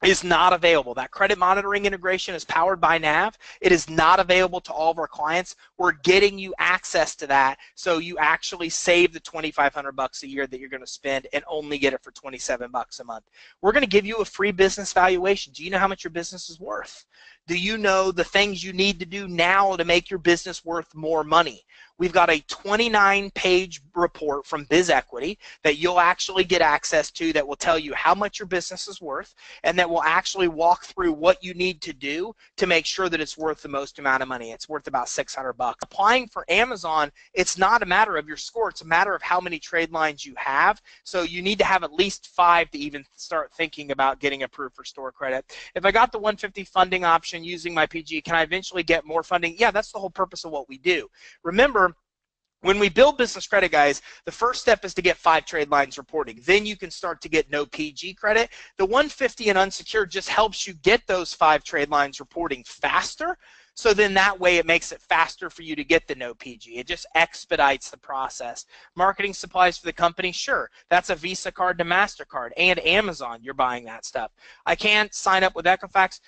Speaker 1: is not available. That credit monitoring integration is powered by NAV. It is not available to all of our clients. We're getting you access to that so you actually save the $2,500 a year that you're going to spend and only get it for $27 a month. We're going to give you a free business valuation. Do you know how much your business is worth? Do you know the things you need to do now to make your business worth more money? We've got a 29-page report from BizEquity that you'll actually get access to that will tell you how much your business is worth and that will actually walk through what you need to do to make sure that it's worth the most amount of money. It's worth about $600. Applying for Amazon, it's not a matter of your score. It's a matter of how many trade lines you have. So you need to have at least 5 to even start thinking about getting approved for store credit. If I got the 150 funding option using my PG, can I eventually get more funding? Yeah, that's the whole purpose of what we do. Remember, when we build business credit, guys, the first step is to get 5 trade lines reporting. Then you can start to get no PG credit. The 150 and unsecured just helps you get those 5 trade lines reporting faster So then that way it makes it faster for you to get the no PG. It just expedites the process. Marketing supplies for the company, sure. That's a Visa card to MasterCard and Amazon. You're buying that stuff. I can't sign up with Equifax.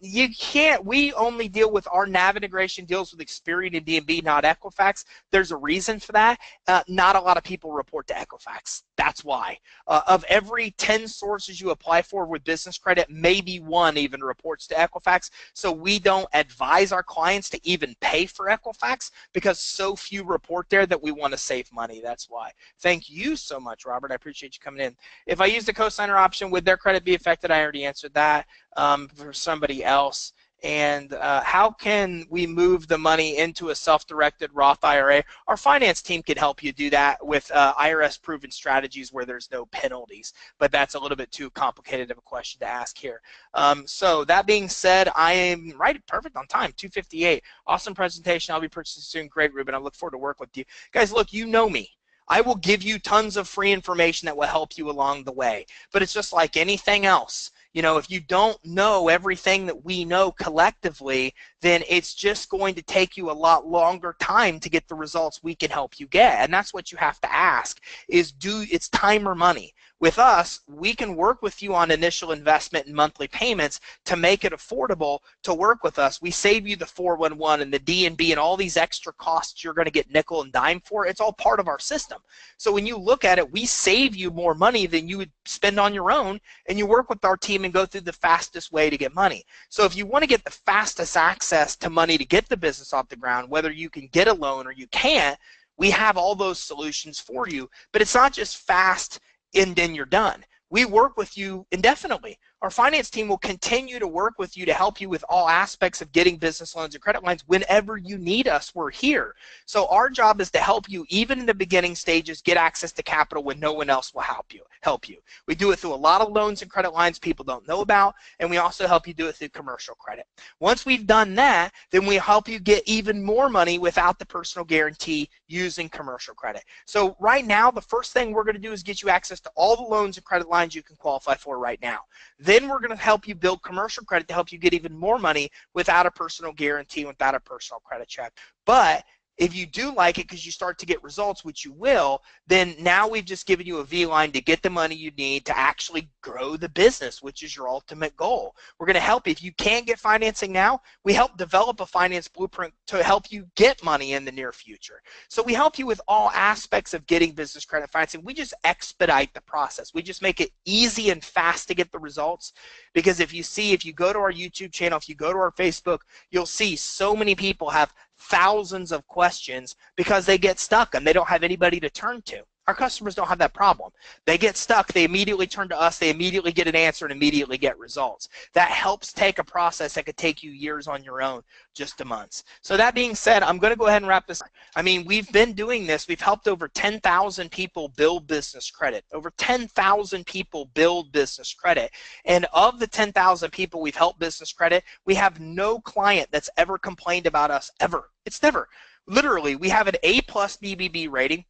Speaker 1: You can't. We only deal with our nav integration deals with Experian and D&B, not Equifax. There's a reason for that. Not a lot of people report to Equifax. That's why. Of every 10 sources you apply for with business credit, maybe one even reports to Equifax. So we don't advise our clients to even pay for Equifax because so few report there that we want to save money. That's why. Thank you so much, Robert. I appreciate you coming in. If I use the cosigner option, would their credit be affected? I already answered that for somebody else. And how can we move the money into a self-directed Roth IRA? Our finance team can help you do that with IRS-proven strategies where there's no penalties, but that's a little bit too complicated of a question to ask here. So that being said, I am right, perfect on time, 2:58. Awesome presentation. I'll be purchasing soon. Great, Ruben. I look forward to working with you. Guys, look, you know me. I will give you tons of free information that will help you along the way, but it's just like anything else. You know, if you don't know everything that we know collectively, then it's just going to take you a lot longer time to get the results we can help you get. And that's what you have to ask is, it's time or money. With us, we can work with you on initial investment and monthly payments to make it affordable to work with us. We save you the 411 and the D&B and all these extra costs you're going to get nickel and dime for. It's all part of our system. So when you look at it, we save you more money than you would spend on your own, and you work with our team and go through the fastest way to get money. So if you want to get the fastest access to money to get the business off the ground, whether you can get a loan or you can't, we have all those solutions for you. But it's not just fast and then you're done. We work with you indefinitely. Our finance team will continue to work with you to help you with all aspects of getting business loans and credit lines. Whenever you need us, we're here. So our job is to help you, even in the beginning stages, get access to capital when no one else will help you. We do it through a lot of loans and credit lines people don't know about, and we also help you do it through commercial credit. Once we've done that, then we help you get even more money without the personal guarantee using commercial credit. So right now, the first thing we're going to do is get you access to all the loans and credit lines you can qualify for right now. Then we're going to help you build commercial credit to help you get even more money without a personal guarantee, without a personal credit check. But if you do like it because you start to get results, which you will, then now we've just given you a V-line to get the money you need to actually grow the business, which is your ultimate goal. We're going to help you. If you can't get financing now, we help develop a finance blueprint to help you get money in the near future. So we help you with all aspects of getting business credit financing. We just expedite the process. We just make it easy and fast to get the results, because if you go to our YouTube channel, if you go to our Facebook, you'll see so many people have thousands of questions because they get stuck and they don't have anybody to turn to. Our customers don't have that problem. They get stuck, they immediately turn to us, they immediately get an answer and immediately get results. That helps take a process that could take you years on your own just to months. So that being said, I'm going to go ahead and wrap this up. I mean, we've been doing this. We've helped over 10,000 people build business credit. Over 10,000 people build business credit. And of the 10,000 people we've helped business credit, we have no client that's ever complained about us ever. It's never. Literally, we have an A+ BBB rating.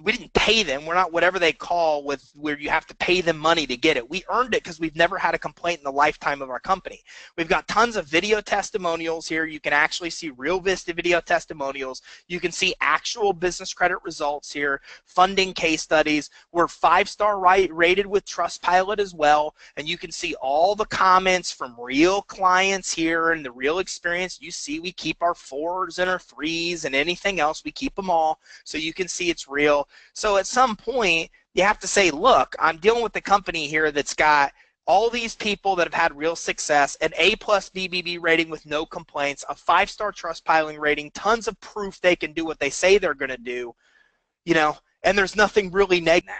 Speaker 1: We didn't pay them. We're not whatever they call with where you have to pay them money to get it. We earned it because we've never had a complaint in the lifetime of our company. We've got tons of video testimonials here. You can actually see real Vista video testimonials. You can see actual business credit results here, funding case studies. We're 5-star rated with Trustpilot as well, and you can see all the comments from real clients here and the real experience. You see we keep our 4s and our 3s and anything else. We keep them all so you can see it's real. So at some point, you have to say, look, I'm dealing with the company here that's got all these people that have had real success, an A+ BBB rating with no complaints, a 5-star Trustpilot rating, tons of proof they can do what they say they're going to do, you know, and there's nothing really negative.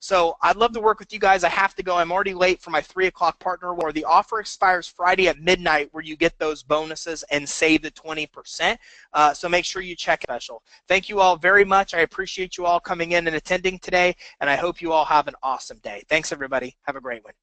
Speaker 1: So I'd love to work with you guys. I have to go. I'm already late for my 3 o'clock partner war. The offer expires Friday at midnight where you get those bonuses and save the 20%. So make sure you check it. Special. Thank you all very much. I appreciate you all coming in and attending today, and I hope you all have an awesome day. Thanks, everybody. Have a great one.